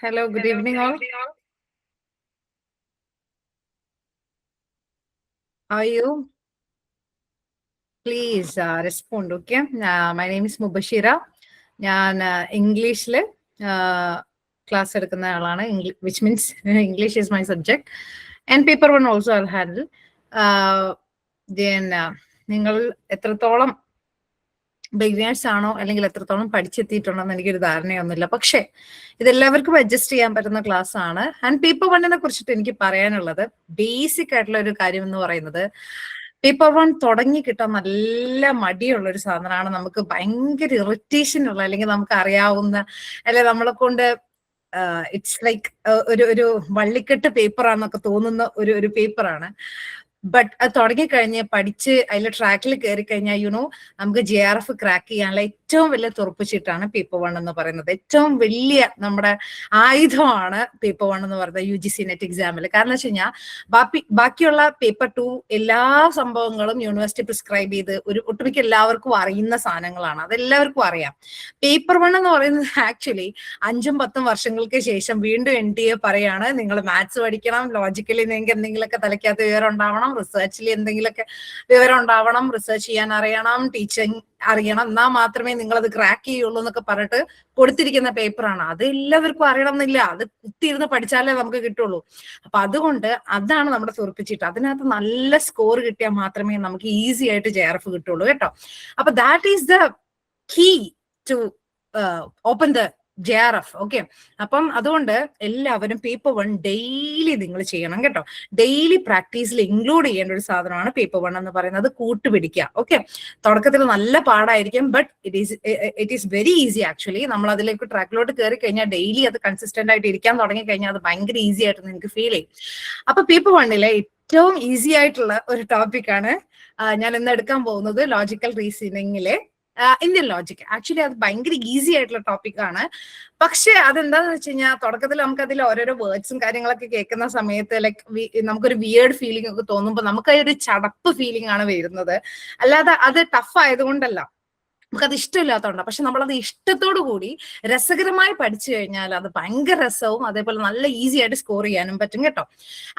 Hello, good evening all. How are you? Please respond, okay? My name is Mubashira. ഞാൻ ഇംഗ്ലീഷിൽ class എടുക്കുന്ന ആളാണ്, which means English is my subject and paper one also I handle. നിങ്ങൾ എത്രത്തോളം beginners ആണോ അല്ലെങ്കിൽ എത്രത്തോളം പഠിച്ചെത്തിയിട്ടുണ്ടോ എന്ന് എനിക്കൊരു ധാരണയൊന്നുമില്ല. പക്ഷെ ഇതെല്ലാവർക്കും അഡ്ജസ്റ്റ് ചെയ്യാൻ പറ്റുന്ന ക്ലാസ് ആണ്. ആൻഡ് പേപ്പർ വണ്ണിനെ കുറിച്ചിട്ട് എനിക്ക് പറയാനുള്ളത് ബേസിക് ആയിട്ടുള്ള ഒരു കാര്യം എന്ന് പറയുന്നത്, പേപ്പർ വൺ തുടങ്ങി കിട്ടാൻ നല്ല മടിയുള്ള ഒരു സാധനമാണ്. നമുക്ക് ഭയങ്കര ഇറിറ്റേഷൻ ഉള്ള, അല്ലെങ്കിൽ നമുക്ക് അറിയാവുന്ന, അല്ലെ നമ്മളെ കൊണ്ട് ഇറ്റ്സ് ലൈക്ക് ഒരു വള്ളിക്കെട്ട് പേപ്പറാന്നൊക്കെ തോന്നുന്ന ഒരു പേപ്പറാണ്. ബട്ട് അത് തുടങ്ങിക്കഴിഞ്ഞ് പഠിച്ച് അതിൽ ട്രാക്കിൽ കയറി കഴിഞ്ഞാൽ നമുക്ക് JRF ക്രാക്ക് ചെയ്യാനുള്ള ഏറ്റവും വലിയ തുറപ്പിച്ചിട്ടാണ് പേപ്പർ വൺ എന്ന് പറയുന്നത്. ഏറ്റവും വലിയ നമ്മുടെ ആയുധമാണ് പേപ്പർ വൺ എന്ന് പറയുന്നത് UGC നെറ്റ് എക്സാമിൽ. കാരണം വെച്ച് കഴിഞ്ഞാൽ ബാക്കിയുള്ള പേപ്പർ ടു എല്ലാ സംഭവങ്ങളും യൂണിവേഴ്സിറ്റി പ്രിസ്ക്രൈബ് ചെയ്ത് ഒട്ടുമിക്ക എല്ലാവർക്കും അറിയുന്ന സാധനങ്ങളാണ്, അതെല്ലാവർക്കും അറിയാം. പേപ്പർ വൺ എന്ന് പറയുന്നത് ആക്ച്വലി 5-10 വർഷങ്ങൾക്ക് ശേഷം വീണ്ടും NTA പറയാണ്, നിങ്ങൾ മാത്സ് പഠിക്കണം, ലോജിക്കലി നിങ്ങൾക്ക് എന്തെങ്കിലുമൊക്കെ തലയ്ക്കകത്ത് വിവരം ഉണ്ടാവണം, റിസർച്ചിൽ എന്തെങ്കിലുമൊക്കെ വിവരം ഉണ്ടാവണം, റിസർച്ച് ചെയ്യാൻ അറിയണം, ടീച്ചിങ് അറിയണം, എന്നാൽ മാത്രമേ നിങ്ങൾ അത് ക്രാക്ക് ചെയ്യുള്ളൂ എന്നൊക്കെ പറഞ്ഞിട്ട് കൊടുത്തിരിക്കുന്ന പേപ്പറാണ്. അത് എല്ലാവർക്കും അറിയണം എന്നില്ല, അത് കുത്തിയിരുന്ന് പഠിച്ചാലേ നമുക്ക് കിട്ടുള്ളൂ. അപ്പൊ അതുകൊണ്ട് അതാണ് നമ്മുടെ തുറപ്പിച്ചിട്ട്. അതിനകത്ത് നല്ല സ്കോർ കിട്ടിയാൽ മാത്രമേ നമുക്ക് ഈസി ആയിട്ട് JRF കിട്ടുള്ളൂ കേട്ടോ. അപ്പൊ that is the key to open the JRF. Okay, അപ്പം അതുകൊണ്ട് എല്ലാവരും പേപ്പർ വൺ ഡെയിലി നിങ്ങൾ ചെയ്യണം കേട്ടോ. ഡെയിലി പ്രാക്ടീസിൽ ഇൻക്ലൂഡ് ചെയ്യേണ്ട ഒരു സാധനമാണ് പേപ്പർ വൺ എന്ന് പറയുന്നത്. കൂട്ടുപിടിക്കുക. ഓക്കെ, തുടക്കത്തിൽ നല്ല പാടായിരിക്കും, but it is very easy actually. നമ്മൾ അതിലേക്ക് ട്രാക്കിലോട്ട് കയറി കഴിഞ്ഞാൽ ഡെയിലി അത് കൺസിസ്റ്റന്റ് ആയിട്ട് ഇരിക്കാൻ തുടങ്ങി കഴിഞ്ഞാൽ അത് ഭയങ്കര ഈസി ആയിട്ട് നിങ്ങൾക്ക് ഫീൽ ചെയ്യും. അപ്പൊ പേപ്പർ വണ്ണിലെ ഏറ്റവും ഈസി ആയിട്ടുള്ള ഒരു ടോപ്പിക്കാണ് ഞാൻ ഇന്ന് എടുക്കാൻ പോകുന്നത്, ലോജിക്കൽ റീസണിങ്ങിലെ ഇന്ത്യൻ ലോജിക്. ആക്ച്വലി അത് ഭയങ്കര ഈസി ആയിട്ടുള്ള ടോപ്പിക്കാണ്. പക്ഷെ അതെന്താന്ന് വെച്ച് കഴിഞ്ഞാൽ തുടക്കത്തിൽ നമുക്ക് അതിൽ ഓരോരോ വേർഡ്സും കാര്യങ്ങളൊക്കെ കേൾക്കുന്ന സമയത്ത് ലൈക്ക് നമുക്കൊരു വിയേർഡ് ഫീലിംഗ് ഒക്കെ തോന്നുമ്പോൾ നമുക്ക് ഒരു ചടപ്പ് ഫീലിംഗ് ആണ് വരുന്നത്. അല്ലാതെ അത് ടഫ് ആയതുകൊണ്ടല്ല, നമുക്കത് ഇഷ്ടമില്ലാത്തതുകൊണ്ടാണ്. പക്ഷെ നമ്മളത് ഇഷ്ടത്തോടു കൂടി രസകരമായി പഠിച്ചു കഴിഞ്ഞാൽ അത് ഭയങ്കര രസവും അതേപോലെ നല്ല ഈസി ആയിട്ട് സ്കോർ ചെയ്യാനും പറ്റും കേട്ടോ.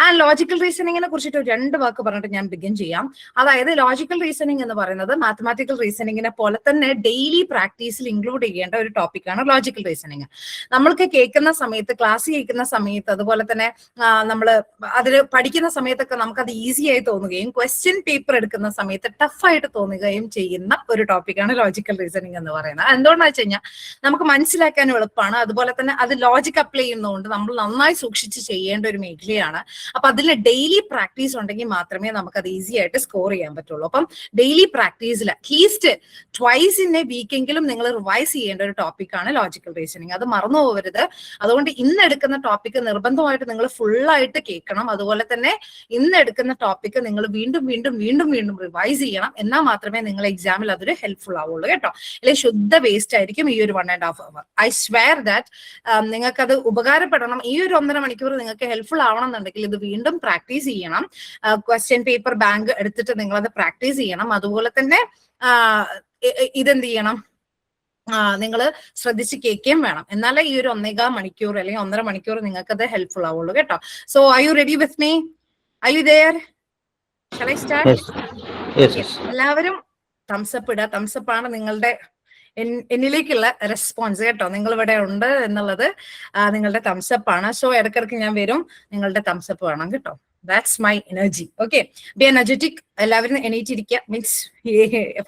ആ ലോജിക്കൽ റീസണിങ്ങിനെ കുറിച്ചിട്ട് 2 വാക്ക് പറഞ്ഞിട്ട് ഞാൻ ബിഗിൻ ചെയ്യാം. അതായത് ലോജിക്കൽ റീസണിങ് എന്ന് പറയുന്നത് മാത്തമാറ്റിക്കൽ റീസണിങ്ങിനെ പോലെ തന്നെ ഡെയിലി പ്രാക്ടീസിൽ ഇൻക്ലൂഡ് ചെയ്യേണ്ട ഒരു ടോപ്പിക്കാണ് ലോജിക്കൽ റീസണിങ്. നമ്മൾക്ക് കേൾക്കുന്ന സമയത്ത്, ക്ലാസ് കേൾക്കുന്ന സമയത്ത്, അതുപോലെ തന്നെ നമ്മൾ അതിൽ പഠിക്കുന്ന സമയത്തൊക്കെ നമുക്കത് ഈസി ആയി തോന്നുകയും ക്വസ്റ്റ്യൻ പേപ്പർ എടുക്കുന്ന സമയത്ത് ടഫായിട്ട് തോന്നുകയും ചെയ്യുന്ന ഒരു ടോപ്പിക്കാണ് ലോജിക്കൽ റീസണിങ് എന്ന് പറയുന്നത്. എന്തുകൊണ്ടാണെന്ന് വെച്ച് കഴിഞ്ഞാൽ നമുക്ക് മനസ്സിലാക്കാനും എളുപ്പമാണ്, അതുപോലെ തന്നെ അത് ലോജിക് അപ്ലൈ ചെയ്യുന്നതുകൊണ്ട് നമ്മൾ നന്നായി സൂക്ഷിച്ച് ചെയ്യേണ്ട ഒരു മേഖലയാണ്. അപ്പൊ അതിൽ ഡെയിലി പ്രാക്ടീസ് ഉണ്ടെങ്കിൽ മാത്രമേ നമുക്ക് അത് ഈസി ആയിട്ട് സ്കോർ ചെയ്യാൻ പറ്റുള്ളൂ. അപ്പം ഡെയിലി പ്രാക്ടീസിൽ അറ്റ്ലീസ്റ്റ് ട്വൈസ് ഇൻ എ വീക്കെങ്കിലും നിങ്ങൾ റിവൈസ് ചെയ്യേണ്ട ഒരു ടോപ്പിക്കാണ് ലോജിക്കൽ റീസണിങ്. അത് മറന്നു പോകരുത്. അതുകൊണ്ട് ഇന്ന് എടുക്കുന്ന ടോപ്പിക്ക് നിർബന്ധമായിട്ട് നിങ്ങൾ ഫുള്ളായിട്ട് കേൾക്കണം. അതുപോലെ തന്നെ ഇന്ന് എടുക്കുന്ന ടോപ്പിക്ക് നിങ്ങൾ വീണ്ടും വീണ്ടും വീണ്ടും വീണ്ടും റിവൈസ് ചെയ്യണം. എന്നാൽ മാത്രമേ നിങ്ങൾ എക്സാമിൽ അതൊരു ഹെൽപ്ഫുൾ ആവുള്ളൂ കേട്ടോ. അല്ലെങ്കിൽ ശുദ്ധ വേസ്റ്റ് ആയിരിക്കും ഈ ഒരു 1.5 hour. ഐ സ്വെയർ ദാറ്റ് നിങ്ങൾക്ക് അത് ഉപകാരപ്പെടണം. ഈ ഒരു 1.5 മണിക്കൂർ നിങ്ങൾക്ക് ഹെൽപ്ഫുൾ ആവണം എന്നുണ്ടെങ്കിൽ ഇത് വീണ്ടും പ്രാക്ടീസ് ചെയ്യണം. ക്വസ്റ്റ്യൻ പേപ്പർ ബാങ്ക് എടുത്തിട്ട് നിങ്ങളത് പ്രാക്ടീസ് ചെയ്യണം. അതുപോലെ തന്നെ ഇതെന്ത് ചെയ്യണം, നിങ്ങൾ ശ്രദ്ധിച്ച് കേൾക്കുകയും വേണം. എന്നാലേ ഈ ഒരു 1.25 മണിക്കൂർ അല്ലെങ്കിൽ 1.5 മണിക്കൂർ നിങ്ങൾക്ക് അത് ഹെൽപ്ഫുൾ ആവുള്ളൂ കേട്ടോ. So R you ready with me? Are you there? Shall I start? എല്ലാവരും തംസപ്പ് ഇടുക. തംസപ്പ് ആണ് നിങ്ങളുടെ എന്നിലേക്കുള്ള റെസ്പോൺസ് കേട്ടോ. നിങ്ങൾ ഇവിടെ ഉണ്ട് എന്നുള്ളത് നിങ്ങളുടെ തംസപ്പ് ആണ്. സോ ഇടയ്ക്കിടയ്ക്ക് ഞാൻ വരും, നിങ്ങളുടെ തംസപ്പ് വേണം കേട്ടോ. That's my energy. Okay, B energetic. എല്ലാവരും എണീറ്റിരിക്കുക, മീൻസ്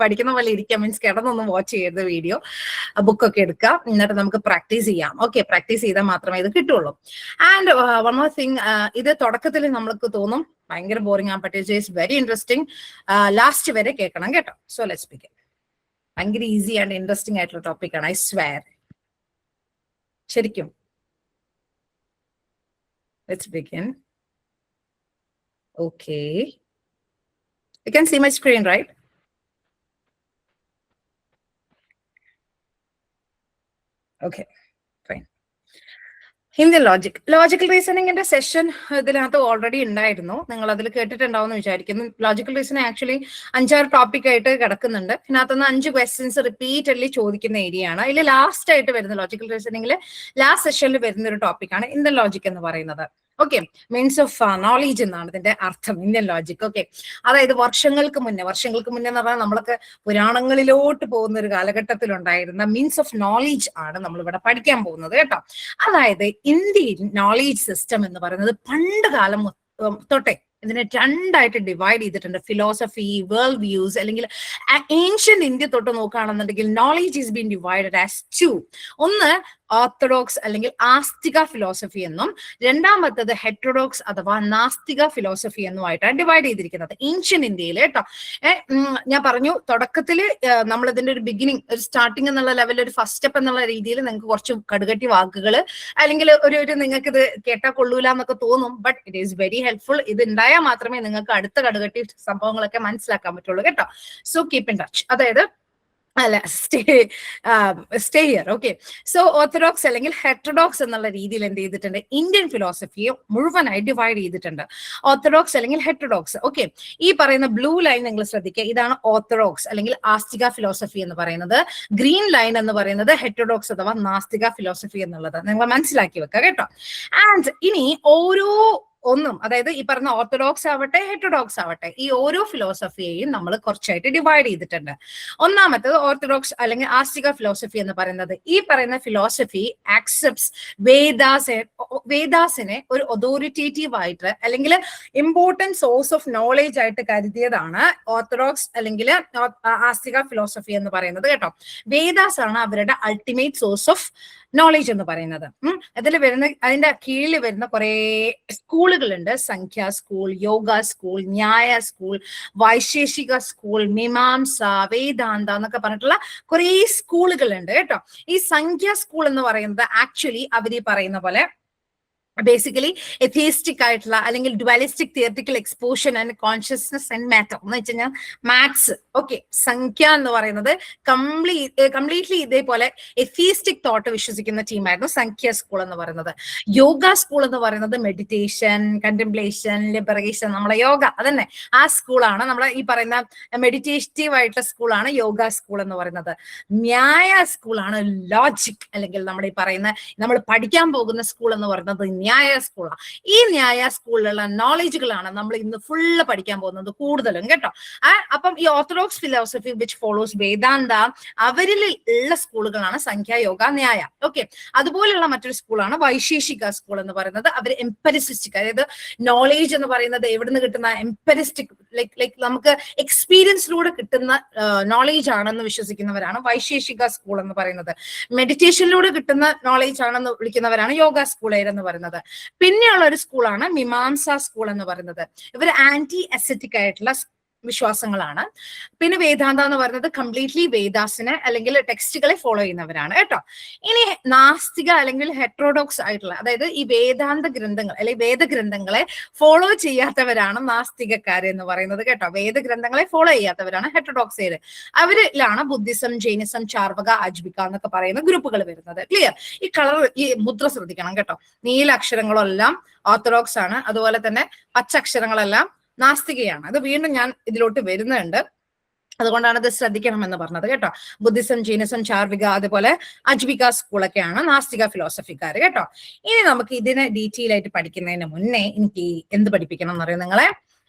പഠിക്കുന്ന പോലെ ഇരിക്കുക, മീൻസ് കിടന്നൊന്നും വാച്ച് ചെയ്യരുത് വീഡിയോ. ബുക്കൊക്കെ എടുക്കുക, എന്നിട്ട് നമുക്ക് പ്രാക്ടീസ് ചെയ്യാം. ഓക്കെ, പ്രാക്ടീസ് ചെയ്താൽ മാത്രമേ ഇത് കിട്ടുള്ളൂ. ആൻഡ് വൺ മോർ തിങ്, ഇത് തുടക്കത്തിൽ നമ്മൾക്ക് തോന്നും ഭയങ്കര ബോറിംഗ് ആണ്, but it is very interesting. Last വരെ കേൾക്കണം കേട്ടോ. So let's begin. ഭയങ്കര ഈസി ആൻഡ് ഇൻട്രസ്റ്റിംഗ് ആയിട്ടുള്ള ടോപ്പിക്കാണ്, ഐ സ്വെയർ. ശരിക്കും let's begin. Okay, you can see my screen, right? Okay, fine. Indian logical റീസണിങ്ങിന്റെ സെഷൻ ഇതിനകത്ത് ഓൾറെഡി ഉണ്ടായിരുന്നു. നിങ്ങൾ അതിൽ കേട്ടിട്ടുണ്ടാവുമെന്ന് വിചാരിക്കുന്നു. ലോജിക്കൽ റീസണിങ് ആക്ച്വലി 5-6 ടോപ്പിക് ആയിട്ട് കിടക്കുന്നുണ്ട്. ഇതിനകത്തുനിന്ന് 5 ക്വസ്റ്റ്യൻസ് റിപ്പീറ്റഡ്ലി ചോദിക്കുന്ന ഏരിയ ആണ്. അതിൽ ലാസ്റ്റ് ആയിട്ട് വരുന്ന ലോജിക്കൽ റീസണിങ്ങിൽ ലാസ്റ്റ് സെഷനിൽ വരുന്ന ഒരു ടോപ്പിക്കാണ് ഇന്ത്യൻ ലോജിക് എന്ന് പറയുന്നത്. ഓക്കെ, മീൻസ് ഓഫ് നോളേജ് എന്നാണ് ഇതിന്റെ അർത്ഥം, ഇന്ത്യൻ ലോജിക്. ഓക്കെ, അതായത് വർഷങ്ങൾക്ക് മുന്നേ എന്ന് പറഞ്ഞാൽ നമ്മളൊക്കെ പുരാണങ്ങളിലോട്ട് പോകുന്ന ഒരു കാലഘട്ടത്തിൽ ഉണ്ടായിരുന്ന മീൻസ് ഓഫ് നോളേജ് ആണ് നമ്മൾ ഇവിടെ പഠിക്കാൻ പോകുന്നത് കേട്ടോ. അതായത് ഇന്ത്യൻ നോളേജ് സിസ്റ്റം എന്ന് പറയുന്നത് പണ്ട് കാലം തൊട്ടേ ഇതിനെ 2ആയിട്ട് ഡിവൈഡ് ചെയ്തിട്ടുണ്ട്. ഫിലോസഫി, വേൾഡ് വ്യൂസ്, അല്ലെങ്കിൽ ഏൻഷ്യന്റ് ഇന്ത്യ തൊട്ട് നോക്കുകയാണെന്നുണ്ടെങ്കിൽ knowledge is been divided as 2. ഒന്ന് ഓർത്തഡോക്സ് അല്ലെങ്കിൽ ആസ്തിക ഫിലോസഫി എന്നും, രണ്ടാമത്തത് ഹെറ്ററോഡോക്സ് അഥവാ നാസ്തിക ഫിലോസഫി എന്നുമായിട്ടാണ് ഡിവൈഡ് ചെയ്തിരിക്കുന്നത് ഏൻഷ്യൻ ഇന്ത്യയിൽ കേട്ടോ. ഞാൻ പറഞ്ഞു തുടക്കത്തിൽ നമ്മൾ ഇതിന്റെ ഒരു ബിഗിനിങ്, ഒരു സ്റ്റാർട്ടിംഗ് എന്നുള്ള ലെവലിൽ, ഒരു ഫസ്റ്റ് സ്റ്റെപ്പ് എന്നുള്ള രീതിയിൽ നിങ്ങൾക്ക് കുറച്ച് കടുകട്ടി വാക്കുകൾ അല്ലെങ്കിൽ ഒരു നിങ്ങൾക്ക് ഇത് കേട്ടാൽ കൊള്ളൂല എന്നൊക്കെ തോന്നും. But it is very helpful. ഇത് ഉണ്ടായാൽ മാത്രമേ നിങ്ങൾക്ക് അടുത്ത കടുകട്ടി സംഭവങ്ങളൊക്കെ മനസ്സിലാക്കാൻ പറ്റുള്ളൂ കേട്ടോ. So keep in touch. അതായത് അല്ല, stay here. Okay, so orthodox അല്ലെങ്കിൽ ഹെറ്ററോഡോക്സ് എന്നുള്ള രീതിയിൽ എന്ത് ചെയ്തിട്ടുണ്ട്, ഇന്ത്യൻ ഫിലോസഫിയെ മുഴുവനായി ഡിവൈഡ് ചെയ്തിട്ടുണ്ട്. ഓർത്തഡോക്സ് അല്ലെങ്കിൽ ഹെറ്ററോഡോക്സ്. ഓക്കെ, ഈ പറയുന്ന ബ്ലൂ ലൈൻ നിങ്ങൾ ശ്രദ്ധിക്കുക, ഇതാണ് ഓർത്തഡോക്സ് അല്ലെങ്കിൽ ആസ്തിക ഫിലോസഫി എന്ന് പറയുന്നത്. ഗ്രീൻ ലൈൻ എന്ന് പറയുന്നത് ഹെറ്ററോഡോക്സ് അഥവാ നാസ്തിക ഫിലോസഫി എന്നുള്ളത് നിങ്ങൾ മനസ്സിലാക്കി വെക്കുക കേട്ടോ. ആൻഡ് ഇനി ഓരോ ഒന്നും, അതായത് ഈ പറഞ്ഞ ഓർത്തഡോക്സ് ആവട്ടെ ഹെറ്ററോഡോക്സ് ആവട്ടെ, ഈ ഓരോ ഫിലോസഫിയെയും നമ്മൾ കുറച്ചായിട്ട് ഡിവൈഡ് ചെയ്തിട്ടുണ്ട്. ഒന്നാമത്തത് ഓർത്തഡോക്സ് അല്ലെങ്കിൽ ആസ്തിക ഫിലോസഫി എന്ന് പറയുന്നത്, ഈ പറയുന്ന ഫിലോസഫി ആക്സെപ്റ്റ്സ് വേദാസിനെ ഒരു അതോറിറ്റേറ്റീവ് ആയിട്ട് അല്ലെങ്കിൽ ഇമ്പോർട്ടന്റ് സോഴ്സ് ഓഫ് നോളേജ് ആയിട്ട് കരുതിയതാണ് ഓർത്തഡോക്സ് അല്ലെങ്കിൽ ആസ്തിക ഫിലോസഫി എന്ന് പറയുന്നത് കേട്ടോ. വേദാസ് ആണ് അവരുടെ അൾട്ടിമേറ്റ് സോഴ്സ് ഓഫ് നോളേജ് എന്ന് പറയുന്നത്. അതിൽ വരുന്ന, അതിന്റെ കീഴിൽ വരുന്ന കുറെ സ്കൂളുകളുണ്ട്. സംഖ്യ സ്കൂൾ, യോഗ സ്കൂൾ, ന്യായ സ്കൂൾ, വൈശേഷിക സ്കൂൾ, മീമാംസ, വേദാന്ത എന്നൊക്കെ പറഞ്ഞിട്ടുള്ള കുറെ സ്കൂളുകളുണ്ട് കേട്ടോ. ഈ സംഖ്യ സ്കൂൾ എന്ന് പറയുന്നത് ആക്ച്വലി അവർ ഈ പറയുന്ന പോലെ ബേസിക്കലി എത്തിയിസ്റ്റിക് ആയിട്ടുള്ള അല്ലെങ്കിൽ dualistic theoretical exposure and consciousness and matter എന്ന് വെച്ച് കഴിഞ്ഞാൽ മാത്സ്. ഓക്കെ, സംഖ്യ എന്ന് പറയുന്നത് കംപ്ലീറ്റ്ലി ഇതേപോലെ എത്തിയിസ്റ്റിക് തോട്ട് വിശ്വസിക്കുന്ന ടീമായിരുന്നു സംഖ്യ സ്കൂൾ എന്ന് പറയുന്നത്. യോഗ സ്കൂൾ എന്ന് പറയുന്നത് മെഡിറ്റേഷൻ, കണ്ടംപ്ലേഷൻ, ലിബറേഷൻ, നമ്മളെ യോഗ അതന്നെ ആ സ്കൂളാണ്. നമ്മളെ ഈ പറയുന്ന മെഡിറ്റേറ്റീവ് ആയിട്ടുള്ള സ്കൂളാണ് യോഗ സ്കൂൾ എന്ന് പറയുന്നത്. ന്യായ സ്കൂളാണ് ലോജിക് അല്ലെങ്കിൽ നമ്മുടെ ഈ പറയുന്ന നമ്മൾ പഠിക്കാൻ പോകുന്ന സ്കൂൾ എന്ന് പറയുന്നത് ന്യായ സ്കൂളാണ്. ഈ ന്യായ സ്കൂളിലുള്ള നോളേജുകളാണ് നമ്മൾ ഇന്ന് ഫുള്ള് പഠിക്കാൻ പോകുന്നത് കൂടുതലും കേട്ടോ. അപ്പം ഈ ഓർത്തഡോക്സ് ഫിലോസഫി വിച്ച് ഫോളോസ് വേദാന്ത, അവരിൽ ഉള്ള സ്കൂളുകളാണ് സംഖ്യ, യോഗ, ന്യായ. ഓക്കെ, അതുപോലെയുള്ള മറ്റൊരു സ്കൂളാണ് വൈശേഷിക സ്കൂൾ എന്ന് പറയുന്നത്. അവർ എംപരിസിസ്റ്റിക്, അതായത് നോളേജ് എന്ന് പറയുന്നത് എവിടുന്ന് കിട്ടുന്ന എംപരിസ്റ്റിക്, ലൈക്ക് നമുക്ക് എക്സ്പീരിയൻസിലൂടെ കിട്ടുന്ന നോളേജ് ആണെന്ന് വിശ്വസിക്കുന്നവരാണ് വൈശേഷിക സ്കൂൾ എന്ന് പറയുന്നത്. മെഡിറ്റേഷനിലൂടെ കിട്ടുന്ന നോളേജ് ആണെന്ന് വിളിക്കുന്നവരാണ് യോഗ സ്കൂളേരെന്ന് പറയുന്നത്. പിന്നെയുള്ള ഒരു സ്കൂളാണ് മീമാംസ സ്കൂൾ എന്ന് പറയുന്നത്. ഇവർ ആന്റി അസെറ്റിക് ആയിട്ടുള്ള വിശ്വാസങ്ങളാണ്. പിന്നെ വേദാന്ത എന്ന് പറയുന്നത് കംപ്ലീറ്റ്ലി വേദാസിനെ അല്ലെങ്കിൽ ടെക്സ്റ്റുകളെ ഫോളോ ചെയ്യുന്നവരാണ് കേട്ടോ. ഇനി നാസ്തിക അല്ലെങ്കിൽ ഹെറ്ററോഡോക്സ് ആയിട്ടുള്ള, അതായത് ഈ വേദാന്ത ഗ്രന്ഥങ്ങൾ അല്ലെങ്കിൽ വേദഗ്രന്ഥങ്ങളെ ഫോളോ ചെയ്യാത്തവരാണ് നാസ്തികക്കാര് പറയുന്നത് കേട്ടോ. വേദഗ്രന്ഥങ്ങളെ ഫോളോ ചെയ്യാത്തവരാണ് ഹെറ്ററോഡോക്സ്. അവരിലാണ് ബുദ്ധിസം, ജൈനിസം, ചാർവക, ആജ്വിക എന്നൊക്കെ പറയുന്ന ഗ്രൂപ്പുകൾ വരുന്നത്. ക്ലിയർ? ഈ കളർ, ഈ മുദ്ര ശ്രദ്ധിക്കണം കേട്ടോ. നീല അക്ഷരങ്ങളെല്ലാം ഓർത്തഡോക്സ് ആണ്, അതുപോലെ തന്നെ പച്ച അക്ഷരങ്ങളെല്ലാം നാസ്തികയാണ്. അത് വീണ്ടും ഞാൻ ഇതിലോട്ട് വരുന്നുണ്ട്, അതുകൊണ്ടാണ് ഇത് ശ്രദ്ധിക്കണം എന്ന് പറഞ്ഞത് കേട്ടോ. ബുദ്ധിസം, ജൈനിസം, ചാർവിക, അതുപോലെ അജ്വിക സ്കൂളൊക്കെയാണ് നാസ്തിക ഫിലോസഫിക്കാർ കേട്ടോ. ഇനി നമുക്ക് ഇതിനെ ഡീറ്റെയിൽ ആയിട്ട് പഠിക്കുന്നതിന് മുന്നേ എനിക്ക് എന്ത് പഠിപ്പിക്കണം എന്നറിയാം, നിങ്ങളെ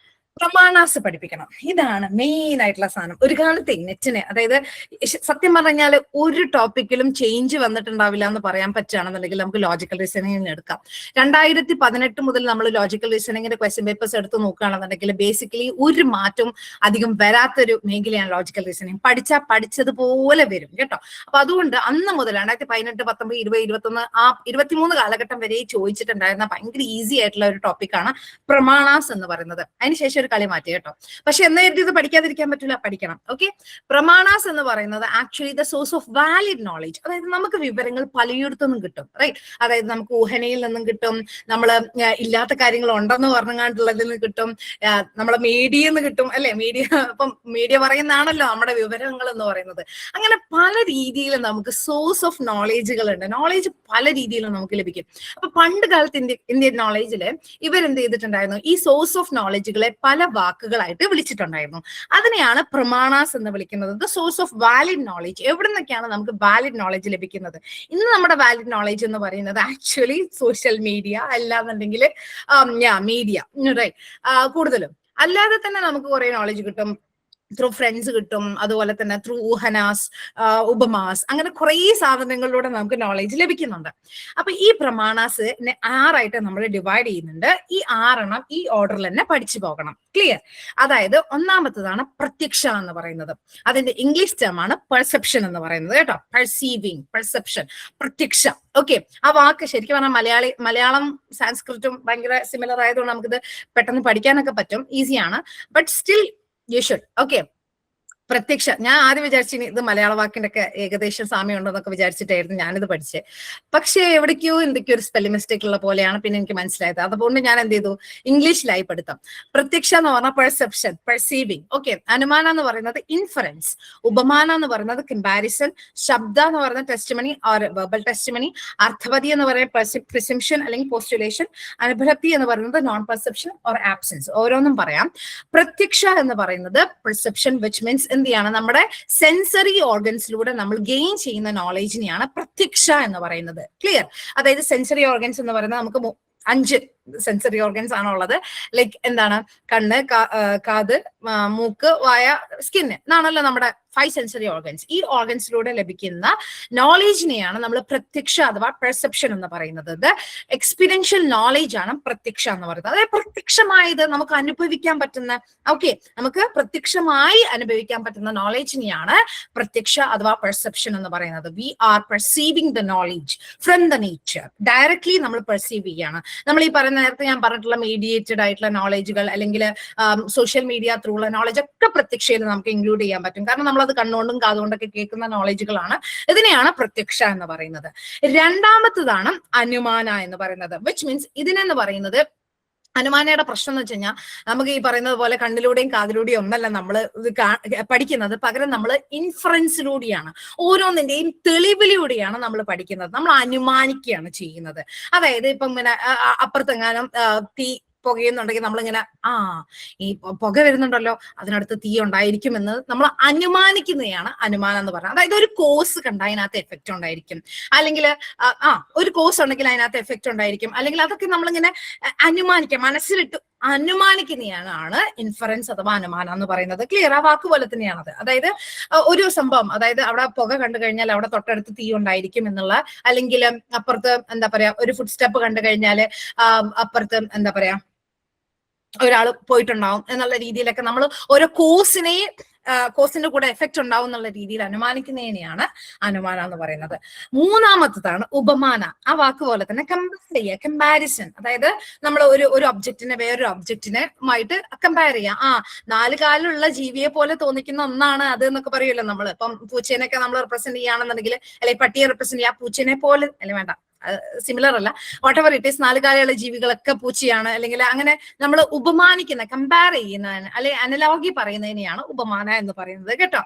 പ്രമാണാസ് പഠിപ്പിക്കണം. ഇതാണ് മെയിൻ ആയിട്ടുള്ള സാധനം. ഒരു കാലത്ത് നെറ്റിന്, അതായത് സത്യം പറഞ്ഞാൽ ഒരു ടോപ്പിക്കിലും ചേഞ്ച് വന്നിട്ടുണ്ടാവില്ല എന്ന് പറയാൻ പറ്റുകയാണെന്നുണ്ടെങ്കിൽ നമുക്ക് ലോജിക്കൽ റീസണിങ് എടുക്കാം. 2018 മുതൽ നമ്മൾ ലോജിക്കൽ റീസണിങ്ങിന്റെ ക്വസ്റ്റ്യൻ പേപ്പേഴ്സ് എടുത്ത് നോക്കുകയാണെന്നുണ്ടെങ്കിൽ ബേസിക്കലി ഒരു മാറ്റം അധികം വരാത്തൊരു മേഖലയാണ് ലോജിക്കൽ റീസണിങ്. പഠിച്ചതുപോലെ വരും കേട്ടോ. അപ്പൊ അതുകൊണ്ട് അന്ന് മുതൽ 2018, 19, 20, 21, 23 കാലഘട്ടം വരെ ചോദിച്ചിട്ടുണ്ടായിരുന്ന ഭയങ്കര ഈസി ആയിട്ടുള്ള ഒരു ടോപ്പിക്കാണ് പ്രമാണാസ് എന്ന് പറയുന്നത്. അതിനുശേഷം ഒരു കളി മാറ്റി കേട്ടോ. പക്ഷെ എന്ന് കരുതി ഇത് പഠിക്കാതിരിക്കാൻ പറ്റില്ല, പഠിക്കണം. ഓക്കെ, പ്രമാണാസ് എന്ന് പറയുന്നത് actually the source of valid knowledge. അതായത് നമുക്ക് വിവരങ്ങൾ പലയിടത്തുനിന്നും കിട്ടും, റൈറ്റ്? അതായത് നമുക്ക് ഊഹനയിൽ നിന്നും കിട്ടും, നമ്മള് ഇല്ലാത്ത കാര്യങ്ങൾ ഉണ്ടെന്ന് പറഞ്ഞുകൊണ്ടുള്ളതിൽ നിന്ന് കിട്ടും, നമ്മളെ മീഡിയയിൽ നിന്ന് കിട്ടും, അല്ലെ? ഇപ്പം മീഡിയ പറയുന്നതാണല്ലോ നമ്മുടെ വിവരങ്ങൾ എന്ന് പറയുന്നത്. അങ്ങനെ പല രീതിയിൽ നമുക്ക് സോഴ്സ് ഓഫ് നോളേജുകൾ ഉണ്ട്. നോളേജ് പല രീതിയിലും നമുക്ക് ലഭിക്കും. അപ്പൊ പണ്ട് കാലത്ത് ഇന്ത്യൻ നോളേജില് ഇവരെന്ത് ചെയ്തിട്ടുണ്ടായിരുന്നു? ഈ സോഴ്സ് ഓഫ് നോളജുകളെ പല വാക്കുകളായിട്ട് വിളിച്ചിട്ടുണ്ടായിരുന്നു. അതിനെയാണ് പ്രമാണാസ് എന്ന് വിളിക്കുന്നത്. The source of valid knowledge. എവിടെ നിന്നൊക്കെയാണ് നമുക്ക് വാലിഡ് നോളേജ് ലഭിക്കുന്നത്? ഇന്ന് നമ്മുടെ വാലിഡ് നോളേജ് എന്ന് പറയുന്നത് ആക്ച്വലി സോഷ്യൽ മീഡിയ, അല്ലാന്നുണ്ടെങ്കിൽ മീഡിയ, റൈറ്റ്? കൂടുതലും അല്ലാതെ തന്നെ നമുക്ക് കുറെ നോളജ് കിട്ടും. ത്രൂ ഫ്രണ്ട്സ് കിട്ടും, അതുപോലെ തന്നെ ത്രൂ ഊഹനാസ്, ഉപമാസ്, അങ്ങനെ കുറെ സാധനങ്ങളിലൂടെ നമുക്ക് നോളേജ് ലഭിക്കുന്നുണ്ട്. അപ്പൊ ഈ പ്രമാണാസ് 6ആയിട്ട് നമ്മൾ ഡിവൈഡ് ചെയ്യുന്നുണ്ട്. ഈ 6 ഈ ഓർഡറിൽ തന്നെ പഠിച്ചു പോകണം. ക്ലിയർ? അതായത് ഒന്നാമത്തതാണ് പ്രത്യക്ഷ എന്ന് പറയുന്നത്. അതിന്റെ ഇംഗ്ലീഷ് ടേം ആണ് പെർസെപ്ഷൻ എന്ന് പറയുന്നത് കേട്ടോ. പെർസീവിങ്, പെർസെപ്ഷൻ, പ്രത്യക്ഷ. ഓക്കെ, ആ വാക്ക് ശരിക്കും പറഞ്ഞാൽ മലയാളം സാൻസ്ക്രിറ്റും ഭയങ്കര സിമിലർ ആയതുകൊണ്ട് നമുക്കിത് പെട്ടെന്ന് പഠിക്കാനൊക്കെ പറ്റും, ഈസിയാണ്. But still you should. Okay, പ്രത്യക്ഷ. ഞാൻ ആദ്യം വിചാരിച്ചു ഇത് മലയാള വാക്കിന്റെ ഒക്കെ ഏകദേശം സാമ്യം ഉണ്ടെന്നൊക്കെ വിചാരിച്ചിട്ടായിരുന്നു ഞാനിത് പഠിച്ചത്. പക്ഷെ എവിടേക്കോ എന്തൊക്കെയോ ഒരു സ്പെല്ലിംഗ് മിസ്റ്റേക്ക് ഉള്ള പോലെയാണ് പിന്നെ എനിക്ക് മനസ്സിലായത്. അതുകൊണ്ട് ഞാൻ എന്ത് ചെയ്തു, ഇംഗ്ലീഷിലായി പഠിത്തം. പ്രത്യക്ഷ എന്ന് പറഞ്ഞാൽ പെർസെപ്ഷൻ, പെർസീവിങ്. ഓക്കെ, അനുമാന എന്ന് പറയുന്നത് ഇൻഫറൻസ്, ഉപമാന എന്ന് പറയുന്നത് കമ്പാരിസൺ, ശബ്ദ എന്ന് പറയുന്നത് ടെസ്റ്റിമണി ഓർ വെർബൽ ടെസ്റ്റിമണി, അർത്ഥവതി എന്ന് പറയുന്നത് പ്രിസംഷൻ അല്ലെങ്കിൽ പോസ്റ്റുലേഷൻ, അനുഭലപ്തി എന്ന് പറയുന്നത് നോൺ പെർസെപ്ഷൻ ഓർ ആബ്സെൻസ്. ഓരോന്നും പറയാം. പ്രത്യക്ഷ എന്ന് പറയുന്നത് പെർസെപ്ഷൻ, വിച്ച് മീൻസ് എന്ത് ചെയ്യാണ്, നമ്മുടെ സെൻസറി ഓർഗൻസിലൂടെ നമ്മൾ ഗെയിൻ ചെയ്യുന്ന നോളേജിനെയാണ് പ്രത്യക്ഷ എന്ന് പറയുന്നത്. ക്ലിയർ? അതായത് സെൻസറി ഓർഗൻസ് എന്ന് പറയുന്നത് നമുക്ക് 5 സെൻസറി ഓർഗൻസ് ആണുള്ളത്. ലൈക്ക് എന്താണ്? കണ്ണ്, കാത്, മൂക്ക്, വായ, സ്കിന്ന് എന്നാണല്ലോ നമ്മുടെ 5 സെൻസറി ഓർഗൻസ്. ഈ ഓർഗൻസിലൂടെ ലഭിക്കുന്ന നോളേജിനെയാണ് നമ്മൾ പ്രത്യക്ഷ അഥവാ പെർസെപ്ഷൻ എന്ന് പറയുന്നത്. എക്സ്പീരിയൻഷ്യൽ നോളേജ് ആണ് പ്രത്യക്ഷ എന്ന് പറയുന്നത്. അതായത് പ്രത്യക്ഷമായത് നമുക്ക് അനുഭവിക്കാൻ പറ്റുന്ന, ഓക്കെ, നമുക്ക് പ്രത്യക്ഷമായി അനുഭവിക്കാൻ പറ്റുന്ന നോളേജിനെയാണ് പ്രത്യക്ഷ അഥവാ പെർസെപ്ഷൻ എന്ന് പറയുന്നത്. We are perceiving the knowledge from the nature. Directly നമ്മൾ പെർസീവ് ചെയ്യാണ്. നമ്മൾ ഈ പറയുന്ന നേരത്തെ ഞാൻ പറഞ്ഞിട്ടുള്ള മീഡിയേറ്റഡ് ആയിട്ടുള്ള നോളേജുകൾ അല്ലെങ്കിൽ സോഷ്യൽ മീഡിയ ത്രൂ ഉള്ള നോളജ് ഒക്കെ പ്രത്യക്ഷയിൽ നമുക്ക് ഇൻക്ലൂഡ് ചെയ്യാൻ പറ്റും. കാരണം നമ്മളത് കണ്ണുകൊണ്ടും കാതുകൊണ്ടൊക്കെ കേൾക്കുന്ന നോളജുകളാണ്. ഇതിനെയാണ് പ്രത്യക്ഷ എന്ന് പറയുന്നത്. രണ്ടാമത്തതാണ് അനുമാന എന്ന് പറയുന്നത്. വിച്ച് മീൻസ് ഇതിനെന്ന് പറയുന്നത്, അനുമാനയുടെ പ്രശ്നം എന്ന് വെച്ച് കഴിഞ്ഞാൽ നമുക്ക് ഈ പറയുന്നത് പോലെ കണ്ണിലൂടെയും കാതിലൂടെയും ഒന്നല്ല നമ്മൾ ഇത് പഠിക്കുന്നത്. പകരം നമ്മൾ ഇൻഫറൻസിലൂടെയാണ്, ഓരോന്നിന്റെയും തെളിവിലൂടെയാണ് നമ്മൾ പഠിക്കുന്നത്. നമ്മൾ അനുമാനിക്കുകയാണ് ചെയ്യുന്നത്. അതായത് ഇപ്പം ഇങ്ങനെ അപ്പുറത്തെങ്ങാനും തീ പുകയുന്നുണ്ടെങ്കിൽ നമ്മളിങ്ങനെ ഈ പുക വരുന്നുണ്ടല്ലോ, അതിനടുത്ത് തീ ഉണ്ടായിരിക്കുമെന്ന് നമ്മൾ അനുമാനിക്കുന്നതാണ് അനുമാനം എന്ന് പറയുന്നത്. അതായത് ഒരു കോഴ്സ് കണ്ടാൽ അതിനകത്ത് എഫക്റ്റ് ഉണ്ടായിരിക്കും, അല്ലെങ്കിൽ ഒരു കോഴ്സ് ഉണ്ടെങ്കിൽ അതിനകത്ത് എഫക്റ്റ് ഉണ്ടായിരിക്കും, അല്ലെങ്കിൽ അതൊക്കെ നമ്മളിങ്ങനെ അനുമാനിക്കാം, മനസ്സിലിട്ട് അനുമാനിക്കുന്നതാണ് ഇൻഫറൻസ് അഥവാ അനുമാനം എന്ന് പറയുന്നത്. ക്ലിയർ? ആ വാക്ക് പോലെ തന്നെയാണത്. അതായത് ഒരു സംഭവം, അതായത് അവിടെ പുക കണ്ടു കഴിഞ്ഞാൽ അവിടെ തൊട്ടടുത്ത് തീ ഉണ്ടായിരിക്കും എന്നുള്ള, അല്ലെങ്കിൽ അപ്പുറത്ത് എന്താ പറയാ ഒരു ഫുഡ് സ്റ്റെപ്പ് കണ്ടു കഴിഞ്ഞാൽ അപ്പുറത്ത് എന്താ പറയാ ഒരാൾ പോയിട്ടുണ്ടാവും എന്നുള്ള രീതിയിലൊക്കെ നമ്മൾ ഓരോ കോഴ്സിന്റെ കൂടെ എഫക്റ്റ് ഉണ്ടാവും എന്നുള്ള രീതിയിൽ അനുമാനിക്കുന്നതിനെയാണ് അനുമാനം എന്ന് പറയുന്നത്. മൂന്നാമത്തതാണ് ഉപമാന. ആ വാക്ക് പോലെ തന്നെ കമ്പയർ ചെയ്യുക, കമ്പാരിസൺ. അതായത് നമ്മൾ ഒരു ഒബ്ജക്റ്റിനെ വേറൊരു ഒബ്ജക്റ്റിനുമായിട്ട് കമ്പയർ ചെയ്യാം. 4 കാലുള്ള ജീവിയെ പോലെ തോന്നിക്കുന്ന ഒന്നാണ് അത് എന്നൊക്കെ പറയുമല്ലോ നമ്മൾ. ഇപ്പം പൂച്ചേനൊക്കെ നമ്മൾ റെപ്രസെന്റ് ചെയ്യുകയാണെന്നുണ്ടെങ്കിൽ, അല്ലെങ്കിൽ പട്ടിയെ റെപ്രസെന്റ് ചെയ്യാം, പൂച്ചേനെ പോലെ അല്ലെ, വേണ്ട സിമിലർ അല്ല, വാട്ട് എവർ ഇറ്റ് ഈസ്, 4 കാലുള്ള ജീവികളൊക്കെ പൂച്ചയാണ്, അല്ലെങ്കിൽ അങ്ങനെ നമ്മൾ ഉപമാനിക്കുന്ന, കമ്പയർ ചെയ്യുന്ന, അല്ലെങ്കിൽ അനലോഗി പറയുന്നതിനെയാണ് ഉപമാന എന്ന് പറയുന്നത് കേട്ടോ.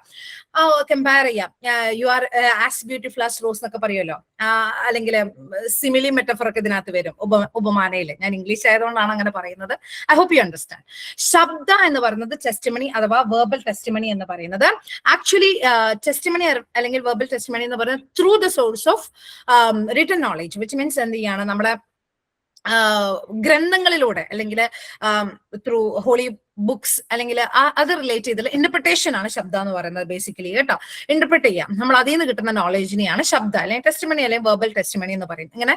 കമ്പയർ ചെയ്യാം. You are as beautiful as rose എന്നൊക്കെ പറയുമല്ലോ, അല്ലെങ്കിൽ സിമിലി മെറ്റഫർ ഒക്കെ ഇതിനകത്ത് വരും ഉപമാനയിൽ. ഞാൻ ഇംഗ്ലീഷ് ആയതുകൊണ്ടാണ് അങ്ങനെ പറയുന്നത്. I hope you understand. ശബ്ദ എന്ന് പറയുന്നത് ടെസ്റ്റിമണി അഥവാ വെർബൽ ടെസ്റ്റിമണി എന്ന് പറയുന്നത്. ആക്ച്വലി ടെസ്റ്റിമണി അല്ലെങ്കിൽ വെർബൽ ടെസ്റ്റിമണി എന്ന് പറയുന്നത് through the source of written knowledge, which means എന്ത് ചെയ്യാണ്, നമ്മുടെ ഗ്രന്ഥങ്ങളിലൂടെ അല്ലെങ്കിൽ ത്രൂ ഹോളി ബുക്സ് അല്ലെങ്കിൽ അത് റിലേറ്റ് ചെയ്തിട്ടുള്ള ഇന്റർപ്രിട്ടേഷൻ ആണ് ശബ്ദ എന്ന് പറയുന്നത് ബേസിക്കലി കേട്ടോ. ഇന്റർപ്രിറ്റ് ചെയ്യാം, നമ്മൾ അതിൽ നിന്ന് കിട്ടുന്ന നോളേജിനെയാണ് ശബ്ദ അല്ലെങ്കിൽ ടെസ്റ്റിമണി അല്ലെങ്കിൽ വെർബൽ ടെസ്റ്റിമണി എന്ന് പറയുന്നത്. ഇങ്ങനെ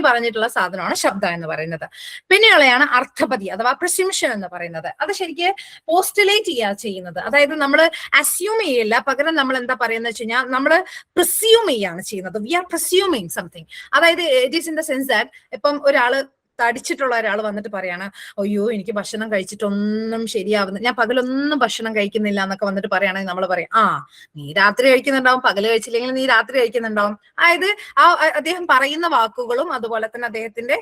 പറഞ്ഞിട്ടുള്ള സാധനമാണ് ശബ്ദ എന്ന് പറയുന്നത്. പിന്നെയുള്ളതാണ് അർത്ഥപതി അഥവാ പ്രിസിംഷൻ എന്ന് പറയുന്നത്. അത് ശരിക്കും പോസ്റ്റുലേറ്റ് ചെയ്യുന്നത്, അതായത് നമ്മൾ അസ്യൂം ചെയ്യില്ല, പകരം നമ്മൾ എന്താ പറയുന്നത് വെച്ച് കഴിഞ്ഞാൽ നമ്മൾ പ്രിസ്യൂം ചെയ്യാണ് ചെയ്യുന്നത്. We are presuming something. അതായത് it is in the sense that ഇപ്പം ഒരാള് തടിച്ചിട്ടുള്ള ഒരാൾ വന്നിട്ട് പറയാണ്, അയ്യോ എനിക്ക് ഭക്ഷണം കഴിച്ചിട്ടൊന്നും ശരിയാവുന്നില്ല, ഞാൻ പകലൊന്നും ഭക്ഷണം കഴിക്കുന്നില്ല എന്നൊക്കെ വന്നിട്ട് പറയുകയാണെങ്കിൽ നമ്മൾ പറയും, ആ നീ രാത്രി കഴിക്കുന്നുണ്ടാവും, പകല് കഴിച്ചില്ലെങ്കിൽ നീ രാത്രി കഴിക്കുന്നുണ്ടാവും. അതായത് അദ്ദേഹം പറയുന്ന വാക്കുകളും അതുപോലെ തന്നെ അദ്ദേഹത്തിന്റെ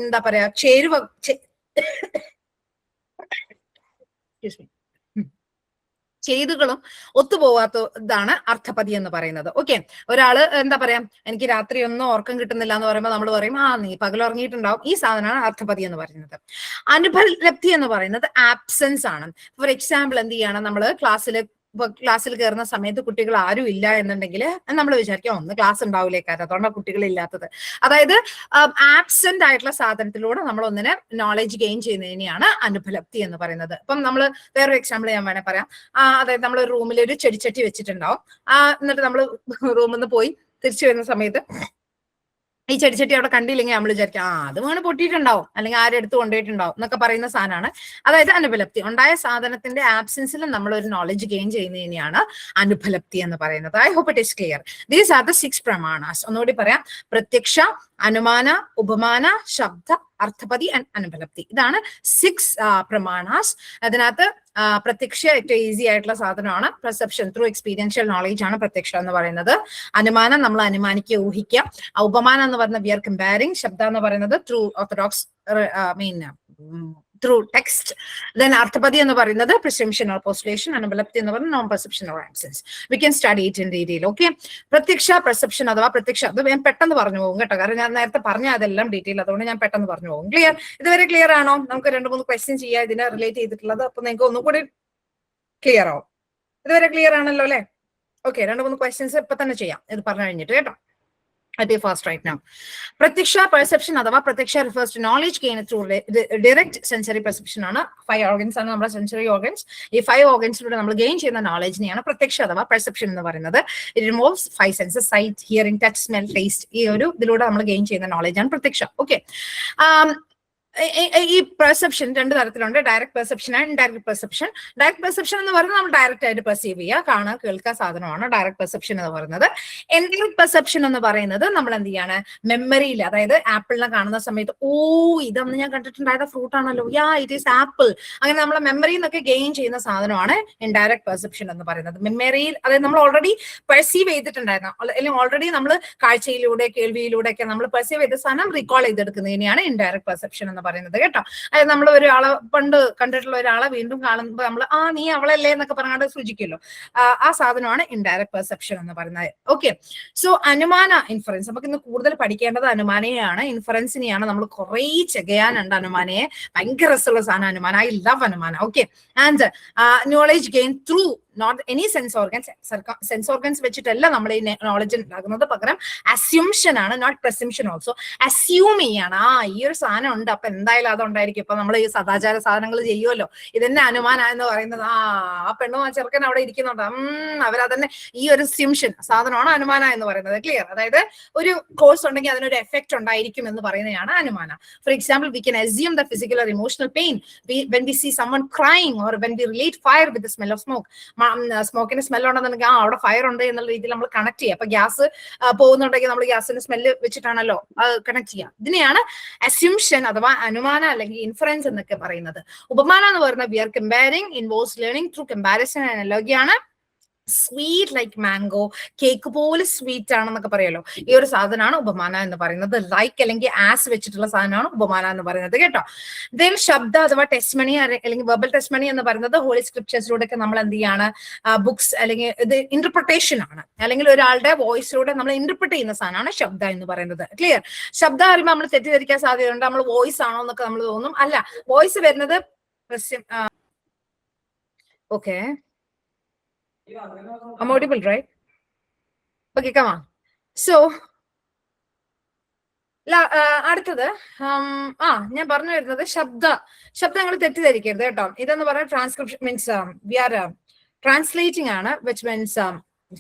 എന്താ പറയാ ചേരുവ ചെയ്തുകളും ഒത്തുപോകാത്ത ഇതാണ് അർത്ഥപതി എന്ന് പറയുന്നത്. ഓക്കെ, ഒരാള് എന്താ പറയാ എനിക്ക് രാത്രി ഒന്നും ഉറക്കം കിട്ടുന്നില്ല എന്ന് പറയുമ്പോൾ നമ്മൾ പറയും, ആ നീ പകൽ ഉറങ്ങിയിട്ടുണ്ടാവും. ഈ സാധനമാണ് അർത്ഥപതി എന്ന് പറയുന്നത്. അനുപലബ്ധി എന്ന് പറയുന്നത് ആബ്സെൻസ് ആണ്. ഫോർ എക്സാമ്പിൾ എന്ത് ചെയ്യണം, നമ്മള് ക്ലാസ്സിൽ കയറുന്ന സമയത്ത് കുട്ടികൾ ആരും ഇല്ല എന്നുണ്ടെങ്കിൽ നമ്മൾ വിചാരിക്കാം ഒന്ന് ക്ലാസ് ഉണ്ടാവില്ലേക്കാരം, അതുകൊണ്ടാണ് കുട്ടികൾ ഇല്ലാത്തത്. അതായത് ആബ്സെന്റ് ആയിട്ടുള്ള സാധനത്തിലൂടെ നമ്മൾ ഒന്നിനെ നോളജ് ഗെയിൻ ചെയ്യുന്നതിനെയാണ് അനുപലബ്ധി എന്ന് പറയുന്നത്. ഇപ്പം നമ്മൾ വേറൊരു എക്സാമ്പിൾ ഞാൻ വേണേൽ പറയാം. അതായത് നമ്മൾ റൂമിൽ ഒരു ചെടിച്ചട്ടി വെച്ചിട്ടുണ്ടാവും. എന്നിട്ട് നമ്മൾ റൂമിൽ നിന്ന് പോയി തിരിച്ചു വരുന്ന സമയത്ത് ഈ ചെടിച്ചട്ടി അവിടെ കണ്ടില്ലെങ്കിൽ നമ്മൾ വിചാരിക്കും, അത് വീണ് പൊട്ടിയിട്ടുണ്ടാവും, അല്ലെങ്കിൽ ആരെടുത്ത് കൊണ്ടുപോയിട്ടുണ്ടാവും എന്നൊക്കെ പറയുന്ന സാധനമാണ്. അതായത് അനുപലബ്ധി. ഉണ്ടായ സാധനത്തിന്റെ ആബ്സെൻസിൽ നമ്മൾ ഒരു നോളജ് ഗെയിൻ ചെയ്യുന്നതിനെയാണ് അനുപലബ്ധി എന്ന് പറയുന്നത്. I hope it is clear. These are the 6 പ്രമാണാസ്. ഒന്നുകൂടി പറയാം: പ്രത്യക്ഷ, അനുമാന, ഉപമാന, ശബ്ദ, അർത്ഥപതി ആൻഡ് അനുപലബ്ധി. ഇതാണ് 6 പ്രമാണാസ്. അതിനകത്ത് പ്രത്യക്ഷ ഏറ്റവും ഈസി ആയിട്ടുള്ള സാധനമാണ്. പെർസെപ്ഷൻ ത്രൂ എക്സ്പീരിയൻഷ്യൽ നോളേജ് ആണ് പ്രത്യക്ഷ എന്ന് പറയുന്നത്. അനുമാനം നമ്മൾ അനുമാനിക്കുക, ഊഹിക്കുക. ഉപമാനം എന്ന് പറയുന്നത് വി ആർ കമ്പയറിംഗ്. ശബ്ദ എന്ന് പറയുന്നത് through orthodox through text. Then Arthapatti എന്ന് പറയുന്നത് പ്രിസംഷൻ ഓർ പോസ്റ്റുലേഷൻ. അനുപലബ്ധി എന്ന് പറയുന്നത് non perception or absence. We can study it in detail. Okay, Pratyaksha perception അഥവാ പ്രത്യക്ഷ, അത് ഞാൻ പെട്ടെന്ന് പറഞ്ഞു പോകും കേട്ടോ, കാരണം ഞാൻ നേരത്തെ പറഞ്ഞ അതെല്ലാം ഡീറ്റെയിൽ, അതുകൊണ്ട് ഞാൻ പെട്ടെന്ന് പറഞ്ഞു പോകും. ക്ലിയർ? ഇതുവരെ ക്ലിയർ ആണോ? നമുക്ക് 2-3 ക്വസ്റ്റ്യൻ ചെയ്യാം ഇതിനെ റിലേറ്റ് ചെയ്തിട്ടുള്ളത്, അപ്പൊ നിങ്ങൾക്ക് ഒന്നും കൂടി ക്ലിയർ ആവും. ഇതുവരെ ക്ലിയർ ആണല്ലോ അല്ലെ? ഓക്കെ, 2-3 ക്വസ്റ്റ്യൻസ് ഇപ്പൊ തന്നെ ചെയ്യാം, ഇത് പറഞ്ഞു കഴിഞ്ഞിട്ട് കേട്ടോ. At a fast right now. Pratiksha perception അഥവാ പ്രത്യക്ഷ refers to knowledge gained through direct sensory perception ആണ്. 5 organs ആണ് നമ്മുടെ സെൻസറി ഓർഗൻസ്. ഈ 5 ഓർഗൻസിലൂടെ നമ്മൾ ഗെയിൻ ചെയ്യുന്ന നോളജിനെയാണ് പ്രത്യക്ഷ അഥവാ പെർസെപ്ഷൻ എന്ന് പറയുന്നത്. It involves 5 senses: sight, hearing, touch, smell, taste. ഈ ഒരു ഇതിലൂടെ നമ്മൾ ഗെയിൻ ചെയ്യുന്ന നോളജ് ആണ് പ്രത്യക്ഷ. ഓക്കെ, ഈ പെർസെപ്ഷൻ 2 തരത്തിലുണ്ട്: direct perception and indirect perception. Direct perception എന്ന് പറയുന്നത് നമ്മൾ ഡയറക്റ്റ് ആയിട്ട് പെർസീവ് ചെയ്യുക, കാണുക, കേൾക്കുക സാധനമാണ് ഡയറക്ട് പെർസെപ്ഷൻ എന്ന് പറയുന്നത്. ഇൻഡയറക്ട് പെർസെപ്ഷൻ എന്ന് പറയുന്നത് നമ്മൾ എന്ത് ചെയ്യാണ്, മെമ്മറിയിൽ, അതായത് ആപ്പിളിനെ കാണുന്ന സമയത്ത് ഓ ഇതൊന്നും ഞാൻ കണ്ടിട്ടുണ്ടായ ഫ്രൂട്ട് ആണല്ലോ, യാ ഇറ്റ് ഈസ് ആപ്പിൾ, അങ്ങനെ നമ്മളെ മെമ്മറിയിൽ നിന്നൊക്കെ ഗെയിൻ ചെയ്യുന്ന സാധനമാണ് ഇൻഡയറക്ട് പെർസെപ്ഷൻ എന്ന് പറയുന്നത്. മെമ്മറിയിൽ, അതായത് നമ്മൾ ഓൾറെഡി പെർസീവ് ചെയ്തിട്ടുണ്ടായിരുന്നു, അല്ലെങ്കിൽ ഓൾറെഡി നമ്മൾ കാഴ്ചയിലൂടെ കേൾവിയിലൂടെ ഒക്കെ നമ്മൾ പെർസീവ് ചെയ്ത സാധനം റീകോൾ ചെയ്തെടുക്കുന്നതിനെയാണ് ഇൻഡയറക്ട് പെർസെപ്ഷൻ എന്ന് പറയുന്നത് കേട്ടോ. അതായത് നമ്മൾ ഒരാളെ പണ്ട് കണ്ടിട്ടുള്ള ഒരാളെ വീണ്ടും കാണുമ്പോൾ നമ്മൾ നീ അവളല്ലേ എന്നൊക്കെ പറഞ്ഞാൽ സൂചിക്കുമല്ലോ, ആ സാധനമാണ് ഇൻഡയറക്ട് പെർസെപ്ഷൻ എന്ന് പറയുന്നത്. Okay, so Anumana, inference. നമുക്ക് ഇന്ന് കൂടുതൽ പഠിക്കേണ്ടത് അനുമാനയാണ്, ഇൻഫറൻസിനെയാണ്. നമ്മൾ കുറെ ചെകയാനുണ്ട് അനുമാനയെ. ഭയങ്കര രസമുള്ള സാധനം Anumana. I love Anumana. Okay, and knowledge gain through not any sense organs. Sense organs വെച്ചിട്ടല്ല നമ്മൾ ഈ നോളജ് ഉണ്ടാകുന്നത്, പകരം അസ്യൂംഷൻ ആണ്, നോട്ട് പ്രസംഷൻ. ഓൾസോ അസ്യൂം ചെയ്യാണ്, ഈ ഒരു സാധനം ഉണ്ട്, അപ്പൊ എന്തായാലും അതുണ്ടായിരിക്കും. ഇപ്പൊ നമ്മൾ ഈ സദാചാര സാധനങ്ങൾ ചെയ്യുമല്ലോ, ഇതന്നെ അനുമാന എന്ന് പറയുന്നത്. ആ പെണ്ണും ആ ചെറുക്കൻ അവിടെ ഇരിക്കുന്നുണ്ട്, അവരതന്നെ. ഈ ഒരു അസ്യൂംഷൻ സാധനമാണ് അനുമാന എന്ന് പറയുന്നത്. ക്ലിയർ? അതായത് ഒരു കോഴ്സ് ഉണ്ടെങ്കിൽ അതിനൊരു എഫക്ട് ഉണ്ടായിരിക്കും എന്ന് പറയുന്നതാണ് Anumana. For example, we can assume the physical or emotional pain when we see someone crying or when we relate fire with the smell of smoke. സ്മോക്കിന്റെ സ്മെൽ ഉണ്ടെന്നുണ്ടെങ്കിൽ അവിടെ ഫയർ ഉണ്ട് എന്നുള്ള രീതിയിൽ നമ്മൾ കണക്ട് ചെയ്യുക. അപ്പൊ ഗ്യാസ് പോകുന്നുണ്ടെങ്കിൽ നമ്മൾ ഗ്യാസിന്റെ സ്മെല്ല് വെച്ചിട്ടാണല്ലോ കണക്ട് ചെയ്യുക. ഇതിനെയാണ് അസ്യൂംഷൻ അഥവാ അനുമാന അല്ലെങ്കിൽ ഇൻഫറൻസ് എന്നൊക്കെ പറയുന്നത്. ഉപമാന എന്ന് പറയുന്നത് we are comparing, involves learning through comparison and അനലോഗിയാണ്. സ്വീറ്റ് ലൈക്ക് മാംഗോ, കേക്ക് പോലെ സ്വീറ്റ് ആണെന്നൊക്കെ പറയുമല്ലോ, ഈ ഒരു സാധനമാണ് ഉപമാന എന്ന് പറയുന്നത്. ലൈക്ക് അല്ലെങ്കിൽ ആസ് വെച്ചിട്ടുള്ള സാധനമാണ് ഉപമാന എന്ന് പറയുന്നത് കേട്ടോ. ദെൻ ശബ്ദ അഥവാ ടെസ്റ്റ്മണി അല്ലെങ്കിൽ വെർബൽ ടെസ്റ്റ്മണി എന്ന് പറയുന്നത് ഹോളി സ്ക്രിപ്ചേഴ്സിലൂടെ ഒക്കെ നമ്മൾ എന്ത് ചെയ്യാണ്, ബുക്സ് അല്ലെങ്കിൽ ഇത് ഇന്റർപ്രിട്ടേഷൻ ആണ്, അല്ലെങ്കിൽ ഒരാളുടെ വോയിസിലൂടെ നമ്മൾ ഇന്റർപ്രിറ്റ് ചെയ്യുന്ന സാധനമാണ് ശബ്ദ എന്ന് പറയുന്നത്. ക്ലിയർ? ശബ്ദം അറിയുമ്പോൾ നമ്മൾ തെറ്റിദ്ധരിക്കാൻ സാധ്യതയുണ്ട്, നമ്മൾ വോയിസ് ആണോ എന്നൊക്കെ നമ്മൾ തോന്നും. അല്ല, വോയിസ് വരുന്നത് okay. I'm audible, right? Okay, come on. So, അടുത്തത് ഞാൻ പറഞ്ഞു വരുന്നത് ശബ്ദങ്ങൾ തെറ്റിദ്ധരിക്കരുത് കേട്ടോ. ഇതെന്ന് പറയുന്നത് transcription means we are translating ആണ്, വിച്ച് മീൻസ്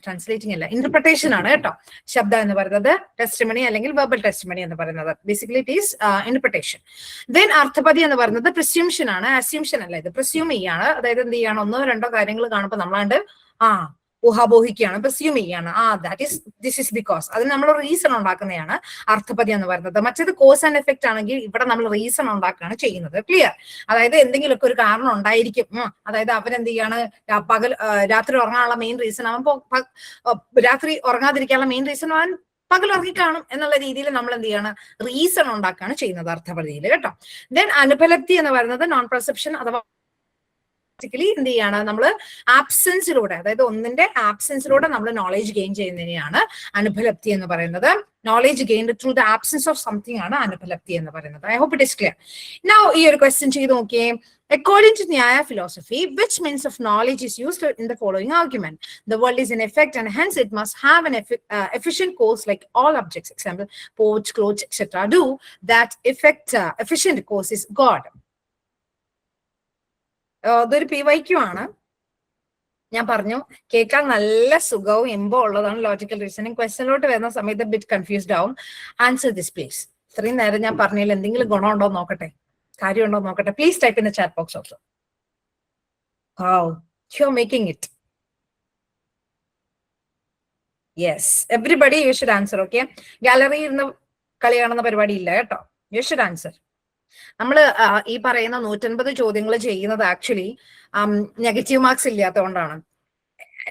ട്രാൻസ്ലേറ്റിംഗ് അല്ല, ഇന്റർപ്രിട്ടേഷൻ ആണ് കേട്ടോ. ശബ്ദ എന്ന് പറയുന്നത് ടെസ്റ്റിമണി അല്ലെങ്കിൽ വെർബൽ ടെസ്റ്റിമണി എന്ന് പറയുന്നത് basically it is interpretation. Then Arthapatti എന്ന് പറയുന്നത് പ്രിസ്യൂംഷൻ ആണ്, അസ്യൂംഷൻ അല്ല, ഇത് പ്രിസ്യൂം ചെയ്യാണ്. അതായത് എന്ത് ചെയ്യാണ്, 1-2 കാര്യങ്ങൾ കാണുമ്പോൾ നമ്മളാണ്ട് ഊഹാപോഹിക്കുകയാണ്, പ്രിസ്യൂം ചെയ്യാണ്, ദിസ് ഇസ് ബിക്കോസ്. അതിന് നമ്മൾ റീസൺ ഉണ്ടാക്കുന്നതാണ് അർത്ഥപതി എന്ന് പറയുന്നത്. മറ്റേത് കോസ് ആൻഡ് എഫക്റ്റ് ആണെങ്കിൽ ഇവിടെ നമ്മൾ റീസൺ ഉണ്ടാക്കുകയാണ് ചെയ്യുന്നത്. ക്ലിയർ? അതായത് എന്തെങ്കിലുമൊക്കെ ഒരു കാരണം ഉണ്ടായിരിക്കും. അതായത് അവരെന്ത് ചെയ്യാണ്, രാത്രി ഉറങ്ങാനുള്ള മെയിൻ റീസൺ രാത്രി ഉറങ്ങാതിരിക്കാനുള്ള മെയിൻ റീസൺ അവൻ പകൽ ഉറങ്ങി കാണും എന്നുള്ള രീതിയിൽ നമ്മൾ എന്ത് ചെയ്യാണ്, റീസൺ ഉണ്ടാക്കുകയാണ് ചെയ്യുന്നത് അർത്ഥപതിയിൽ കേട്ടോ. ദെൻ അനുപലബ്ധി എന്ന് പറയുന്നത് നോൺ പെർസെപ്ഷൻ അഥവാ എന്ത് ചെയ്യാണ്, നമ്മൾ ആബ്സെൻസിലൂടെ, അതായത് ഒന്നിന്റെ ആബ്സെൻസിലൂടെ നമ്മൾ നോളേജ് ഗെയിൻ ചെയ്യുന്നതിനെയാണ് അനുപലബ്ധി എന്ന് പറയുന്നത്. Knowledge gained through the absence of something ആണ് അനുപലബ്ധി എന്ന് പറയുന്നത്. I hope it is clear. Now ഈ ഒരു ക്വസ്റ്റ്യൻ ചെയ്ത് നോക്കിയേ. According to Nyaya philosophy, which means of knowledge is used in the following argument? The world is in effect and hence it must have an efficient cause like all objects. Example, porch, clothes, etc. do. That efficient cause is God. ഇതൊരു PYQ ആണ്. ഞാൻ പറഞ്ഞു കേൾക്കാൻ നല്ല സുഖവും എംബോ ഉള്ളതാണ് logical reasoning. ക്വസ്റ്റ്യനിലോട്ട് വരുന്ന സമയത്ത് ബിറ്റ് കൺഫ്യൂസ്ഡ് ആവും. Answer this please. ഇത്രയും നേരം ഞാൻ പറഞ്ഞതിൽ എന്തെങ്കിലും ഗുണമുണ്ടോ നോക്കട്ടെ, കാര്യമുണ്ടോ നോക്കട്ടെ. Please type in the chat box also. Wow, you're making it. Yes, everybody you should answer. Okay, gallery ഇരുന്ന് കളി കാണുന്ന പരിപാടി ഇല്ല കേട്ടോ. You should answer. നമ്മള് ഈ പറയുന്ന 150 ചോദ്യങ്ങൾ ചെയ്യുന്നത് ആക്ച്വലി നെഗറ്റീവ് മാർക്സ് ഇല്ലാത്തതുകൊണ്ടാണ്.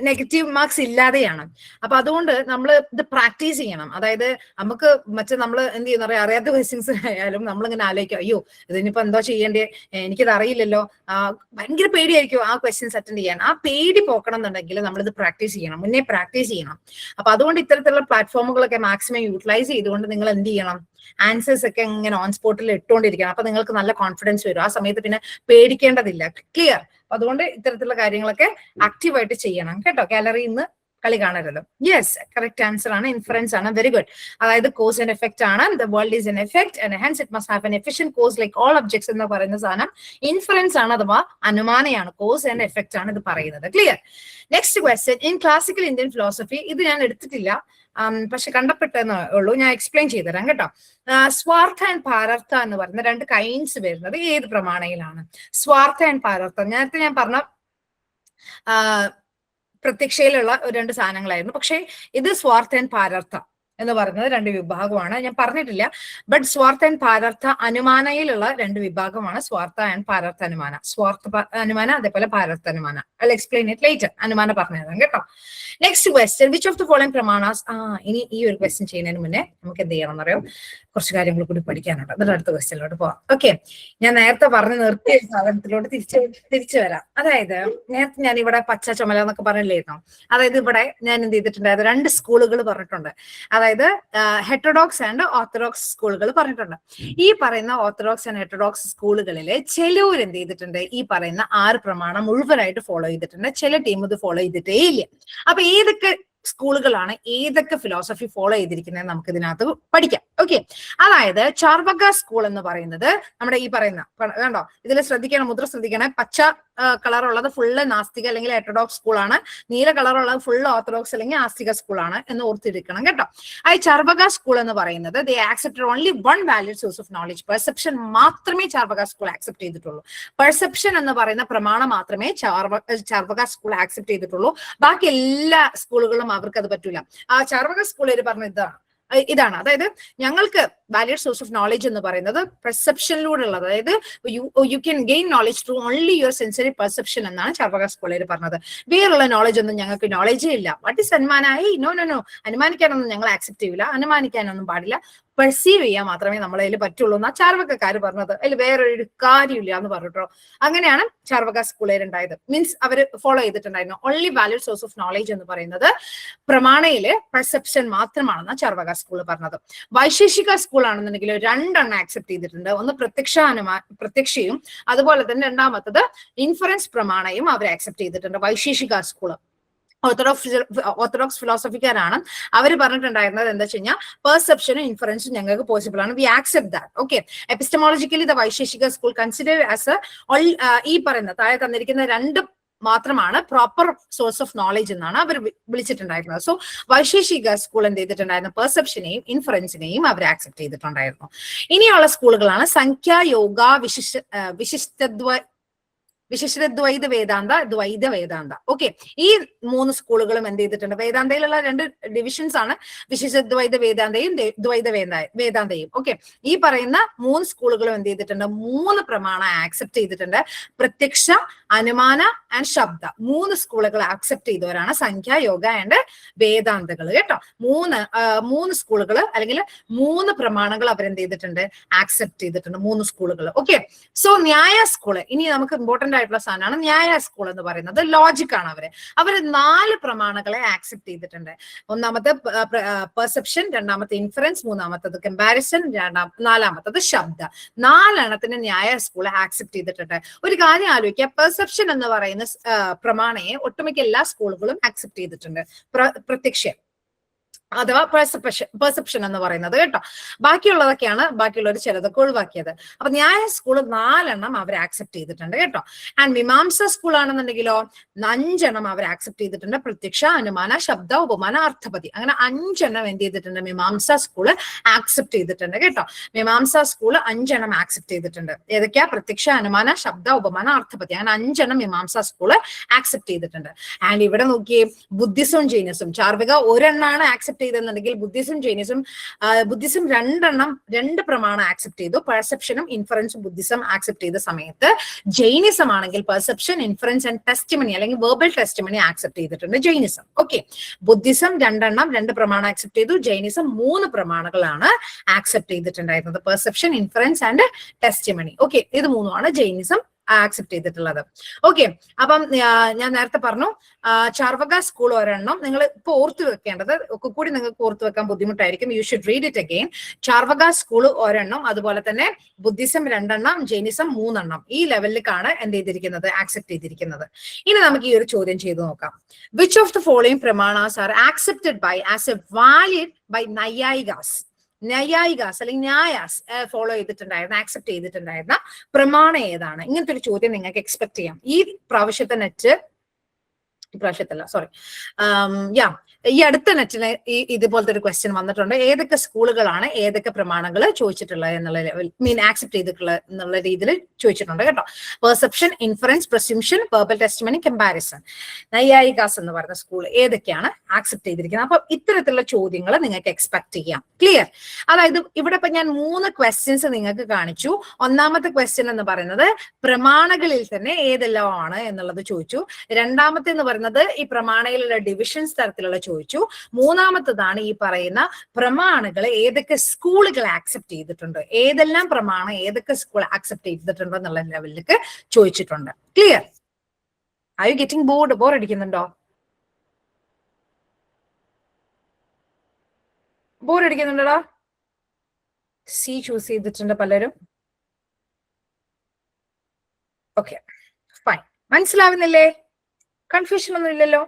നെഗറ്റീവ് മാർക്സ് ഇല്ലാതെയാണ്. അപ്പൊ അതുകൊണ്ട് നമ്മൾ ഇത് പ്രാക്ടീസ് ചെയ്യണം. അതായത് നമുക്ക് മറ്റേ നമ്മൾ എന്ത് ചെയ്യുന്ന പറയാ, അറിയാത്ത ക്വസ്റ്റ്യൻസ് ആയാലും നമ്മളിങ്ങനെ ആലോചിക്കും, അയ്യോ ഇതിനിപ്പോ എന്തോ ചെയ്യേണ്ടേ, എനിക്കിത് അറിയില്ലല്ലോ, ഭയങ്കര പേടിയായിരിക്കും ആ ക്വസ്റ്റ്യൻസ് അറ്റൻഡ് ചെയ്യാൻ. ആ പേടി പോക്കണം എന്നുണ്ടെങ്കിൽ നമ്മളിത് പ്രാക്ടീസ് ചെയ്യണം, മുന്നേ പ്രാക്ടീസ് ചെയ്യണം. അപ്പൊ അതുകൊണ്ട് ഇത്തരത്തിലുള്ള പ്ലാറ്റ്ഫോമുകളൊക്കെ മാക്സിമം യൂട്ടിലൈസ് ചെയ്തുകൊണ്ട് നിങ്ങൾ എന്ത് ചെയ്യണം, ആൻസേഴ്സ് ഒക്കെ ഇങ്ങനെ ഓൺ സ്പോട്ടിൽ ഇട്ടുകൊണ്ടിരിക്കണം. അപ്പൊ നിങ്ങൾക്ക് നല്ല കോൺഫിഡൻസ് വരും. ആ സമയത്ത് പിന്നെ പേടിക്കേണ്ടതില്ല. ക്ലിയർ? അതുകൊണ്ട് ഇത്തരത്തിലുള്ള കാര്യങ്ങളൊക്കെ ആക്റ്റീവായിട്ട് ചെയ്യണം കേട്ടോ. ഗാലറിയിൽ നിന്ന് കളി കാണരുത്. യെസ്, കറക്റ്റ് ആൻസർ ആണ്, ഇൻഫറൻസ് ആണ്. Very good. അതായത് കോസ് ആൻഡ് എഫക്റ്റ് ആണ്. The world is an effect and hence it must have an efficient cause like all objects എന്ന് പറയുന്ന സാധനം ഇൻഫറൻസ് ആണ് അഥവാ അനുമാനയാണ്. കോസ് ആൻഡ് എഫക്റ്റ് ആണ് ഇത് പറയുന്നത്. Clear? Next question. In classical Indian philosophy, ഇത് ഞാൻ എടുത്തിട്ടില്ല പക്ഷെ കണ്ടപ്പെട്ടെന്നേ ഉള്ളൂ, ഞാൻ എക്സ്പ്ലെയിൻ ചെയ്തുതരാം കേട്ടോ. സ്വാർത്ഥ ആൻഡ് പാരർത്ഥ എന്ന് പറയുന്ന രണ്ട് കൈൻഡ്സ് വരുന്നത് ഏത് പ്രമാണയിലാണ്? സ്വാർത്ഥ ആൻഡ് പാരർത്ഥ നേരത്തെ ഞാൻ പറഞ്ഞ പ്രത്യക്ഷയിലുള്ള രണ്ട് സാധനങ്ങളായിരുന്നു. പക്ഷെ ഇത് സ്വാർത്ഥ ആൻഡ് പാരർത്ഥ എന്ന് പറയുന്നത് രണ്ട് വിഭാഗമാണ്. ഞാൻ പറഞ്ഞിട്ടില്ല, ബട്ട് സ്വാർത്ഥ ആൻഡ് പാരർത്ഥ അനുമാനയിലുള്ള രണ്ട് വിഭാഗമാണ്. സ്വാർത്ഥ ആൻഡ് പാരർത്ഥ അനുമാന, സ്വാർത്ഥ അനുമാന, അതേപോലെ Parartha Anumana. I explain it later. Anumana പറഞ്ഞുതരാം കേട്ടോ. Next question. Which of the following പ്രമാണാസ്, ഇനി ഈ ഒരു ക്വസ്റ്റ്യൻ ചെയ്യുന്നതിന് മുന്നേ നമുക്ക് എന്ത് ചെയ്യണം എന്നറിയോ, കുറച്ച് കാര്യങ്ങൾ കൂടി പഠിക്കാനുണ്ട്. എന്നിട്ട് അടുത്ത ക്വസ്റ്റ്യനിലോട്ട് പോവാം. ഓക്കെ, ഞാൻ നേരത്തെ പറഞ്ഞ് നിർത്തിയ സാധനത്തിലോട്ട് തിരിച്ചു വരാം. അതായത് നേരത്തെ ഞാൻ ഇവിടെ പച്ച ചുമല എന്നൊക്കെ പറഞ്ഞില്ലായിരുന്നു. അതായത് ഇവിടെ ഞാൻ എന്ത് ചെയ്തിട്ടുണ്ടായത്, രണ്ട് സ്കൂളുകൾ പറഞ്ഞിട്ടുണ്ട്. അതായത് ഹെറ്ററോഡോക്സ് ആൻഡ് ഓർത്തഡോക്സ് സ്കൂളുകൾ പറഞ്ഞിട്ടുണ്ട്. ഈ പറയുന്ന ഓർത്തഡോക്സ് ആൻഡ് ഹെറ്ററോഡോക്സ് സ്കൂളുകളിലെ ചിലവർ എന്ത് ചെയ്തിട്ടുണ്ട്, ഈ പറയുന്ന 6 പ്രമാണം മുഴുവനായിട്ട് ഫോളോ ചെയ്തിട്ടുണ്ട്. ചില ടീം ഇത് ഫോളോ ചെയ്തിട്ടേ ഇല്ല. അപ്പൊ ഏതൊക്കെ സ്കൂളുകളാണ് ഏതൊക്കെ ഫിലോസഫി ഫോളോ ചെയ്തിരിക്കുന്നത് നമുക്ക് ഇതിനകത്ത് പഠിക്കാം. ഓക്കെ, അതായത് ചാർവക സ്കൂൾ എന്ന് പറയുന്നത് നമ്മുടെ ഈ പറയുന്ന കണ്ടോ, ഇതിൽ ശ്രദ്ധിക്കണം, മുദ്ര ശ്രദ്ധിക്കണേ. പച്ച കളറുള്ളത് ഫുള്ള് നാസ്തിക അല്ലെങ്കിൽ ഹെറ്ററോഡോക്സ് സ്കൂളാണ്, നീല കളറുള്ളത് ഫുള്ള് ഓർത്തഡോക്സ് അല്ലെങ്കിൽ ആസ്തിക സ്കൂളാണ് എന്ന് ഓർത്തിരിക്കണം കേട്ടോ. ആ ചാർവക സ്കൂൾ എന്ന് പറയുന്നത് they accepted only one valid source of knowledge. Perception മാത്രമേ ചാർവക സ്കൂൾ ആക്സെപ്റ്റ് ചെയ്തിട്ടുള്ളൂ. പെർസെപ്ഷൻ എന്ന് പറയുന്ന പ്രമാണം മാത്രമേ ചാർവക സ്കൂൾ ആക്സെപ്റ്റ് ചെയ്തിട്ടുള്ളൂ. ബാക്കി എല്ലാ സ്കൂളുകളും അവർക്ക് അത് പറ്റൂല. ആ ചാർവക സ്കൂളിൽ പറഞ്ഞ ഇതാണ്, അതായത് ഞങ്ങൾക്ക് വാലിഡ് സോഴ്സ് ഓഫ് നോളജ് എന്ന് പറയുന്നത് പെർസെപ്ഷനിലൂടെ ഉള്ളത്, അതായത് you can gain knowledge through only your sensory perception എന്നാണ് ചാർവക സ്കൂളിൽ പറഞ്ഞത്. വേറുള്ള നോളജ് ഒന്നും ഞങ്ങൾക്ക് നോളജേ ഇല്ല. What is Anumana? നോ, അനുമാനിക്കാനൊന്നും ഞങ്ങൾ ആക്സെപ്റ്റ് ചെയ്യില്ല, അനുമാനിക്കാനൊന്നും പാടില്ല, പെർസീവ് ചെയ്യാൻ മാത്രമേ നമ്മളതിൽ പറ്റുള്ളൂ എന്നാ ചാർവകക്കാർ പറഞ്ഞത്. അതിൽ വേറൊരു കാര്യമില്ല എന്ന് പറഞ്ഞിട്ടോ. അങ്ങനെയാണ് ചാർവക സ്കൂളിൽ ഉണ്ടായത്. മീൻസ് അവർ ഫോളോ ചെയ്തിട്ടുണ്ടായിരുന്നു. Only valid source of knowledge എന്ന് പറയുന്നത് പ്രമാണയില് പെർസെപ്ഷൻ മാത്രമാണെന്നാ ചാർവക സ്കൂൾ പറഞ്ഞത്. വൈശേഷിക സ്കൂൾ ആണെന്നുണ്ടെങ്കിൽ 2 ആക്സെപ്റ്റ് ചെയ്തിട്ടുണ്ട്. ഒന്ന് പ്രത്യക്ഷയും അതുപോലെ തന്നെ രണ്ടാമത്തത് ഇൻഫറൻസ് പ്രമാണയും അവർ ആക്സെപ്റ്റ് ചെയ്തിട്ടുണ്ട്. വൈശേഷിക സ്കൂള് ഓർത്തഡോക്സ് ഫിലോസഫിക്കാരാണ്. അവർ പറഞ്ഞിട്ടുണ്ടായിരുന്നത് എന്താ വെച്ച് കഴിഞ്ഞാൽ പെർസെപ്ഷനും ഇൻഫറൻസും ഞങ്ങൾക്ക് പോസിബിൾ ആണ്. We accept that. Okay, epistemologically the Vaisheshika school consider as ഈ പറയുന്ന താഴെ തന്നിരിക്കുന്ന 2 മാത്രമാണ് പ്രോപ്പർ സോഴ്സ് ഓഫ് നോളജ് എന്നാണ് അവർ വിളിച്ചിട്ടുണ്ടായിരുന്നത്. സോ വൈശേഷിക സ്കൂൾ എന്ത് ചെയ്തിട്ടുണ്ടായിരുന്നു, പെർസെപ്ഷനെയും ഇൻഫറൻസിനെയും അവർ ആക്സെപ്റ്റ് ചെയ്തിട്ടുണ്ടായിരുന്നു. ഇനിയുള്ള സ്കൂളുകളാണ് സംഖ്യ, യോഗ, വിശിഷ്ടദ്വ വിശിഷ്ട ദ്വൈത വേദാന്ത, ദ്വൈത വേദാന്ത. ഓക്കെ, ഈ 3 സ്കൂളുകളും എന്ത് ചെയ്തിട്ടുണ്ട്? വേദാന്തയിലുള്ള 2 ഡിവിഷൻസ് ആണ് വിശിഷ്ട ദ്വൈത വേദാന്തയും ദ്വൈത വേദാന്തയും. ഓക്കെ, ഈ പറയുന്ന 3 സ്കൂളുകളും എന്ത് ചെയ്തിട്ടുണ്ട്? 3 പ്രമാണം ആക്സെപ്റ്റ് ചെയ്തിട്ടുണ്ട്. പ്രത്യക്ഷ, അനുമാന ആൻഡ് ശബ്ദ 3 സ്കൂളുകൾ ആക്സെപ്റ്റ് ചെയ്തവരാണ് സംഖ്യ, യോഗ ആൻഡ് വേദാന്തകൾ കേട്ടോ. 3 സ്കൂളുകൾ അല്ലെങ്കിൽ 3 പ്രമാണങ്ങൾ അവരെന്ത് ചെയ്തിട്ടുണ്ട്? ആക്സെപ്റ്റ് ചെയ്തിട്ടുണ്ട് 3 സ്കൂളുകൾ. ഓക്കെ, സോ ന്യായ സ്കൂള്, ഇനി നമുക്ക് ഇമ്പോർട്ടന്റ് ആയിട്ടുള്ള സാധനമാണ് ന്യായ സ്കൂൾ എന്ന് പറയുന്നത്. ലോജിക് ആണ്. അവര് 4 പ്രമാണങ്ങളെ ആക്സെപ്റ്റ് ചെയ്തിട്ടുണ്ട്. ഒന്നാമത്തെ പെർസെപ്ഷൻ, രണ്ടാമത്തെ ഇൻഫറൻസ്, മൂന്നാമത്തത് കമ്പാരിസൺ, നാലാമത്തത് ശബ്ദ. 4 എണ്ണത്തിന് ന്യായ സ്കൂൾ ആക്സെപ്റ്റ് ചെയ്തിട്ടുണ്ട്. ഒരു കാര്യം ആലോചിക്കുക, പെർസെപ്ഷൻ എന്ന് പറയുന്ന പ്രമാണയെ ഒട്ടുമിക്ക എല്ലാ സ്കൂളുകളും ആക്സെപ്റ്റ് ചെയ്തിട്ടുണ്ട്. പ്രത്യക്ഷ അഥവാ പെർസെപ്ഷൻ എന്ന് പറയുന്നത് കേട്ടോ. ബാക്കിയുള്ളവർ ചിലതൊക്കെ ഒഴിവാക്കിയത്. അപ്പൊ ന്യായ സ്കൂള് 4 എണ്ണം അവർ ആക്സെപ്റ്റ് ചെയ്തിട്ടുണ്ട് കേട്ടോ. ആൻഡ് മീമാംസ സ്കൂൾ ആണെന്നുണ്ടെങ്കിലോ 5 എണ്ണം അവർ ആക്സെപ്റ്റ് ചെയ്തിട്ടുണ്ട്. പ്രത്യക്ഷ, അനുമാന, ശബ്ദ, ഉപമാന, അർത്ഥപതി, അങ്ങനെ 5 എണ്ണം എന്ത് ചെയ്തിട്ടുണ്ട്? മീമാംസ സ്കൂള് ആക്സെപ്റ്റ് ചെയ്തിട്ടുണ്ട് കേട്ടോ. മീമാംസ സ്കൂള് 5 എണ്ണം ആക്സെപ്റ്റ് ചെയ്തിട്ടുണ്ട്. ഏതൊക്കെയാ? പ്രത്യക്ഷ, അനുമാന, ശബ്ദ, ഉപമാന, അർത്ഥപതി, അങ്ങനെ 5 എണ്ണം മീമാംസ സ്കൂള് ആക്സെപ്റ്റ് ചെയ്തിട്ടുണ്ട്. ആൻഡ് ഇവിടെ നോക്കിയേ, ബുദ്ധിസവും ജൈനിസും. ചാർവിക 1 എണ്ണാണ് ആക്സെപ്റ്റ് ചെയ്തെന്നുണ്ടെങ്കിൽ ബുദ്ധിസം 2 പ്രമാണം ആക്സെപ്റ്റ് ചെയ്തു. പെർസെപ്ഷനും ഇൻഫറൻസും ബുദ്ധിസം ആക്സെപ്റ്റ് ചെയ്ത സമയത്ത് ജൈനിസം ആണെങ്കിൽ പെർസെപ്ഷൻ, ഇൻഫറൻസ് ആൻഡ് ടെസ്റ്റിമണി അല്ലെങ്കിൽ വെർബൽ ടെസ്റ്റിമണി ആക്സെപ്റ്റ് ചെയ്തിട്ടുണ്ട് ജൈനിസം. ഓക്കെ, ബുദ്ധിസം 2 പ്രമാണം ആക്സെപ്റ്റ് ചെയ്തു. ജൈനിസം 3 പ്രമാണങ്ങളാണ് ആക്സെപ്റ്റ് ചെയ്തിട്ടുണ്ടായിരുന്നത്. Perception, inference and testimony. Okay, ഇത് 3 ജൈനിസം ആക്സെപ്റ്റ് ചെയ്തിട്ടുള്ളത്. ഓക്കെ, അപ്പം ഞാൻ നേരത്തെ പറഞ്ഞു ചാർവക സ്കൂൾ 1 എണ്ണം. നിങ്ങൾ ഇപ്പൊ ഓർത്തു വെക്കേണ്ടത് ഒക്കെ കൂടി നിങ്ങൾക്ക് ഓർത്തു വെക്കാൻ ബുദ്ധിമുട്ടായിരിക്കും. You should read it again. Charvaka school 1 എണ്ണം, അതുപോലെ തന്നെ ബുദ്ധിസം 2 എണ്ണം, ജൈനിസം 3 എണ്ണം. ഈ ലെവലിലേക്കാണ് എന്ത് ചെയ്തിരിക്കുന്നത്? ആക്സെപ്റ്റ് ചെയ്തിരിക്കുന്നത്. ഇനി നമുക്ക് ഈ ഒരു ചോദ്യം ചെയ്തു നോക്കാം. Which of the following pramanas are accepted by as a valid by Naiyayikas? Naiyayikas അല്ലെങ്കിൽ ന്യായാസ് ഫോളോ ചെയ്തിട്ടുണ്ടായിരുന്ന, ആക്സെപ്റ്റ് ചെയ്തിട്ടുണ്ടായിരുന്ന പ്രമാണം ഏതാണ്? ഇങ്ങനത്തെ ഒരു ചോദ്യം നിങ്ങൾക്ക് എക്സ്പെക്ട് ചെയ്യാം. ഈ അടുത്ത നെറ്റിന് ഇതുപോലത്തെ ഒരു ക്വസ്റ്റ്യൻ വന്നിട്ടുണ്ട്. ഏതൊക്കെ സ്കൂളുകളാണ് ഏതൊക്കെ പ്രമാണങ്ങൾ ചോദിച്ചിട്ടുള്ളത് എന്നുള്ള ആക്സെപ്റ്റ് ചെയ്തിട്ടുള്ളത് എന്നുള്ള രീതിയിൽ ചോദിച്ചിട്ടുണ്ട് കേട്ടോ. Perception, inference, presumption, verbal testimony, comparison. Naiyayikas എന്ന് പറയുന്ന സ്കൂൾ ഏതൊക്കെയാണ് ആക്സെപ്റ്റ് ചെയ്തിരിക്കുന്നത്? അപ്പൊ ഇത്തരത്തിലുള്ള ചോദ്യങ്ങൾ നിങ്ങൾക്ക് എക്സ്പെക്ട് ചെയ്യാം. ക്ലിയർ? അതായത് ഇവിടെ ഇപ്പൊ ഞാൻ 3 ക്വസ്റ്റ്യൻസ് നിങ്ങൾക്ക് കാണിച്ചു. ഒന്നാമത്തെ ക്വസ്റ്റ്യൻ എന്ന് പറയുന്നത് പ്രമാണങ്ങളിൽ തന്നെ ഏതെല്ലാം ആണ് എന്നുള്ളത് ചോദിച്ചു. രണ്ടാമത്തെ എന്ന് പറയുന്നത് ഈ പ്രമാണയിലുള്ള ഡിവിഷൻസ് തരത്തിലുള്ള ചോദിച്ചു. മൂന്നാമത്തതാണ് ഈ പറയുന്ന പ്രമാണങ്ങൾ ഏതൊക്കെ സ്കൂളുകൾ ആക്സെപ്റ്റ് ചെയ്തിട്ടുണ്ട്, ഏതെല്ലാം പ്രമാണം ഏതൊക്കെ സ്കൂൾ ആക്സെപ്റ്റ് ചെയ്തിട്ടുണ്ട് എന്നുള്ള ലെവലിലേക്ക് ചോദിച്ചിട്ടുണ്ട്. Clear? Are you getting bored? Bore അടിക്കുന്നുണ്ടോ? ബോർ അടിക്കുന്നുണ്ടോ? സി ചൂസ് ചെയ്തിട്ടുണ്ട് പലരും. Okay, fine. മനസ്സിലാവുന്നില്ലേ? കൺഫ്യൂഷൻ ഒന്നും ഇല്ലല്ലോ?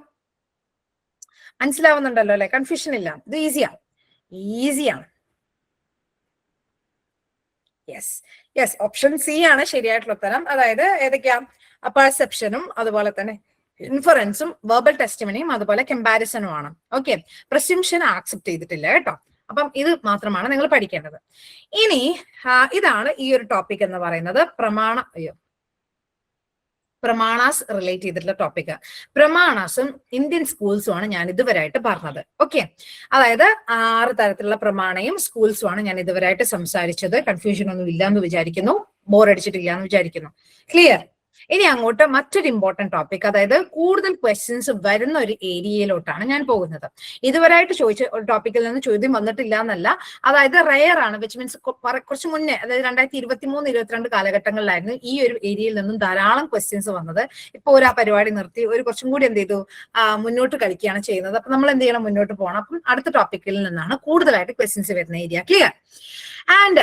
മനസ്സിലാവുന്നുണ്ടല്ലോ അല്ലെ? കൺഫ്യൂഷൻ ഇല്ല. ഇത് ഈസിയാണ്. യെസ്, ഓപ്ഷൻ സി ആണ് ശരിയായിട്ടുള്ള ഉത്തരം. അതായത് ഏതൊക്കെയാ? പെർസെപ്ഷനും അതുപോലെ തന്നെ ഇൻഫറൻസും വെർബൽ ടെസ്റ്റിമണിയും അതുപോലെ കമ്പാരിസണും ആണ്. ഓക്കെ, പ്രസ്യൂംഷൻ ആക്സെപ്റ്റ് ചെയ്തിട്ടില്ല കേട്ടോ. അപ്പം ഇത് മാത്രമാണ് നിങ്ങൾ പഠിക്കേണ്ടത്. ഇനി ഇതാണ് ഈ ഒരു ടോപ്പിക് എന്ന് പറയുന്നത്. പ്രമാണാസ് റിലേറ്റ് ചെയ്തിട്ടുള്ള ടോപ്പിക്. പ്രമാണാസും ഇന്ത്യൻ സ്കൂൾസും ആണ് ഞാൻ ഇതുവരെയായിട്ട് പറഞ്ഞത്. ഓക്കെ, അതായത് 6 തരത്തിലുള്ള പ്രമാണയും സ്കൂൾസും ആണ് ഞാൻ ഇതുവരെയായിട്ട് സംസാരിച്ചത്. കൺഫ്യൂഷൻ ഒന്നും ഇല്ലാന്ന് വിചാരിക്കുന്നു. ബോർ അടിച്ചിട്ടില്ല എന്ന് വിചാരിക്കുന്നു. ക്ലിയർ? ഇനി അങ്ങോട്ട് മറ്റൊരു ഇമ്പോർട്ടന്റ് ടോപ്പിക്, അതായത് കൂടുതൽ ക്വസ്റ്റ്യൻസ് വരുന്ന ഒരു ഏരിയയിലോട്ടാണ് ഞാൻ പോകുന്നത്. ഇതുവരെയായിട്ട് ചോദിച്ച ഒരു ടോപ്പിക്കിൽ നിന്ന് ചോദ്യം വന്നിട്ടില്ല എന്നല്ല, അതായത് റെയർ ആണ്. വിച്ച് മീൻസ് കുറച്ച് മുന്നേ, അതായത് 2023-22 കാലഘട്ടങ്ങളിലായിരുന്നു ഈ ഒരു ഏരിയയിൽ നിന്നും ധാരാളം ക്വസ്റ്റ്യൻസ് വന്നത്. ഇപ്പൊ ഒരു പരിപാടി നിർത്തി കുറച്ചും കൂടി എന്ത് ചെയ്തു, മുന്നോട്ട് കളിക്കുകയാണ് ചെയ്യുന്നത്. അപ്പൊ നമ്മൾ എന്ത് ചെയ്യണം? മുന്നോട്ട് പോകണം. അപ്പം അടുത്ത ടോപ്പിക്കിൽ നിന്നാണ് കൂടുതലായിട്ട് ക്വസ്റ്റ്യൻസ് വരുന്ന area. Clear? And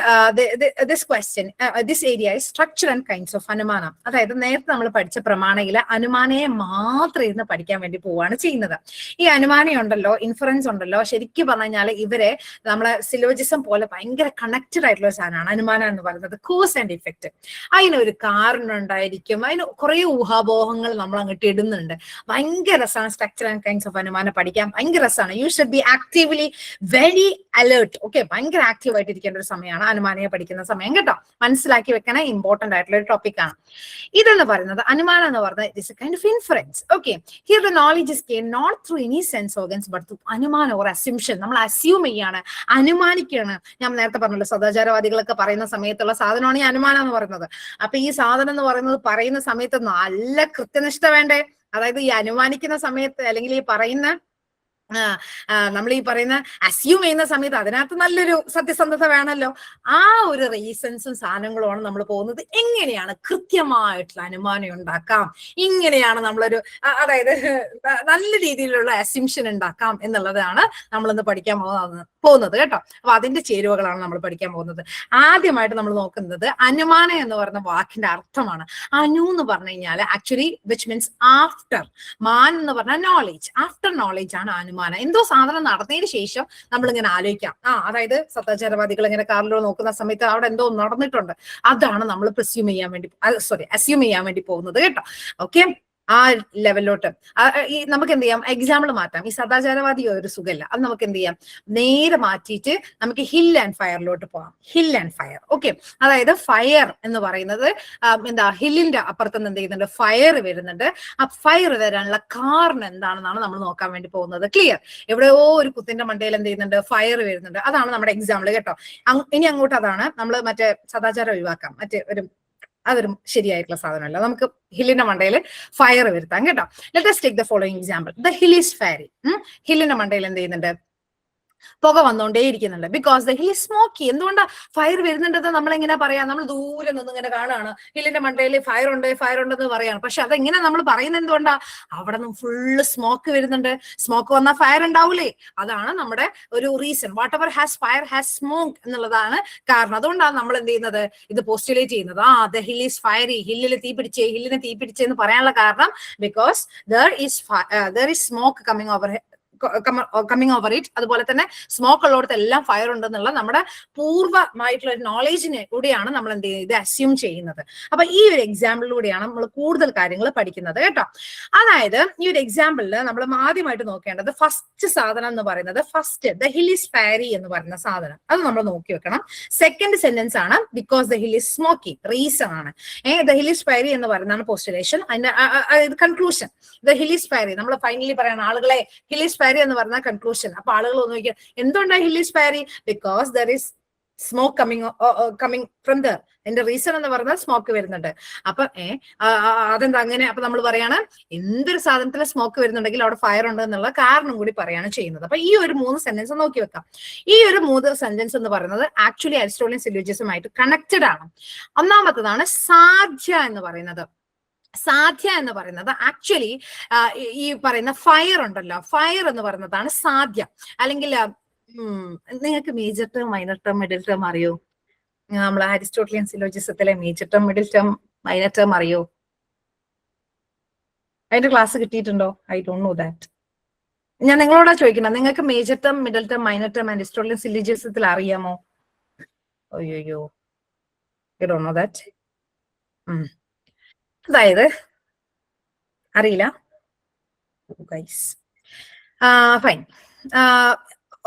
this area is structure and kinds of അനുമാന. അതായത് നേരത്തെ നമ്മൾ പഠിച്ച പ്രമാണയിലെ അനുമാനയെ മാത്രം ഇരുന്ന് പഠിക്കാൻ വേണ്ടി പോവുകയാണ് ചെയ്യുന്നത്. ഈ അനുമാനയുണ്ടല്ലോ, ഇൻഫറൻസ് ഉണ്ടല്ലോ, ശരിക്കും പറഞ്ഞു കഴിഞ്ഞാൽ ഇവരെ നമ്മളെ സിലോജിസം പോലെ ഭയങ്കര കണക്റ്റഡ് ആയിട്ടുള്ള സാധനമാണ് അനുമാനം എന്ന് പറയുന്നത്. Cause and effect. അതിനൊരു കാരണം ഉണ്ടായിരിക്കും, അതിന് കുറെ ഊഹാപോഹങ്ങൾ നമ്മൾ അങ്ങോട്ട് ഇടുന്നുണ്ട്. ഭയങ്കര രസമാണ് സ്ട്രക്ചർ ആൻഡ് കൈൻഡ്സ് ഓഫ് അനുമാനം പഠിക്കാൻ. ഭയങ്കര രസമാണ്. You should be actively very alert. Okay, ഭയങ്കര ആക്റ്റീവ് ആയിട്ടിരിക്കേണ്ട ഒരു സമയമാണ്, അനുമാനിയെ പഠിക്കുന്ന സമയം കേട്ടോ. മനസ്സിലാക്കി വെക്കണ ഇമ്പോർട്ടന്റ് ആയിട്ടുള്ള ഒരു ടോപ്പിക്കാണ് ഇതെന്ന് പറയുന്നത്. അനുമാനം എന്ന് പറഞ്ഞാൽ it is a kind of inference. Okay, here the knowledge is gain not through any sense organs but through അനുമാനം ഓർ അസ്യൂംഷൻ. നമ്മൾ അസ്യൂം ചെയ്യാണ്, അനുമാനിക്കുകയാണ്. ഞാൻ നേരത്തെ പറഞ്ഞല്ലോ, സദാചാരവാദികളൊക്കെ പറയുന്ന സമയത്തുള്ള സാധനമാണ് ഈ അനുമാനം എന്ന് പറയുന്നത്. അപ്പൊ ഈ സാധനം എന്ന് പറയുന്ന സമയത്ത് നല്ല കൃത്യനിഷ്ഠ വേണ്ടേ? അതായത് ഈ അനുമാനിക്കുന്ന സമയത്ത് അല്ലെങ്കിൽ ഈ പറയുന്ന നമ്മൾ ഈ പറയുന്ന അസ്യൂം ചെയ്യുന്ന സമയത്ത് അതിനകത്ത് നല്ലൊരു സത്യസന്ധത വേണമല്ലോ. ആ ഒരു റീസൺസും സാധനങ്ങളുമാണ് നമ്മൾ പോകുന്നത്. എങ്ങനെയാണ് കൃത്യമായിട്ടുള്ള അനുമാനം ഉണ്ടാക്കാം, ഇങ്ങനെയാണ് നമ്മളൊരു അതായത് നല്ല രീതിയിലുള്ള അസ്യൂംഷൻ ഉണ്ടാക്കാം എന്നുള്ളതാണ് നമ്മളിന്ന് പഠിക്കാൻ പോകുന്നത് കേട്ടോ. അപ്പൊ അതിന്റെ ചേരുവകളാണ് നമ്മൾ പഠിക്കാൻ പോകുന്നത്. ആദ്യമായിട്ട് നമ്മൾ നോക്കുന്നത് അനുമാനം എന്ന് പറയുന്ന വാക്കിന്റെ അർത്ഥമാണ്. അനു എന്ന് പറഞ്ഞു കഴിഞ്ഞാൽ ആക്ച്വലി വിച്ച് മീൻസ് ആഫ്റ്റർ. മാൻ എന്ന് പറഞ്ഞാൽ നോളേജ്. ആഫ്റ്റർ നോളേജ് ആണ് അനുമാനം. എന്തോ സാധനം നടന്നതിന് ശേഷം നമ്മൾ ഇങ്ങനെ ആലോചിക്കാം. അതായത് സദാചാരവാദികൾ ഇങ്ങനെ കാറിലൂടെ നോക്കുന്ന സമയത്ത് അവിടെ എന്തോ നടന്നിട്ടുണ്ട്, അതാണ് നമ്മൾ അസ്യൂം ചെയ്യാൻ വേണ്ടി പോകുന്നത് കേട്ടോ. ഓക്കെ, ആ ലെവലിലോട്ട് നമുക്ക് എന്ത് ചെയ്യാം, എക്സാമ്പിൾ മാറ്റാം. ഈ സദാചാരവാദി ഒരു സുഖമില്ല, അത് നമുക്ക് എന്ത് ചെയ്യാം, നേരെ മാറ്റിയിട്ട് നമുക്ക് ഹിൽ ആൻഡ് ഫയറിലോട്ട് പോകാം. Hill and fire. ഓക്കെ, അതായത് ഫയർ എന്ന് പറയുന്നത് ഹില്ലിന്റെ അപ്പുറത്തുനിന്ന് എന്ത് ചെയ്യുന്നുണ്ട്, ഫയർ വരുന്നുണ്ട്. ആ ഫയർ വരാനുള്ള കാരണം എന്താണെന്നാണ് നമ്മൾ നോക്കാൻ വേണ്ടി പോകുന്നത്. ക്ലിയർ? എവിടെയോ ഒരു കുത്തിന്റെ മണ്ടയിൽ എന്ത് ചെയ്യുന്നുണ്ട്, ഫയർ വരുന്നുണ്ട്. അതാണ് നമ്മുടെ എക്സാമ്പിൾ കേട്ടോ. ഇനി അങ്ങോട്ട് അതാണ് നമ്മൾ മറ്റേ സദാചാരം ഒഴിവാക്കാം. അതൊരു ശരിയായിട്ടുള്ള സാധനമല്ല. നമുക്ക് ഹില്ലിന്റെ മണ്ടയിൽ ഫയർ വരുത്താം കേട്ടോ. Let us take the following example. The hill is fiery. ഹില്ലിന്റെ മണ്ടയിൽ എന്ത് ചെയ്യുന്നുണ്ട്, പുക വന്നുകൊണ്ടേയിരിക്കുന്നുണ്ട്. Because the hill smoky. എന്തുകൊണ്ടാ ഫയർ വരുന്നുണ്ടെന്ന് നമ്മൾ എങ്ങനെ പറയാം? നമ്മൾ ദൂരെ നിന്ന് ഇങ്ങനെ കാണുകയാണ്, ഹില്ലിന്റെ മണ്ടയിൽ ഫയർ ഉണ്ടെന്ന് പറയാണ്. പക്ഷെ അതെങ്ങനെ നമ്മൾ പറയുന്നത്? എന്തുകൊണ്ടാ? അവിടെ നിന്ന് ഫുള്ള് സ്മോക്ക് വരുന്നുണ്ട്. സ്മോക്ക് വന്നാൽ ഫയർ ഉണ്ടാവൂലേ? അതാണ് നമ്മുടെ ഒരു reason. Whatever has fire has smoke എന്നുള്ളതാണ് കാരണം. അതുകൊണ്ടാണ് നമ്മൾ എന്ത് ചെയ്യുന്നത്, ഇത് പോസ്റ്റുലേറ്റ് ചെയ്യുന്നത്. The hill is fiery. ഹില്ലിനെ തീ പിടിച്ചേ എന്ന് പറയാനുള്ള കാരണം because there is smoke coming over it. അതുപോലെ തന്നെ സ്മോക്ക് ഉള്ളിടത്ത് എല്ലാം ഫയർ ഉണ്ടെന്നുള്ള നമ്മുടെ പൂർവ്വമായിട്ടുള്ള ഒരു നോളേജിനെ കൂടിയാണ് നമ്മൾ എന്ത് ചെയ്യുന്നത്, ഇത് അസ്യൂം ചെയ്യുന്നത്. അപ്പൊ ഈ ഒരു എക്സാമ്പിളിലൂടെയാണ് നമ്മൾ കൂടുതൽ കാര്യങ്ങൾ പഠിക്കുന്നത് കേട്ടോ. അതായത് ഈ ഒരു എക്സാമ്പിളിൽ നമ്മൾ ആദ്യമായിട്ട് നോക്കേണ്ടത് ഫസ്റ്റ് സാധനം എന്ന് പറയുന്നത് ദ ഹിൽ ഈസ് ഫയറി എന്ന് പറയുന്ന സാധനം. അത് നമ്മൾ നോക്കി വെക്കണം. സെക്കൻഡ് സെന്റൻസ് ആണ് because the hill is smoky. Reason ആണ്. ദ ഹിൽ ഈസ് ഫയറി എന്ന് പറയുന്നതാണ് പോസ്റ്റുലേഷൻ. അതിന്റെ conclusion the hill is fiery. നമ്മൾ ഫൈനലി പറയണം ആളുകളെ, ഹിൽ ഈസ് ഫയറി എന്ന് പറഞ്ഞ കൺക്ലൂഷൻ. അപ്പൊ ആളുകൾ ഒന്ന് നോക്കിയാൽ എന്തുകൊണ്ടാണ് hill is fiery? Because there is smoke coming from there. എന്റെ റീസൺ എന്ന് പറഞ്ഞാൽ സ്മോക്ക് വരുന്നുണ്ട്. അപ്പൊ അതെന്താ അങ്ങനെ? അപ്പൊ നമ്മൾ പറയാണ് എന്തൊരു സാധനത്തിൽ സ്മോക്ക് വരുന്നുണ്ടെങ്കിൽ അവിടെ ഫയർ ഉണ്ട് എന്നുള്ള കാരണം കൂടി പറയാണ് ചെയ്യുന്നത്. അപ്പൊ ഈ ഒരു 3 സെന്റൻസ് നോക്കി വെക്കാം. ഈ ഒരു 3 സെന്റൻസ് എന്ന് പറയുന്നത് ആക്ച്വലി അരിസ്റ്റോട്ടലിയൻ സിലോജിസമായിട്ട് കണക്റ്റഡ് ആണ്. ഒന്നാമത്തതാണ് സാധ്യ എന്ന് പറയുന്നത്. സാധ്യ എന്ന് പറയുന്നത് ആക്ച്വലി ഈ പറയുന്ന ഫയർ ഉണ്ടല്ലോ, ഫയർ എന്ന് പറയുന്നതാണ് സാധ്യ. അല്ലെങ്കിൽ നിങ്ങൾക്ക് major term, minor term, middle term അറിയോ? നമ്മൾ അരിസ്റ്റോട്ടലിയൻ സിലോജിസത്തിലെ major term, middle term, minor term അറിയോ? അതിന്റെ ക്ലാസ് കിട്ടിയിട്ടുണ്ടോ? I don't know that. ഞാൻ നിങ്ങളോടാ ചോദിക്കണം, നിങ്ങൾക്ക് major term, middle term, minor term Aristotelian സിലോജിസത്തിൽ അറിയാമോ? അയ്യോ, ഐ ഡോണ്ട് നോ ദാറ്റ്. അതായത് അറിയില്ല. ഫൈൻ,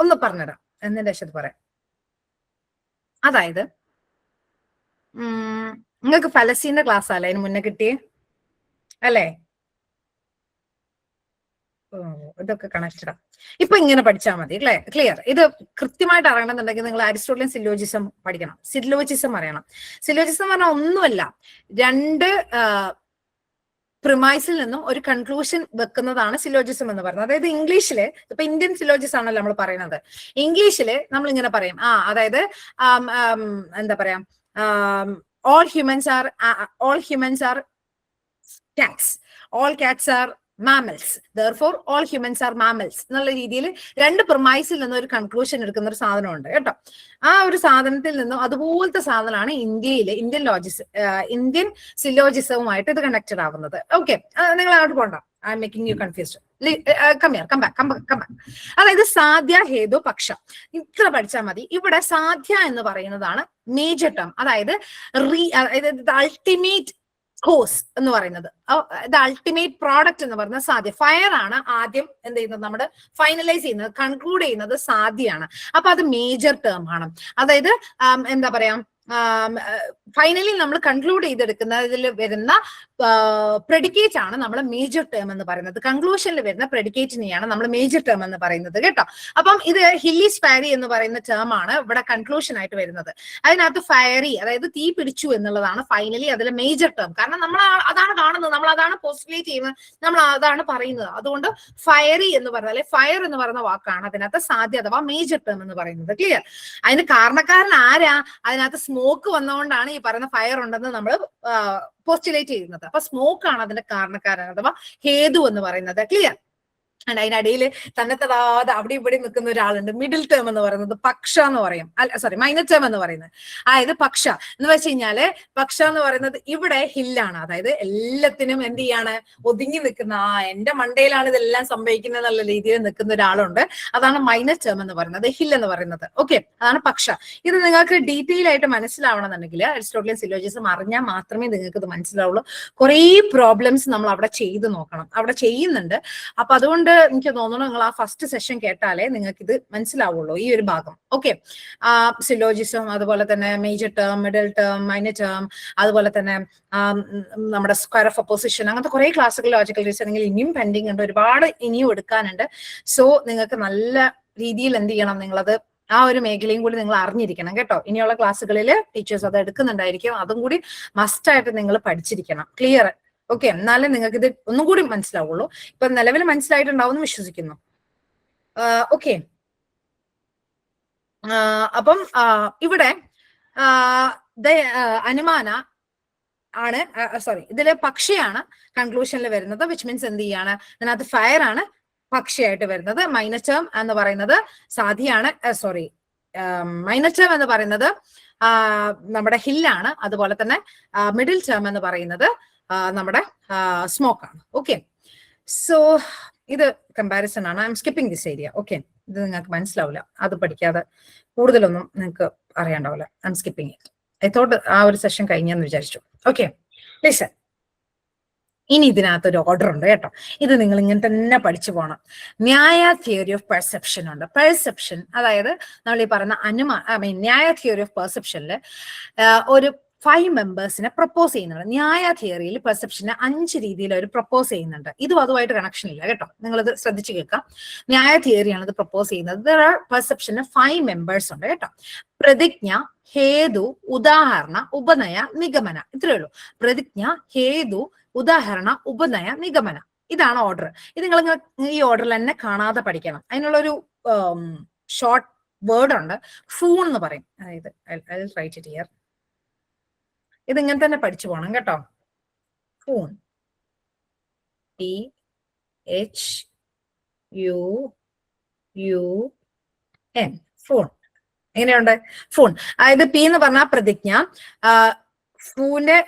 ഒന്ന് പറഞ്ഞുതരാം. എന്നിന്റെ ശേഷം പറയാം. അതായത് നിങ്ങൾക്ക് ഫലസ്തീന്റെ ക്ലാസ് അല്ലേ അതിന് മുന്നേ കിട്ടിയേ അല്ലേ? ഇതൊക്കെ കണക്റ്റഡാ. ഇപ്പൊ ഇങ്ങനെ പഠിച്ചാൽ മതി. ക്ലിയർ? ഇത് കൃത്യമായിട്ട് അറിയണമെന്നുണ്ടെങ്കിൽ നിങ്ങൾ അരിസ്റ്റോട്ടലിയൻ സിലോജിസം പഠിക്കണം. സിലോജിസം അറിയണം. സിലോജിസം പറഞ്ഞാൽ ഒന്നുമല്ല, 2 പ്രിമൈസിൽ നിന്നും ഒരു കൺക്ലൂഷൻ വെക്കുന്നതാണ് സിലോജിസം എന്ന് പറയുന്നത്. അതായത് ഇംഗ്ലീഷില്, ഇപ്പൊ ഇന്ത്യൻ സിലോജിസം ആണല്ലോ നമ്മൾ പറയുന്നത്. ഇംഗ്ലീഷില് നമ്മൾ ഇങ്ങനെ പറയും, അതായത് എന്താ പറയാ, all humans are cats, all cats are mammals, therefore all humans are mammals എന്നുള്ള രീതിയിൽ 2 പ്രിമൈസിൽ നിന്ന് ഒരു കൺക്ലൂഷൻ എടുക്കുന്ന ഒരു സാധനമുണ്ട് കേട്ടോ. ആ ഒരു സാധനത്തിൽ നിന്നും അതുപോലത്തെ സാധനമാണ് ഇന്ത്യൻ സിലോജിസവുമായിട്ട് ഇത് കണക്റ്റഡ് ആവുന്നത്. ഓക്കെ, നിങ്ങൾ അങ്ങോട്ട് പോണ്ട. I am making you confused. Come back. അതായത് സാധ്യ, ഹേതു, പക്ഷം, ഇത്ര പഠിച്ചാൽ മതി. ഇവിടെ സാധ്യ എന്ന് പറയുന്നതാണ് മേജർ ടേം. അതായത് അൾട്ടിമേറ്റ് കോസ് എന്ന് പറയുന്നത്, ഇത് അൾട്ടിമേറ്റ് പ്രോഡക്റ്റ് എന്ന് പറയുന്നത് സാധ്യ. ഫയർ ആണ് ആദ്യം എന്ത് ചെയ്യുന്നത്, നമ്മുടെ ഫൈനലൈസ് ചെയ്യുന്നത്, കൺക്ലൂഡ് ചെയ്യുന്നത് സാധ്യയാണ്. അപ്പൊ അത് മേജർ ടേം ആണ്. അതായത് എന്താ പറയാ, ഫൈനലി നമ്മൾ കൺക്ലൂഡ് ചെയ്തെടുക്കുന്നതിൽ വരുന്ന പ്രെഡിക്കേറ്റ് ആണ് നമ്മൾ മേജർ ടേം എന്ന് പറയുന്നത്. കൺക്ലൂഷനിൽ വരുന്ന പ്രെഡിക്കേറ്റിനെയാണ് നമ്മൾ മേജർ ടേം എന്ന് പറയുന്നത് കേട്ടോ. അപ്പം ഇത് ഹില്ലീസ് ഫയറി എന്ന് പറയുന്ന ടേം ആണ് ഇവിടെ കൺക്ലൂഷൻ ആയിട്ട് വരുന്നത്. അതിനകത്ത് ഫയറി, അതായത് തീ പിടിച്ചു എന്നുള്ളതാണ് ഫൈനലി അതിലെ മേജർ ടേം. കാരണം നമ്മൾ അതാണ് കാണുന്നത്, നമ്മൾ അതാണ് പോസ്റ്റുലേറ്റ് ചെയ്യുന്നത്, നമ്മൾ അതാണ് പറയുന്നത്. അതുകൊണ്ട് ഫയറി എന്ന് പറഞ്ഞാൽ, ഫയർ എന്ന് പറയുന്ന വാക്കാണ് അതിനകത്ത് സാധ്യ അഥവാ മേജർ ടേം എന്ന് പറയുന്നത്. ക്ലിയർ? അതിന് കാരണക്കാരൻ ആരാ? അതിനകത്ത് സ്മോക്ക് വന്നുകൊണ്ടാണ് ഈ പറയുന്ന ഫയർ ഉണ്ടെന്ന് നമ്മൾ പോസ്റ്റുലേറ്റ് ചെയ്യുന്നത്. അപ്പൊ സ്മോക്ക് ആണ് അതിന്റെ കാരണക്കാരൻ അഥവാ ഹേതു എന്ന് പറയുന്നത്. ക്ലിയർ? അതിനിടയിൽ തന്നെത്തതാതെ അവിടെ ഇവിടെ നിൽക്കുന്ന ഒരാളുണ്ട്. മിഡിൽ ടേം എന്ന് പറയുന്നത് പക്ഷ എന്ന് പറയും, അല്ല സോറി മൈനർ ടേം എന്ന് പറയുന്നത്. അതായത് പക്ഷ എന്ന് വെച്ച് കഴിഞ്ഞാല്, പക്ഷ എന്ന് പറയുന്നത് ഇവിടെ ഹില്ലാണ്, അതായത് എല്ലാത്തിനും എന്ത് ചെയ്യാണ്, ഒതുങ്ങി നിൽക്കുന്ന, എന്റെ മണ്ടയിലാണ് ഇതെല്ലാം സംഭവിക്കുന്നത് എന്നുള്ള രീതിയിൽ നിൽക്കുന്ന ഒരാളുണ്ട്. അതാണ് മൈനർ ടേം എന്ന് പറയുന്നത്, ഹിൽ എന്ന് പറയുന്നത്. ഓക്കെ, അതാണ് പക്ഷ. ഇത് നിങ്ങൾക്ക് ഡീറ്റെയിൽ ആയിട്ട് മനസ്സിലാവണമെന്നുണ്ടെങ്കിൽ അരിസ്റ്റോട്ടലിയൻ സിലോജിസം അറിഞ്ഞാൽ മാത്രമേ നിങ്ങൾക്ക് ഇത് മനസ്സിലാവുള്ളൂ. കുറേ പ്രോബ്ലംസ് നമ്മൾ അവിടെ ചെയ്ത് നോക്കണം, അവിടെ ചെയ്യുന്നുണ്ട്. അപ്പൊ അതുകൊണ്ട് എനിക്ക് തോന്നുന്നു നിങ്ങൾ ആ ഫസ്റ്റ് സെഷൻ കേട്ടാലേ നിങ്ങൾക്ക് ഇത് മനസ്സിലാവുള്ളൂ, ഈ ഒരു ഭാഗം. ഓക്കെ, സിലോജിസം, അതുപോലെ തന്നെ major term, middle term, minor term, അതുപോലെ തന്നെ നമ്മുടെ സ്ക്വയർ ഓഫ് അപ്പോസിഷൻ, അങ്ങനത്തെ കുറെ ക്ലാസുകൾ ലോജിക്കൽ റീസണിംഗിൽ ഇനിയും പെൻഡിങ് ഉണ്ട്, ഒരുപാട് ഇനിയും എടുക്കാനുണ്ട്. സോ നിങ്ങൾക്ക് നല്ല രീതിയിൽ എന്ത് ചെയ്യണം, നിങ്ങളത് ആ ഒരു മേഖലയും കൂടി നിങ്ങൾ അറിഞ്ഞിരിക്കണം കേട്ടോ. ഇനിയുള്ള ക്ലാസ്സുകളിൽ ടീച്ചേഴ്സ് അത് എടുക്കുന്നുണ്ടായിരിക്കും, അതും കൂടി മസ്റ്റായിട്ട് നിങ്ങൾ പഠിച്ചിരിക്കണം. ക്ലിയർ? ഓക്കെ, എന്നാലേ നിങ്ങൾക്ക് ഇത് ഒന്നും കൂടി മനസ്സിലാവുള്ളൂ. ഇപ്പൊ നിലവിൽ മനസ്സിലായിട്ടുണ്ടാവും എന്ന് വിശ്വസിക്കുന്നു. ഓക്കെ, അപ്പം ഇവിടെ അനുമാന ആണ്, സോറി ഇതില് പക്ഷിയാണ് കൺക്ലൂഷനിൽ വരുന്നത്. വിച്ച് മീൻസ് എന്ത് ചെയ്യാണ്, ഇതിനകത്ത് ഫയർ ആണ് പക്ഷിയായിട്ട് വരുന്നത്. മൈനർ ടേം എന്ന് പറയുന്നത് സാധ്യയാണ്, സോറി മൈനർ ടേം എന്ന് പറയുന്നത് നമ്മുടെ ഹില്ലാണ്. അതുപോലെ തന്നെ മിഡിൽ ടേം എന്ന് പറയുന്നത് നമ്മുടെ സ്മോക്ക് ആണ്. ഓക്കെ, സോ ഇത് കമ്പാരിസൺ ആണ്. I'm skipping this area. Okay, ഇത് നിങ്ങൾക്ക് മനസ്സിലാവില്ല, അത് പഠിക്കാതെ കൂടുതലൊന്നും നിങ്ങൾക്ക് അറിയാണ്ടാവില്ല. I'm skipping it. I thought ആ ഒരു സെഷൻ കഴിഞ്ഞെന്ന് വിചാരിച്ചു. Okay, listen. ഇനി ഇതിനകത്ത് ഒരു ഓർഡർ ഉണ്ട് കേട്ടോ. ഇത് നിങ്ങൾ ഇങ്ങനെ തന്നെ പഠിച്ചു പോകണം. ന്യായ തിയറി ഓഫ് പെർസെപ്ഷൻ ഉണ്ട്. പെർസെപ്ഷൻ അതായത് നമ്മൾ ഈ പറയുന്ന ന്യായ തിയറി ഓഫ് പെർസെപ്ഷനിൽ ഒരു 5 മെമ്പേഴ്സിനെ പ്രപ്പോസ് ചെയ്യുന്നുണ്ട്. ന്യായ തിയറിയിൽ പെർസെപ്ഷനെ 5 രീതിയിൽ അവർ പ്രപ്പോസ് ചെയ്യുന്നുണ്ട്. ഇതും അതുമായിട്ട് കണക്ഷൻ ഇല്ല കേട്ടോ, നിങ്ങളിത് ശ്രദ്ധിച്ചു കേൾക്കാം. ന്യായ തിയറിയാണ് ഇത് പ്രപ്പോസ് ചെയ്യുന്നത്. പെർസെപ്ഷന് 5 മെമ്പേഴ്സ് ഉണ്ട് കേട്ടോ. പ്രതിജ്ഞ, ഹേതു, ഉദാഹരണ, ഉപനയ, നിഗമന. ഇത്രയേ ഉള്ളൂ. പ്രതിജ്ഞ, ഹേതു, ഉദാഹരണ, ഉപനയ, നിഗമന. ഇതാണ് ഓർഡർ. ഇത് നിങ്ങൾ ഈ ഓർഡറിൽ തന്നെ കാണാതെ പഠിക്കണം. അതിനുള്ളൊരു ഷോർട്ട് വേർഡ് ഉണ്ട്, ഫൂൺ എന്ന് പറയും. അതായത് റൈറ്റ് ഇറ്റ് ഹിയർ. ഇത് ഇങ്ങനെ തന്നെ പഠിച്ചു പോകണം കേട്ടോ. ഫൂൺ, THUUN, ഫൂൺ. എങ്ങനെയുണ്ട് ഫൂൺ? അതായത് പി എന്ന് പറഞ്ഞാൽ പ്രതിജ്ഞ, ഫൂന്റെ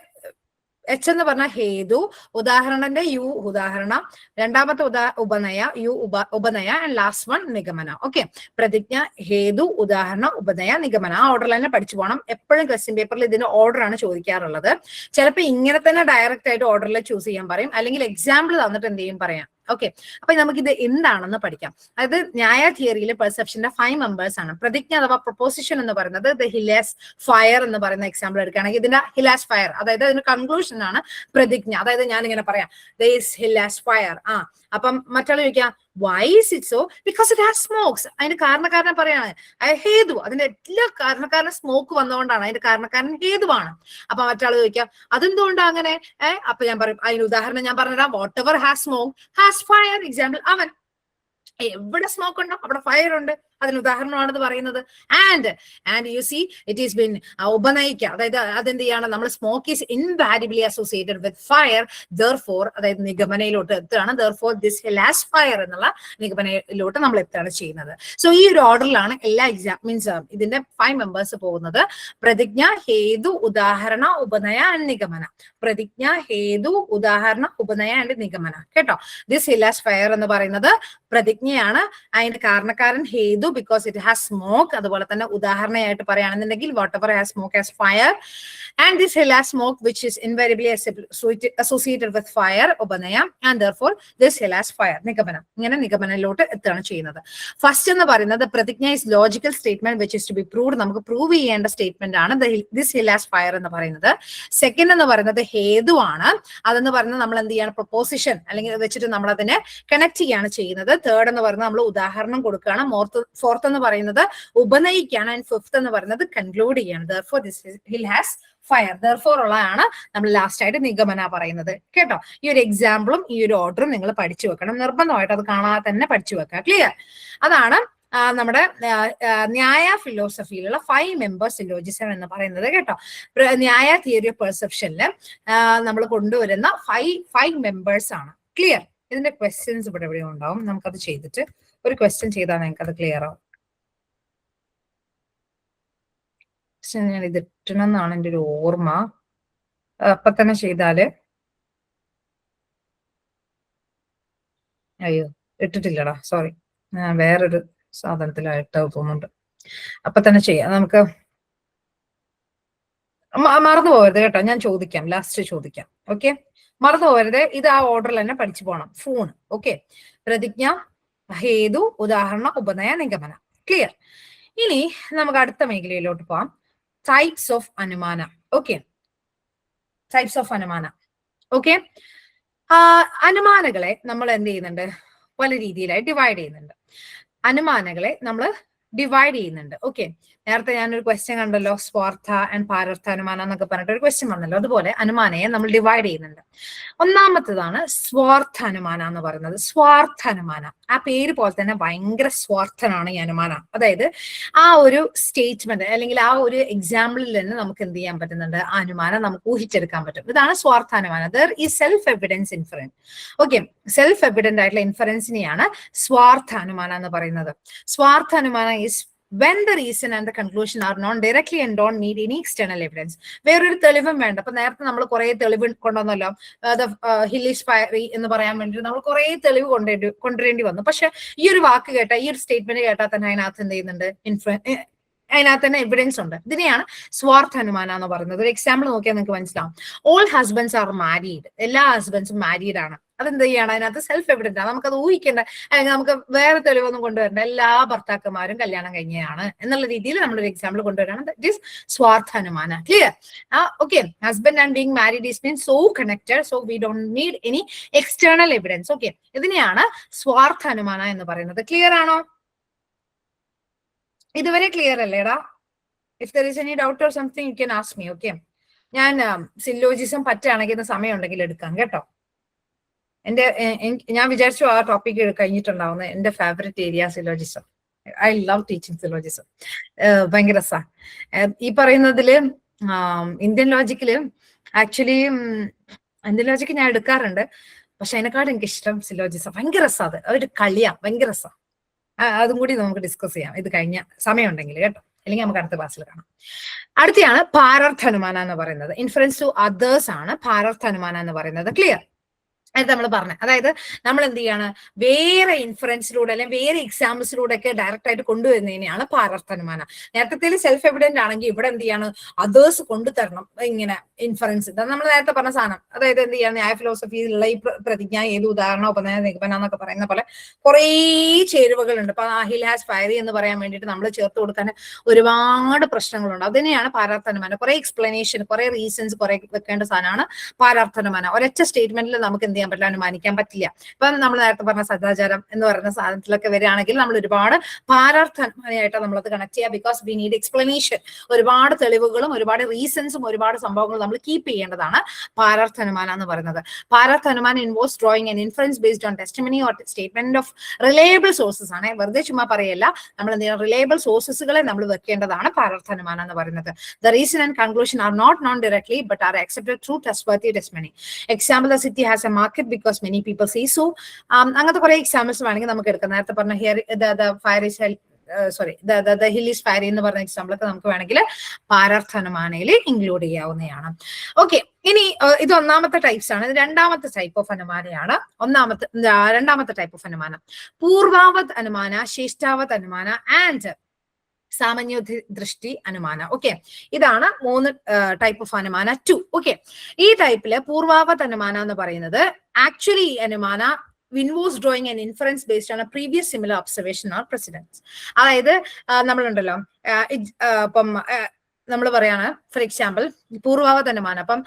എച്ച് എന്ന് പറഞ്ഞ ഹേതു, ഉദാഹരണന്റെ യു ഉദാഹരണ, രണ്ടാമത്തെ ഉപനയ യു ഉപനയ, and last one nigamana. Okay, പ്രതിജ്ഞ, ഹേതു, ഉദാഹരണ, ഉപനയ, നിഗമന. ആ ഓർഡറിൽ തന്നെ പഠിച്ചു പോകണം. എപ്പോഴും ക്വസ്റ്റ്യൻ പേപ്പറിൽ ഇതിന്റെ ഓർഡർ ആണ് ചോദിക്കാറുള്ളത്. ചിലപ്പോൾ ഇങ്ങനെ തന്നെ ഡയറക്റ്റ് ആയിട്ട് ഓർഡറിൽ ചൂസ് ചെയ്യാൻ പറയും, അല്ലെങ്കിൽ എക്സാമ്പിൾ തന്നിട്ട് എന്ത് ചെയ്യും പറയാം. ഓക്കെ, അപ്പൊ നമുക്കിത് എന്താണെന്ന് പഠിക്കാം. അതായത് ന്യായ തിയറിയിൽ പെർസെപ്ഷന്റെ 5 മെമ്പേഴ്സ് ആണ്. പ്രതിജ്ഞ അഥവാ പ്രൊപ്പോസിഷൻ എന്ന് പറയുന്നത് ദ ഹിലാസ് ഫയർ എന്ന് പറയുന്ന എക്സാമ്പിൾ എടുക്കുകയാണെങ്കിൽ ഇതിന്റെ ഹിലാസ് ഫയർ, അതായത് അതിന്റെ കൺക്ലൂഷൻ ആണ് പ്രതിജ്ഞ. അതായത് ഞാൻ ഇങ്ങനെ പറയാം, ദർ ഈസ് ഹിലാസ് ഫയർ. അപ്പം മറ്റാൾ ചോദിക്കാം, why is it so? Because it has smokes. അതിന്റെ കാരണക്കാരനെ പറയാണ് ഹേതു. അതിന്റെ എല്ലാ കാരണക്കാരനും സ്മോക്ക് വന്നുകൊണ്ടാണ്, അതിന്റെ കാരണക്കാരൻ ഹേതുവാണ്. അപ്പൊ മറ്റാൾ ചോദിക്കാം, അതെന്തുകൊണ്ടാണ് അങ്ങനെ? അപ്പൊ ഞാൻ പറയും, അതിന് ഉദാഹരണം ഞാൻ പറഞ്ഞുതരാം. What ever has smoke has fire. Example അവൻ. എവിടെ സ്മോക്ക് ഉണ്ടോ അവിടെ ഫയർ ഉണ്ട്. അതിന് ഉദാഹരണമാണെന്ന് പറയുന്നത്. And you see it is been ഉപനയിക്ക, അതായത് അതെന്ത് ചെയ്യാണ്, നമ്മൾ smoke is invariably associated with fire. Therefore, അതായത് നിഗമനയിലോട്ട് എത്തുകയാണ്. ദെർഫോർ ദിസ് ഹാസ് ഫയർ എന്നുള്ള നിഗമനയിലോട്ട് നമ്മൾ എത്തുകയാണ് ചെയ്യുന്നത്. സോ ഈ ഒരു ഓർഡറിലാണ് എല്ലാ മീൻസ് ഇതിന്റെ 5 മെമ്പേഴ്സ് പോകുന്നത്. പ്രതിജ്ഞ, ഹേതു, ഉദാഹരണ, ഉപനയ ആൻഡ് നിഗമന. പ്രതിജ്ഞ, ഹേതു, ഉദാഹരണ, ഉപനയ ആൻഡ് നിഗമന. കേട്ടോ, ദിസ് ഹാസ് ഫയർ എന്ന് പറയുന്നത് പ്രതിജ്ഞയാണ്. അതിന്റെ കാരണക്കാരൻ ഹേതു ഹേതു ബിക്കോസ് ഇറ്റ് ഹാസ് സ്മോക്ക്. അതുപോലെ തന്നെ ഉദാഹരണമായിട്ട് പറയുകയാണെന്നുണ്ടെങ്കിൽ whatever has smoke has fire, and this hill has smoke which is invariably associated with fire, ഉപനയ, and therefore this hill has fire. നിഗമനം. ഇങ്ങനെ നിഗമനയിലോട്ട് എത്തുകയാണ് ചെയ്യുന്നത്. ഫസ്റ്റ് എന്ന് പറയുന്നത് പ്രതിജ്ഞ is logical statement which is to be proved. നമുക്ക് prove ചെയ്യേണ്ട statement ആണ് ദിസ് ഹിൽ ഹാസ് ഫയർ എന്ന് പറയുന്നത്. സെക്കൻഡ് എന്ന് പറയുന്നത് ഹേതു ആണ്. അതെന്ന് പറയുന്നത് നമ്മൾ എന്ത് ചെയ്യാണ്, പ്രൊപ്പോസിഷൻ അല്ലെങ്കിൽ വെച്ചിട്ട് നമ്മൾ അതിനെ കണക്ട് ചെയ്യാണ് ചെയ്യുന്നത്. തേർഡ് എന്ന് പറയുന്നത് നമ്മൾ ഉദാഹരണം കൊടുക്കുകയാണ്. ഫോർത്ത് എന്ന് പറയുന്നത് ഉപനയിക്കുകയാണ്. ആൻഡ് ഫിഫ്ത് എന്ന് പറയുന്നത് കൺക്ലൂഡ് ചെയ്യാണ്. therefore this hill has fire. therefore ഉള്ളതാണ് നമ്മൾ ലാസ്റ്റ് ആയിട്ട് നിഗമന പറയുന്നത്. കേട്ടോ, ഈ ഒരു എക്സാമ്പിളും ഈ ഒരു ഓർഡറും നിങ്ങൾ പഠിച്ചു വെക്കണം. നിർബന്ധമായിട്ട് അത് കാണാതെ തന്നെ പഠിച്ചു വെക്കുക. ക്ലിയർ? അതാണ് നമ്മുടെ ന്യായ ഫിലോസഫിയിലുള്ള 5 മെമ്പർ സിലോജിസം എന്ന് പറയുന്നത്. കേട്ടോ, ന്യായ തിയറി ഓഫ് പെർസെപ്ഷനില് നമ്മൾ കൊണ്ടുവരുന്ന 5 മെമ്പേഴ്സ് ആണ്. ക്ലിയർ? ഇതിന്റെ ക്വസ്റ്റ്യൻസ് ഇവിടെ എവിടെയും ഉണ്ടാവും. നമുക്കത് ചെയ്തിട്ട് ഒരു ക്വസ്റ്റ്യൻ ചെയ്താൽ നിങ്ങൾക്ക് അത് ക്ലിയർ ആവും. ഞാൻ ഇത് ഇട്ടണമെന്നാണ് എൻ്റെ ഒരു ഓർമ്മ. അപ്പൊ തന്നെ ചെയ്താല്, അയ്യോ ഇട്ടിട്ടില്ലടാ, സോറി, വേറൊരു സാധനത്തിലായിട്ട് തോന്നുന്നുണ്ട്. അപ്പൊ തന്നെ ചെയ്യാം. നമുക്ക് മറന്നു പോകരുത് കേട്ടോ, ഞാൻ ചോദിക്കാം, ലാസ്റ്റ് ചോദിക്കാം. ഓക്കെ, മറന്നു പോകരുത്. ഇത് ആ ഓർഡറിൽ തന്നെ പഠിച്ചു പോകണം. ഫോൺ. ഓക്കെ, പ്രതിജ്ഞ, ഹേതു, ഉദാഹരണ, ഉപനയ, നിഗമന. ക്ലിയർ? ഇനി നമുക്ക് അടുത്ത മേഖലയിലോട്ട് പോവാം. Types of anumana. Okay, types of anumana. Okay, അനുമാനങ്ങളെ നമ്മൾ എന്ത് ചെയ്യുന്നുണ്ട്, പല രീതിയിലായി ഡിവൈഡ് ചെയ്യുന്നുണ്ട്. അനുമാനങ്ങളെ നമ്മൾ ഡിവൈഡ് ചെയ്യുന്നുണ്ട്. ഓക്കെ, നേരത്തെ ഞാനൊരു ക്വസ്റ്റ്യൻ കണ്ടല്ലോ, സ്വാർത്ഥ ആൻഡ് പാരർത്ഥ അനുമാനം എന്നൊക്കെ പറഞ്ഞിട്ട് ഒരു ക്വസ്റ്റ്യൻ വന്നല്ലോ. അതുപോലെ അനുമാനയെ നമ്മൾ ഡിവൈഡ് ചെയ്യുന്നുണ്ട്. ഒന്നാമത്തേതാണ് സ്വാർത്ഥ അനുമാന എന്ന് പറയുന്നത്. സ്വാർത്ഥ അനുമാന, ആ പേര് പോലെ തന്നെ ഭയങ്കര സ്വാർത്ഥനാണ് ഈ അനുമാന. അതായത് ആ ഒരു സ്റ്റേറ്റ്മെന്റ് അല്ലെങ്കിൽ ആ ഒരു എക്സാമ്പിളിൽ തന്നെ നമുക്ക് എന്ത് ചെയ്യാൻ പറ്റുന്നുണ്ട്, ആ അനുമാനം നമുക്ക് ഊഹിച്ചെടുക്കാൻ പറ്റും. ഇതാണ് സ്വാർത്ഥ അനുമാനം. ദർ ഈ self evidence inference. Okay, self evident ആയിട്ടുള്ള ഇൻഫറൻസിനെയാണ് സ്വാർത്ഥ അനുമാനം എന്ന് പറയുന്നത്. സ്വാർത്ഥ അനുമാനം is when the reason and the conclusion are known directly and don't need any external evidence. വേറൊരു തെളിവും വേണ്ട. അപ്പൊ നേരത്തെ നമ്മൾ കുറെ തെളിവ് കൊണ്ടുവന്നല്ലോ, ഹിൽ ഈസ് ഫയറി എന്ന് പറയാൻ വേണ്ടി നമ്മൾ കുറെ തെളിവ് കൊണ്ടുവരേണ്ടി വന്നു. പക്ഷെ ഈ ഒരു വാക്ക് കേട്ടാൽ, ഈ ഒരു സ്റ്റേറ്റ്മെന്റ് കേട്ടാൽ തന്നെ അതിനകത്ത് എന്ത് ചെയ്യുന്നുണ്ട്, അതിനകത്ത് തന്നെ എവിഡൻസ് ഉണ്ട്. ഇതിനെയാണ് സ്വാർത്ഥ അനുമാന എന്ന് പറയുന്നത്. ഒരു എക്സാമ്പിൾ നോക്കിയാൽ നിങ്ങൾക്ക് മനസ്സിലാവും. All husbands are married. എല്ലാ ഹസ്ബൻഡ്സും മാരീഡ് ആണ്. അതെന്ത് ചെയ്യാണ്, അതിനകത്ത് സെൽഫ് എവിഡന്റ് ആണ്. നമുക്കത് ഊഹിക്കേണ്ട, അല്ലെങ്കിൽ നമുക്ക് വേറെ തെളിവൊന്നും കൊണ്ടുവരേണ്ട. എല്ലാ ഭർത്താക്കന്മാരും കല്യാണം കഴിഞ്ഞതാണ് എന്നുള്ള രീതിയിൽ നമ്മളൊരു example കൊണ്ടുവരാണ്. That is svartha anumana. Clear? Okay, husband and being married is mean so connected, so we don't need any external evidence. Okay, ഇതിനെയാണ് സ്വാർത്ഥ അനുമാന എന്ന് പറയുന്നത്. ക്ലിയർ ആണോ? ഇതുവരെ ക്ലിയർ അല്ലേടാ? If there is any doubt or something you can ask me. Okay, ഞാൻ syllogism പറ്റുകയാണെങ്കിൽ സമയം ഉണ്ടെങ്കിൽ എടുക്കാം കേട്ടോ. ഞാൻ വിചാരിച്ചു ആ ടോപ്പിക് കഴിഞ്ഞിട്ടുണ്ടാവുന്നത്. എന്റെ favourite area syllogism. I love teaching syllogism. ഭയങ്കര രസമാണ്. ഈ പറയുന്നതില് ഇന്ത്യൻ ലോജിക്കില് ആക്ച്വലി ഇന്ത്യൻ ലോജിക്ക് ഞാൻ എടുക്കാറുണ്ട്. പക്ഷെ അതിനെക്കാളും എനിക്ക് ഇഷ്ടം സിലോജിസം. ഭയങ്കര രസം. അത് ഒരു കളിയാ, ഭയങ്കര രസം. അതും കൂടി നമുക്ക് ഡിസ്കസ് ചെയ്യാം ഇത് കഴിഞ്ഞ സമയം ഉണ്ടെങ്കിൽ കേട്ടോ. അല്ലെങ്കിൽ നമുക്ക് അടുത്ത ക്ലാസ്സിൽ കാണാം. അടുത്തയാണ് പാരാർത്ഥ അനുമാന എന്ന് പറയുന്നത്. ഇൻഫറൻസ് ടു അതേഴ്സ് ആണ് പാരാർത്ഥ അനുമാന എന്ന് പറയുന്നത്. ക്ലിയർ? അത് നമ്മൾ പറഞ്ഞു. അതായത് നമ്മൾ എന്ത് ചെയ്യാണ്, വേറെ ഇൻഫറൻസിലൂടെ അല്ലെങ്കിൽ വേറെ എക്സാമ്പിൾസിലൂടെ ഒക്കെ ഡയറക്റ്റ് ആയിട്ട് കൊണ്ടുവരുന്നതിനെയാണ് പാരാർത്ഥ അനുമാനം. നേരത്തെ സെൽഫ് എവിഡന്റ് ആണെങ്കിൽ ഇവിടെ എന്ത് ചെയ്യാണ്, അതേഴ്സ് കൊണ്ടുതരണം ഇങ്ങനെ ഇൻഫറൻസ്. നമ്മൾ നേരത്തെ പറഞ്ഞ സാധനം. അതായത് എന്ത് ചെയ്യാണ്, ന്യായ ഫിലോസഫിയിലുള്ള ഈ പ്രതിജ്ഞ, ഏത് ഉദാഹരണം, ഉപനയ, നിഗമന എന്നൊക്കെ പറയുന്ന പോലെ കുറേ ചേരുവകളുണ്ട്. അപ്പൊ ഹിൽ ഹാസ് ഫയറി എന്ന് പറയാൻ വേണ്ടിയിട്ട് നമ്മൾ ചേർത്ത് കൊടുക്കാൻ ഒരുപാട് പ്രശ്നങ്ങളുണ്ട്. അതിനെയാണ് പാരാർത്ഥ അനുമാനം. കുറെ എക്സ്പ്ലനേഷൻ, കുറെ റീസൺസ് കുറെ വെക്കേണ്ട സാധനമാണ് പാരാർത്ഥ അനുമാനം. ഒരൊറ്റ സ്റ്റേറ്റ്മെന്റിൽ നമുക്ക് എന്ത് ചെയ്യാൻ പറ്റില്ല, അനുമാനിക്കാൻ പറ്റില്ല. ഇപ്പൊ നമ്മൾ നേരത്തെ പറഞ്ഞ സദാചാരം എന്ന് പറയുന്ന സാധനത്തിലൊക്കെ വരികയാണെങ്കിൽ നമ്മൾ ഒരുപാട് പാരാർത്ഥ അനുമാനമായിട്ട് നമ്മളത് കണക്ട് ചെയ്യുക. Because we need explanation. ഒരുപാട് തെളിവുകളും ഒരുപാട് റീസൺസും ഒരുപാട് സംഭവങ്ങളും നമ്മൾ കീപ്പ് ചെയ്യേണ്ടതാണ് പാരാർത്ഥ അനുമാനം എന്ന് പറയുന്നത്. പാരാർത്ഥ അനുമാനം involves drawing an inference based on testimony or statement of reliable sources ആണ്. വെറുതെ ചുമ്മാ പറയല്ല, നമ്മൾ എന്ത് ചെയ്യുക, റിലയബിൾ സോഴ്സസുകളെ നമ്മൾ വെക്കേണ്ടതാണ് പാരാർത്ഥ അനുമാനം എന്ന് പറയുന്നത്. The reason and conclusion are not known directly but are accepted through trustworthy testimony. Example, the city has a market because many people say so. അങ്ങനത്തെ കുറെ എക്സാമ്പിൾസ് വേണമെങ്കിൽ നമുക്ക് എടുക്കാം. നേരത്തെ പറഞ്ഞ here the fire is sorry the hill is fiery എന്ന് പറഞ്ഞ example ഒക്കെ നമുക്ക് വേണമെങ്കിൽ പാരാർത്ഥ അനുമാനയിൽ ഇൻക്ലൂഡ് ചെയ്യാവുന്നതാണ്. ഓക്കെ, ഇനി ഇത് ഒന്നാമത്തെ ടൈപ്സ് ആണ്. ഇത് രണ്ടാമത്തെ ടൈപ്പ് ഓഫ് അനുമാനയാണ്. രണ്ടാമത്തെ ടൈപ്പ് ഓഫ് അനുമാനം പൂർവാവത് അനുമാന, ശേഷ്ടാവത് അനുമാന ആൻഡ് സാമാന്യ ദൃഷ്ടി അനുമാന. ഓക്കെ, ഇതാണ് 3 ടൈപ്പ് ഓഫ് അനുമാന 2. ഓക്കെ, ഈ ടൈപ്പില് പൂർവാവത് അനുമാന എന്ന് പറയുന്നത് actually അനുമാന involves drawing an inference based on a previous similar observation or precedence. അതായത് നമ്മളുണ്ടല്ലോ ഇപ്പം നമ്മൾ പറയാണ് ഫോർ എക്സാമ്പിൾ പൂർവാവത് അനുമാനം. അപ്പം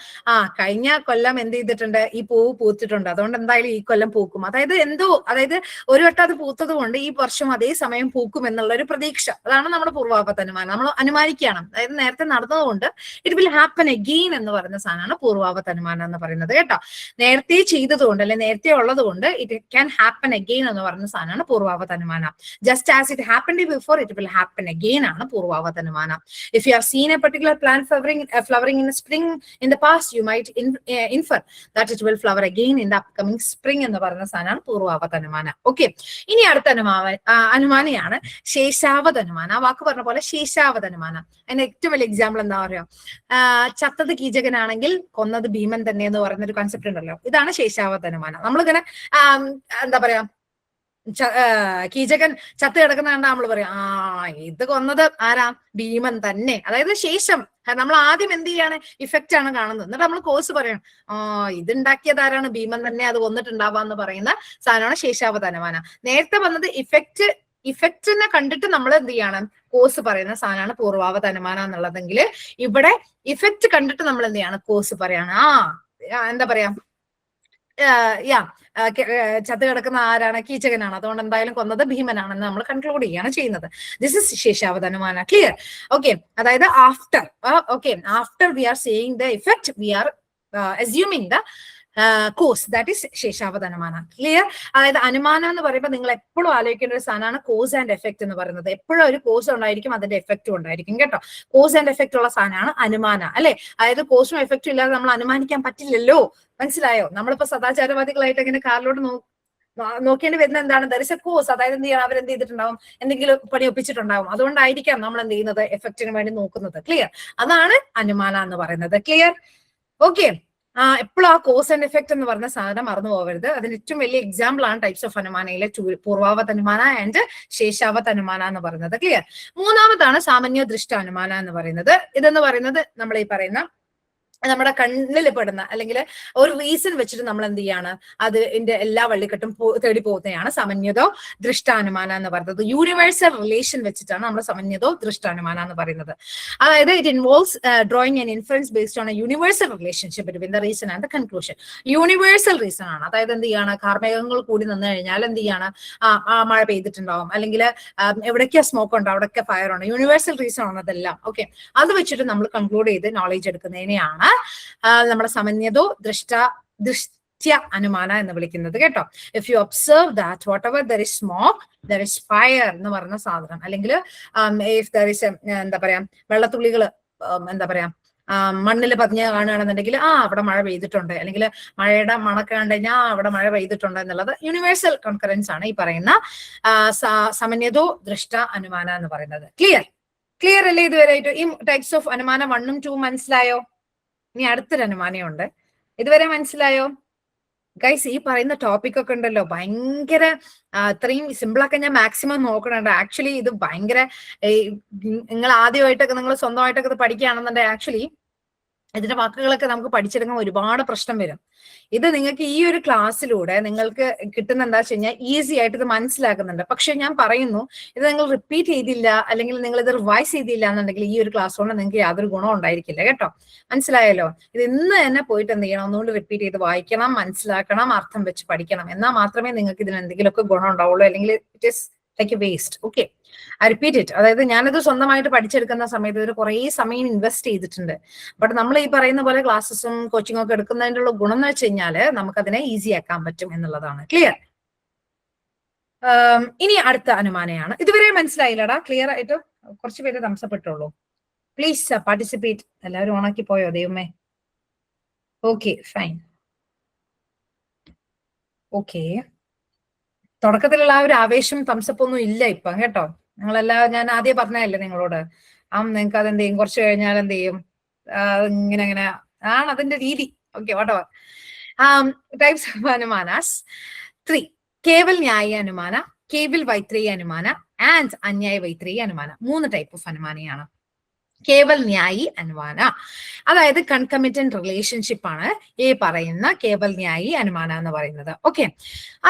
കഴിഞ്ഞ കൊല്ലം എന്ത് ചെയ്തിട്ടുണ്ട്, ഈ പൂവ് പൂത്തിട്ടുണ്ട്, അതുകൊണ്ട് എന്തായാലും ഈ കൊല്ലം പൂക്കും. അതായത് ഒരു വട്ടം അത് പൂത്തത് കൊണ്ട് ഈ വർഷം അതേ സമയം പൂക്കും എന്നുള്ള ഒരു പ്രതീക്ഷ. അതാണ് നമ്മുടെ പൂർവാവത് അനുമാനം. നമ്മൾ അനുമാനിക്കുകയാണ്, അതായത് നേരത്തെ നടന്നതുകൊണ്ട് ഇറ്റ് വിൽ ഹാപ്പൻ അഗെയിൻ എന്ന് പറയുന്ന സാധനമാണ് പൂർവാവത് അനുമാനം എന്ന് പറയുന്നത് കേട്ടോ. നേരത്തെ ചെയ്തതുകൊണ്ട് അല്ലെ നേരത്തെ ഉള്ളത് കൊണ്ട് ഇറ്റ് ക്യാൻ ഹാപ്പൻ അഗെയിൻ എന്ന് പറയുന്ന സാധനമാണ് പൂർവാവത് അനുമാനം. Just as it happened before it will happen again ആണ് പൂർവാവത് അനുമാനം. If you have seen a particular plant flowering in spring in the past, you might infer that it will flower again in the upcoming spring എന്ന് പറയുന്ന സാധനമാണ് പൂർവാവത് അനുമാനം. Okay, ഇനി അടുത്ത അനുമാനയാണ് ശേഷാവത് അനുമാനം. ആ വാക്ക് പറഞ്ഞ പോലെ ശേഷാവത് അനുമാനം. അതിന്റെ ഏറ്റവും വലിയ എക്സാമ്പിൾ എന്താ പറയാ, ചത്തത് കീചകനാണെങ്കിൽ കൊന്നത് ഭീമൻ തന്നെ എന്ന് പറയുന്ന ഒരു കൺസെപ്റ്റ് ഉണ്ടല്ലോ, ഇതാണ് ശേഷാവത് അനുമാനം. നമ്മളിങ്ങനെ എന്താ പറയാ, കീചകൻ ചത്ത് കിടക്കുന്ന കണ്ടാ നമ്മൾ പറയാം ഇത് കൊന്നത് ആരാ, ഭീമൻ തന്നെ. അതായത് ശേഷം നമ്മൾ ആദ്യം എന്ത് ചെയ്യാണ്, ഇഫക്റ്റ് ആണ് കാണുന്നത്. എന്നിട്ട് നമ്മൾ കോഴ്സ് പറയണം ഇതുണ്ടാക്കിയത് ആരാണ്, ഭീമൻ തന്നെ, അത് കൊന്നിട്ടുണ്ടാവാന്ന് പറയുന്ന സാധനമാണ് ശേഷാവത് അനുമാനം. നേരത്തെ വന്നത് ഇഫക്റ്റിനെ കണ്ടിട്ട് നമ്മൾ എന്ത് ചെയ്യണം, കോഴ്സ് പറയുന്ന സാധനമാണ് പൂർവാവത് അനുമാനം എന്നുള്ളതെങ്കിൽ ഇവിടെ ഇഫക്റ്റ് കണ്ടിട്ട് നമ്മൾ എന്ത് ചെയ്യാണ്, കോഴ്സ് പറയാണ്. എന്താ പറയാ, ചത്ത് കിടക്കുന്ന ആരാണ്, കീചകനാണ്, അതുകൊണ്ട് എന്തായാലും കൊന്നത് ഭീമനാണെന്ന് നമ്മൾ കൺക്ലൂഡ് ചെയ്യാണ് ചെയ്യുന്നത്. This is sheshavat anumana. Clear? Okay, അതായത് after we are saying the effect we are assuming the cause, that is sheshavat അനുമാനം. ക്ലിയർ? അതായത് അനുമാനം എന്ന് പറയുമ്പോൾ നിങ്ങൾ എപ്പോഴും ആലോചിക്കേണ്ട ഒരു സാധനമാണ് കോസ് ആൻഡ് എഫക്ട് എന്ന് പറയുന്നത്. എപ്പോഴും ഒരു കോസ് ഉണ്ടായിരിക്കും, അതിന്റെ എഫക്റ്റും ഉണ്ടായിരിക്കും കേട്ടോ. കോസ് ആൻഡ് എഫക്റ്റ് ഉള്ള സാധനമാണ് അനുമാനം, അല്ലെ? അതായത് കോസും എഫക്റ്റും ഇല്ലാതെ നമ്മൾ അനുമാനിക്കാൻ പറ്റില്ലല്ലോ. മനസ്സിലായോ? നമ്മളിപ്പോ സദാചാരവാദികളായിട്ട് അങ്ങനെ കാറിലോട്ട് നോക്കേണ്ടി വരുന്ന എന്താണ്, ദർ ഇസ് എ കോസ്. അതായത് എന്ത് ചെയ്യണം, അവരെന്ത് ചെയ്തിട്ടുണ്ടാവും, എന്തെങ്കിലും പണി ഒപ്പിച്ചിട്ടുണ്ടാവും. അതുകൊണ്ടായിരിക്കാം നമ്മൾ എന്ത് ചെയ്യുന്നത്, എഫക്റ്റിന് വേണ്ടി നോക്കുന്നത്. ക്ലിയർ? അതാണ് അനുമാനം എന്ന് പറയുന്നത്. ക്ലിയർ? ഓക്കെ, എപ്പോഴും ആ കോസ് ആൻഡ് എഫക്ട് എന്ന് പറഞ്ഞ സാധനം മറന്നു പോകരുത്. അതിന് ഏറ്റവും വലിയ എക്സാമ്പിൾ ആണ് ടൈപ്സ് ഓഫ് അനുമാനയിലെ പൂർവാവത് അനുമാന ആൻഡ് ശേഷാവത് അനുമാന എന്ന് പറയുന്നത്. ക്ലിയർ? മൂന്നാമതാണ് സാമാന്യ ദൃഷ്ട അനുമാന എന്ന് പറയുന്നത്. ഇതെന്ന് പറയുന്നത് നമ്മൾ ഈ പറയുന്ന നമ്മുടെ കണ്ണിൽ പെടുന്ന അല്ലെങ്കിൽ ഒരു റീസൺ വെച്ചിട്ട് നമ്മൾ എന്ത് ചെയ്യാണ്, അതിന്റെ എല്ലാ വള്ളിക്കെട്ടും തേടി പോകുന്നതാണ് സമന്വതോ ദൃഷ്ടാനുമാന എന്ന് പറയുന്നത്. യൂണിവേഴ്സൽ റിലേഷൻ വെച്ചിട്ടാണ് നമ്മൾ സമന്വതോ ദൃഷ്ടാനുമാന എന്ന് പറയുന്നത്. അതായത് it involves drawing an inference based on A universal relationship between the reason and the conclusion. Universal reason ആണ്. അതായത് എന്ത് ചെയ്യാണ്, കാർമേഘങ്ങൾ കൂടി നിന്ന് കഴിഞ്ഞാൽ എന്ത് ചെയ്യാണ്, മഴ പെയ്തിട്ടുണ്ടാവും, അല്ലെങ്കിൽ എവിടേക്കാ സ്മോക്ക് ഉണ്ടോ അവിടെയൊക്കെ ഫയർ ഉണ്ട്. യൂണിവേഴ്സൽ റീസൺ ആണ് അതെല്ലാം. ഓക്കെ, അത് വെച്ചിട്ട് നമ്മൾ കൺക്ലൂഡ് ചെയ്ത് നോളേജ് എടുക്കുന്നതിനെയാണ് നമ്മുടെ സമന്വതോ ദൃഷ്ട്യ അനുമാന എന്ന് വിളിക്കുന്നത് കേട്ടോ. If you observe that what ever there is smoke there is fire എന്ന് പറയുന്ന സാധനം, അല്ലെങ്കിൽ ഇഫ് ദർ ഇസ് എന്താ പറയാ വെള്ളത്തുള്ളികൾ എന്താ പറയാ മണ്ണിൽ പതിഞ്ഞ് കാണുകയാണെന്നുണ്ടെങ്കിൽ അവിടെ മഴ പെയ്തിട്ടുണ്ട്, അല്ലെങ്കിൽ മഴയുടെ മണക്ക് കണ്ടു കഴിഞ്ഞാൽ അവിടെ മഴ പെയ്തിട്ടുണ്ട് എന്നുള്ളത് യൂണിവേഴ്സൽ കോൺകറൻസ് ആണ് ഈ പറയുന്ന സമന്വതോ ദൃഷ്ട അനുമാന എന്ന് പറയുന്നത്. ക്ലിയർ അല്ലേ ഇതുവരെയായിട്ട്? ഈ ടൈപ്സ് ഓഫ് അനുമാനം 1 ഉം 2 മനസ്സിലായോ? ഇനി അടുത്തൊരു അനുമാനമുണ്ട്. ഇതുവരെ മനസ്സിലായോ ഗൈസ്? ഈ പറയുന്ന ടോപ്പിക് ഒക്കെ ഉണ്ടല്ലോ ഭയങ്കര അത്രയും സിമ്പിളൊക്കെ ഞാൻ മാക്സിമം നോക്കണുണ്ട്. ആക്ച്വലി ഇത് ഭയങ്കര നിങ്ങൾ ആദ്യമായിട്ടൊക്കെ നിങ്ങൾ സ്വന്തമായിട്ടൊക്കെ ഇത് പഠിക്കുകയാണെന്നുണ്ടെങ്കിൽ ആക്ച്വലി ഇതിന്റെ വാക്കുകളൊക്കെ നമുക്ക് പഠിച്ചെടുക്കാൻ ഒരുപാട് പ്രശ്നം വരും. ഇത് നിങ്ങൾക്ക് ഈ ഒരു ക്ലാസ്സിലൂടെ നിങ്ങൾക്ക് കിട്ടുന്ന എന്താ വെച്ച് കഴിഞ്ഞാൽ ഈസി ആയിട്ട് ഇത് മനസ്സിലാക്കുന്നുണ്ട്. പക്ഷെ ഞാൻ പറയുന്നു, ഇത് നിങ്ങൾ റിപ്പീറ്റ് ചെയ്തില്ല അല്ലെങ്കിൽ നിങ്ങൾ ഇത് റിവൈസ് ചെയ്തില്ല എന്നുണ്ടെങ്കിൽ ഈ ഒരു ക്ലാസ് കൊണ്ട് നിങ്ങൾക്ക് യാതൊരു ഗുണവും ഉണ്ടായിരിക്കില്ല കേട്ടോ. മനസ്സിലായല്ലോ? ഇത് ഇന്ന് തന്നെ പോയിട്ട് എന്ത് ചെയ്യണം, ഒന്നുകൊണ്ട് റിപ്പീറ്റ് ചെയ്ത് വായിക്കണം, മനസ്സിലാക്കണം, അർത്ഥം വെച്ച് പഠിക്കണം. എന്നാൽ മാത്രമേ നിങ്ങൾക്ക് ഇതിന് എന്തെങ്കിലുമൊക്കെ ഗുണം ഉണ്ടാവുള്ളൂ. അല്ലെങ്കിൽ it is like A waste. Okay, I repeat it. അതായത് ഞാനത് സ്വന്തമായിട്ട് പഠിച്ചെടുക്കുന്ന സമയത്ത് ഇതിന് കുറേ സമയം ഇൻവെസ്റ്റ് ചെയ്തിട്ടുണ്ട്. ബട്ട് നമ്മൾ ഈ പറയുന്ന പോലെ ക്ലാസ്സസും കോച്ചിങ്ങും ഒക്കെ എടുക്കുന്നതിനുള്ള ഗുണം എന്ന് വെച്ച് കഴിഞ്ഞാല് നമുക്കതിനെ ഈസി ആക്കാൻ പറ്റും എന്നുള്ളതാണ്. ക്ലിയർ? ഇനി അടുത്ത അനുമാനയാണ്. ഇതുവരെ മനസ്സിലായില്ലടാ? ക്ലിയർ ആയിട്ട് കുറച്ച് പേര് തംസപ്പെട്ടുള്ളൂ. Please participate. എല്ലാവരും ഓണാക്കി പോയോ ദൈവമേ? Okay, fine. ഓക്കെ, തുടക്കത്തിലുള്ള ആ ഒരു ആവേശം തംസപ്പൊന്നും ഇല്ല ഇപ്പം കേട്ടോ. നിങ്ങളെല്ലാം ഞാൻ ആദ്യം പറഞ്ഞതല്ലേ നിങ്ങളോട്, നിങ്ങൾക്ക് അതെന്ത് ചെയ്യും, കുറച്ച് കഴിഞ്ഞാൽ എന്ത് ചെയ്യും, ഇങ്ങനെ ഇങ്ങനെ ആണ് അതിന്റെ രീതി. Okay, whatever. Types of Anumanas. 3. Keval Nyaya Anumana, Keval Vaitreya Anumana, and Anyaya Vaitreya Anumana. 3 type of അനുമാനയാണ്. Kewal ന്യായി അനുമാന, അതായത് കൺകമിറ്റന്റ് റിലേഷൻഷിപ്പ് ആണ് ഈ പറയുന്ന കേവൽ ന്യായി അനുമാന എന്ന് പറയുന്നത്. ഓക്കെ,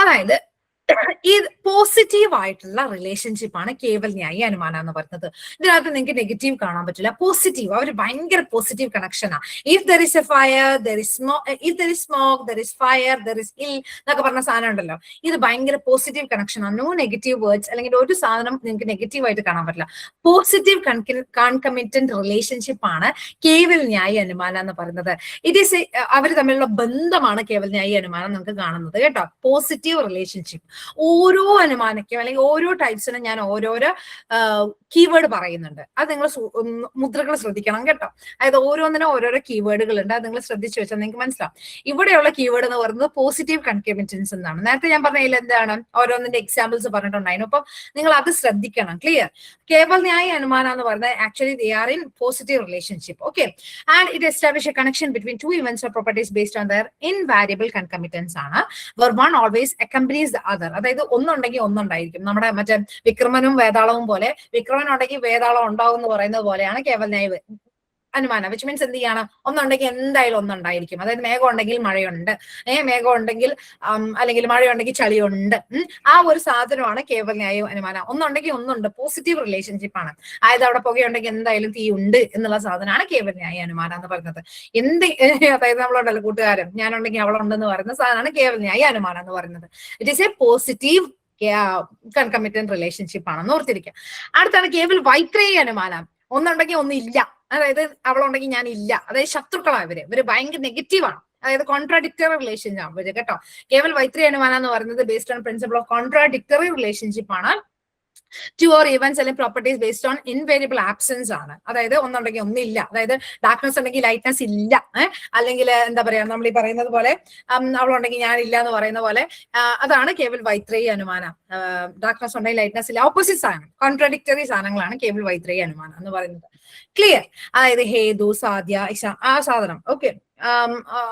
അതായത് ഈ പോസിറ്റീവ് ആയിട്ടുള്ള റിലേഷൻഷിപ്പ് ആണ് കേവൽ ന്യായി അനുമാന എന്ന് പറയുന്നത്. ഇതിനകത്ത് നിങ്ങൾക്ക് നെഗറ്റീവ് കാണാൻ പറ്റില്ല, പോസിറ്റീവ്. അവർ ഭയങ്കര പോസിറ്റീവ് കണക്ഷനാ. If there is a fire there is if there is smoke there is fire there is ഇൽ എന്നൊക്കെ പറഞ്ഞ സാധനം ഉണ്ടല്ലോ, ഇത് ഭയങ്കര പോസിറ്റീവ് കണക്ഷനാണ്. നോ നെഗറ്റീവ് വേർഡ്സ്, അല്ലെങ്കിൽ ഒരു സാധനം നിങ്ങൾക്ക് നെഗറ്റീവ് ആയിട്ട് കാണാൻ പറ്റില്ല. പോസിറ്റീവ് കൺകമിറ്റന്റ് റിലേഷൻഷിപ്പ് ആണ് കേവൽ ന്യായി അനുമാന എന്ന് പറയുന്നത്. ഇറ്റ് ഈസ് അവർ തമ്മിലുള്ള ബന്ധമാണ് കേവൽ ന്യായി അനുമാനം നമുക്ക് കാണുന്നത് കേട്ടോ. Positive relationship. ഓരോ അനുമാനയ്ക്കും അല്ലെങ്കിൽ ഓരോ ടൈപ്സിനും ഞാൻ ഓരോരോ കീവേഡ് പറയുന്നുണ്ട്. അത് നിങ്ങൾ മുദ്രകൾ ശ്രദ്ധിക്കണം കേട്ടോ. അതായത് ഓരോന്നിനും ഓരോരോ കീവേഡുകൾ ഉണ്ട്, അത് നിങ്ങൾ ശ്രദ്ധിച്ചു വെച്ചാൽ നിങ്ങൾക്ക് മനസ്സിലാവും. ഇവിടെയുള്ള കീവേഡ് എന്ന് പറയുന്നത് പോസിറ്റീവ് കൺകമിറ്റൻസ് എന്നാണ്. നേരത്തെ ഞാൻ പറഞ്ഞതിൽ എന്താണ് ഓരോന്നിന്റെ എക്സാമ്പിൾസ് പറഞ്ഞിട്ടുണ്ടായിരുന്നു. അപ്പം നിങ്ങൾ അത് ശ്രദ്ധിക്കണം. ക്ലിയർ? കേവൽ ന്യായ അനുമാനം എന്ന് പറയുന്നത് actually they are in positive relationship. Okay, and it establish a connection between two events or properties based on their invariable concomitance ആണ്, where one always accompanies the other. അതായത് ഒന്നുണ്ടെങ്കിൽ ഒന്നുണ്ടായിരിക്കും. നമ്മുടെ മറ്റേ വിക്രമനും വേതാളവും പോലെ, വിക്രമൻ ഉണ്ടെങ്കിൽ വേതാളം ഉണ്ടാവും എന്ന് പറയുന്നത് പോലെയാണ് കേവൽ ന്യായ അനുമാനം. വിച്ച് മീൻസ് എന്ത് ചെയ്യാണ്, ഒന്നുണ്ടെങ്കിൽ എന്തായാലും ഒന്നുണ്ടായിരിക്കും. അതായത് മേഘം ഉണ്ടെങ്കിൽ മഴയുണ്ട്, മേഘം ഉണ്ടെങ്കിൽ അല്ലെങ്കിൽ മഴയുണ്ടെങ്കിൽ ചളിയുണ്ട്. ആ ഒരു സാധനമാണ് കേവൽ ന്യായ അനുമാനം. ഒന്നുണ്ടെങ്കിൽ ഒന്നുണ്ട്, പോസിറ്റീവ് റിലേഷൻഷിപ്പ് ആണ്. അതായത് അവിടെ പുകയുണ്ടെങ്കിൽ എന്തായാലും തീ ഉണ്ട് എന്നുള്ള സാധനമാണ് കേവൽ ന്യായ അനുമാനം എന്ന് പറയുന്നത്. അതായത് നമ്മളുണ്ടല്ലോ കൂട്ടുകാരൻ, ഞാനുണ്ടെങ്കിൽ അവളുണ്ടെന്ന് പറയുന്ന സാധനമാണ് കേവൽ ന്യായ അനുമാനം എന്ന് പറയുന്നത്. It is a positive concomitant relationship ആണെന്ന് ഓർത്തിരിക്കുക. അടുത്താണ് കേവൽ വൈത്രേയ അനുമാനം. ഒന്നുണ്ടെങ്കിൽ ഒന്നില്ല, അതായത് അവളുണ്ടെങ്കിൽ ഞാൻ ഇല്ല. അതായത് ശത്രുക്കളാണ് ഇവര് ഭയങ്കര നെഗറ്റീവാണ്. അതായത് കോൺട്രാഡിക്ടറി റിലേഷൻഷിപ്പ് ആണ് ഇവര് കേട്ടോ. കേവൽ വൈത്രേയ അനുമാനം എന്ന് പറയുന്നത് based on principle of contradictory relationship ആണ്. ടു ഓർ ഈവൻസ് അല്ലെങ്കിൽ properties based on invariable absence ആണ്. അതായത് ഒന്നുണ്ടെങ്കിൽ ഒന്നില്ല, അതായത് ഡാർക്ക്നെസ് ഉണ്ടെങ്കിൽ ലൈറ്റ്നെസ് ഇല്ല, അല്ലെങ്കിൽ എന്താ പറയാ നമ്മൾ ഈ പറയുന്നത് പോലെ അവളുണ്ടെങ്കിൽ ഞാൻ ഇല്ല എന്ന് പറയുന്ന പോലെ, അതാണ് കേവൽ വൈത്രേയ അനുമാനം. ഡാർക്ക്നെസ് ഉണ്ടെങ്കിൽ ലൈറ്റ്നെസ് ഇല്ല, ഓപ്പോസിറ്റ് സാധനം, കോൺട്രാഡിക്ടറി സാധനങ്ങളാണ് കേവൽ വൈത്രേയ അനുമാനം എന്ന് പറയുന്നത്. ക്ലിയർ? അതായത് ഹേതു, സാധ്യ, ആ സാധനം. ഓക്കെ,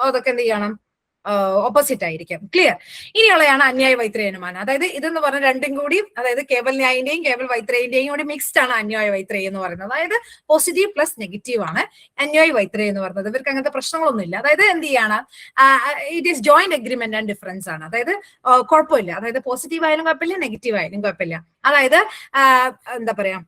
അതൊക്കെ എന്ത് ചെയ്യണം, ഓപ്പോസിറ്റ് ആയിരിക്കും. ക്ലിയർ? ഇനിയുള്ളതാണ് അന്യായ വൈത്രേയ അനുമാനം. അതായത് ഇതെന്ന് പറഞ്ഞ രണ്ടും കൂടി, അതായത് കേവൽ ന്യായിന്റെയും കേവൽ വൈത്രേയന്റെയും കൂടി മിക്സ്ഡ് ആണ് അന്യായ വൈത്രേയ എന്ന് പറയുന്നത്. അതായത് പോസിറ്റീവ് പ്ലസ് നെഗറ്റീവ് ആണ് അന്യായ വൈത്രേയ എന്ന് പറയുന്നത്. ഇവർക്ക് അങ്ങനത്തെ പ്രശ്നങ്ങളൊന്നും ഇല്ല. അതായത് എന്ത് ചെയ്യാണ്, it is joint agreement and difference ആണ്. അതായത് കുഴപ്പമില്ല, അതായത് പോസിറ്റീവ് ആയാലും കുഴപ്പമില്ല, നെഗറ്റീവ് ആയാലും കുഴപ്പമില്ല. അതായത് എന്താ പറയാ,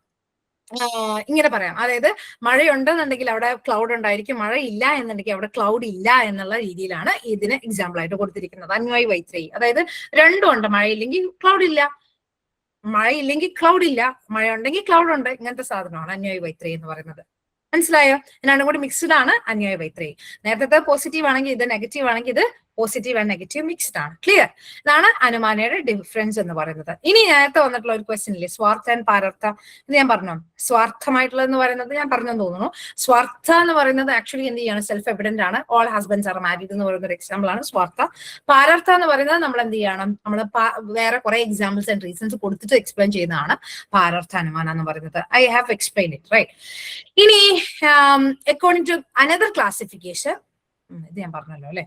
ഇങ്ങനെ പറയാം, അതായത് മഴയുണ്ടെന്നുണ്ടെങ്കിൽ അവിടെ ക്ലൗഡ് ഉണ്ടായിരിക്കും, മഴ ഇല്ല എന്നുണ്ടെങ്കിൽ അവിടെ ക്ലൗഡ് ഇല്ല എന്നുള്ള രീതിയിലാണ് ഇതിന് എക്സാമ്പിൾ ആയിട്ട് കൊടുത്തിരിക്കുന്നത് അന്വയ വൈത്രേയി. അതായത് രണ്ടും ഉണ്ട്, മഴയില്ലെങ്കിൽ ക്ലൗഡ് ഇല്ല, മഴയില്ലെങ്കിൽ ക്ലൗഡ് ഇല്ല, മഴ ഉണ്ടെങ്കിൽ ക്ലൗഡ് ഉണ്ട്. ഇങ്ങനത്തെ സാധനമാണ് അന്വയ വൈത്രേയി എന്ന് പറയുന്നത്. മനസ്സിലായോ? രണ്ടും കൂടി മിക്സ്ഡ് ആണ് അന്വയ വൈത്രേയി. നേരത്തെ പോസിറ്റീവ് ആണെങ്കിൽ ഇത് നെഗറ്റീവ് ആണെങ്കിൽ ഇത് പോസിറ്റീവ് ആൻഡ് നെഗറ്റീവ് മിക്സ്ഡ് ആണ്. ക്ലിയർ? ഇതാണ് അനുമാനയുടെ ഡിഫറൻസ് എന്ന് പറയുന്നത്. ഇനി നേരത്തെ വന്നിട്ടുള്ള ഒരു ക്വസ്റ്റ്യൻ ഇല്ലേ, സ്വാർത്ഥ ആൻഡ് പാരർത്ഥ. ഇത് ഞാൻ പറഞ്ഞു, സ്വാർത്ഥമായിട്ടുള്ളതെന്ന് പറയുന്നത് ഞാൻ പറഞ്ഞെന്ന് തോന്നുന്നു. സ്വാർത്ഥ എന്ന് പറയുന്നത് ആക്ച്വലി എന്ത് ചെയ്യാണ്, സെൽഫ് എവിഡന്റ് ആണ്. ഓൾ ഹസ്ബൻഡ്സ് ആർ മാരീഡ് എന്ന് പറയുന്ന ഒരു എക്സാമ്പിൾ ആണ് സ്വാർത്ഥ. പാരർത്ഥ എന്ന് പറയുന്നത് നമ്മൾ എന്ത് ചെയ്യണം, നമ്മൾ വേറെ കുറെ എക്സാമ്പിൾസ് ആൻഡ് റീസൺസ് കൊടുത്തിട്ട് എക്സ്പ്ലെയിൻ ചെയ്യുന്നതാണ് പാരർത്ഥ അനുമാനം എന്ന് പറയുന്നത്. I have explain it right. ഇനി അക്കോർഡിംഗ് ടു അനദർ ക്ലാസിഫിക്കേഷൻ, ഇത് ഞാൻ പറഞ്ഞല്ലോ അല്ലെ,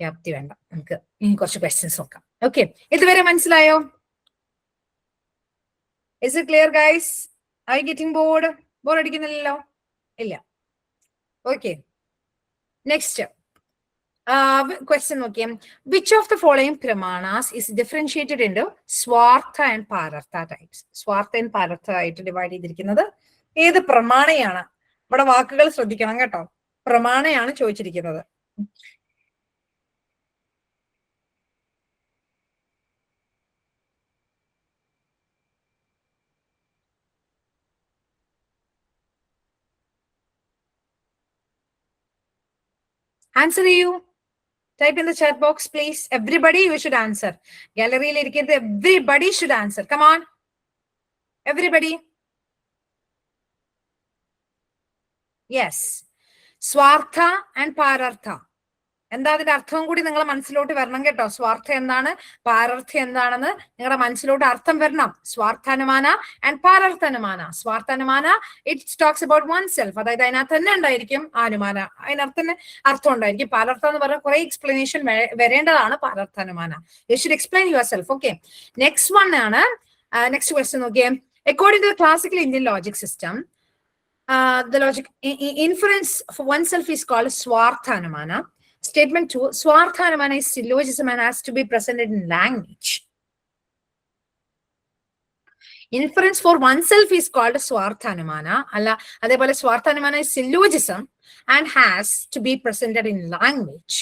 വ്യാപ്തി വേണ്ട, നമുക്ക് ഇനി കുറച്ച് ക്വസ്റ്റ്യൻസ് നോക്കാം. ഓക്കെ, ഇതുവരെ മനസ്സിലായോ? Is it clear guys? I getting bored? Bore അടിക്കുന്നില്ലല്ലോ? ഇല്ല. ഓക്കെ, നെക്സ്റ്റ് ക്വസ്റ്റ്യൻ നോക്കിയേ. Which of the following pramanas is differentiated in svartha and parartha types? Svartha and parartha ആയിട്ട് ഡിവൈഡ് ചെയ്തിരിക്കുന്നത് ഏത് പ്രമാണയാണ്? ഇവിടെ വാക്കുകൾ ശ്രദ്ധിക്കണം കേട്ടോ, പ്രമാണയാണ് ചോദിച്ചിരിക്കുന്നത്. ആൻസർ ചെയ്യൂ. Type in the chat box, please. Everybody, you should answer. Gallery il irikkirathu, everybody should answer. Come on. Everybody. Yes. Swartha and Parartha. എന്താ അതിന്റെ അർത്ഥവും കൂടി നിങ്ങളെ മനസ്സിലോട്ട് വരണം കേട്ടോ. സ്വാർത്ഥ എന്താണ്, പാരർത്ഥ എന്താണെന്ന് നിങ്ങളുടെ മനസ്സിലോട്ട് അർത്ഥം വരണം. Svarthanumana and pararthanumana. Svarthanumana it talks about oneself, അതായത് അതിനകത്ത് തന്നെ ഉണ്ടായിരിക്കും അനുമാന, അതിനകത്ത് തന്നെ അർത്ഥം ഉണ്ടായിരിക്കും. പാരർത്ഥ എന്ന് പറഞ്ഞാൽ കുറെ എക്സ്പ്ലനേഷൻ വരേണ്ടതാണ്. Pararthanumana, you should explain yourself. Okay, next one ആണ്. നെക്സ്റ്റ് ക്വസ്റ്റ്യൻ നോക്കിയേ. According to the classical Indian logic system, the logic inference for oneself is called swarthanumana. Statement 2, swarthanumana is syllogism and has to be presented in language. Inference for oneself is called swarthanumana. Alla adepole swarthanumana is syllogism and has to be presented in language.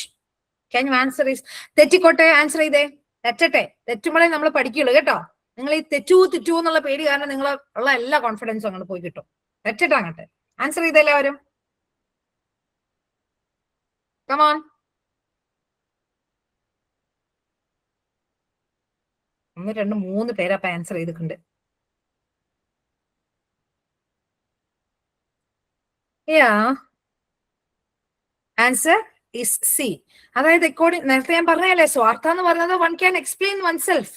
Can you answer this? തെറ്റിക്കോട്ടെ, answer ചെയ്തേ. തെറ്റട്ടെ, തെറ്റുമ്പോഴേ നമ്മൾ പഠിക്കുള്ളൂ കേട്ടോ. നിങ്ങൾ ഈ തെറ്റു എന്നുള്ള പേടി കാരണം നിങ്ങൾ ഉള്ള എല്ലാ കോൺഫിഡൻസും അങ്ങോട്ട് പോയി കിട്ടും. തെറ്റിട്ട് അങ്ങോട്ട് ആൻസർ ചെയ്ത എല്ലാവരും. കമോൺ. ഒന്ന് രണ്ട് മൂന്ന് പേരപ്പ ആൻസർ ചെയ്തിട്ടുണ്ട്. Answer is C. അതായത് അക്കോർഡിംഗ്, നേരത്തെ ഞാൻ പറഞ്ഞല്ലേ, സ്വാർത്ഥ എന്ന് പറയുന്നത് one can explain oneself.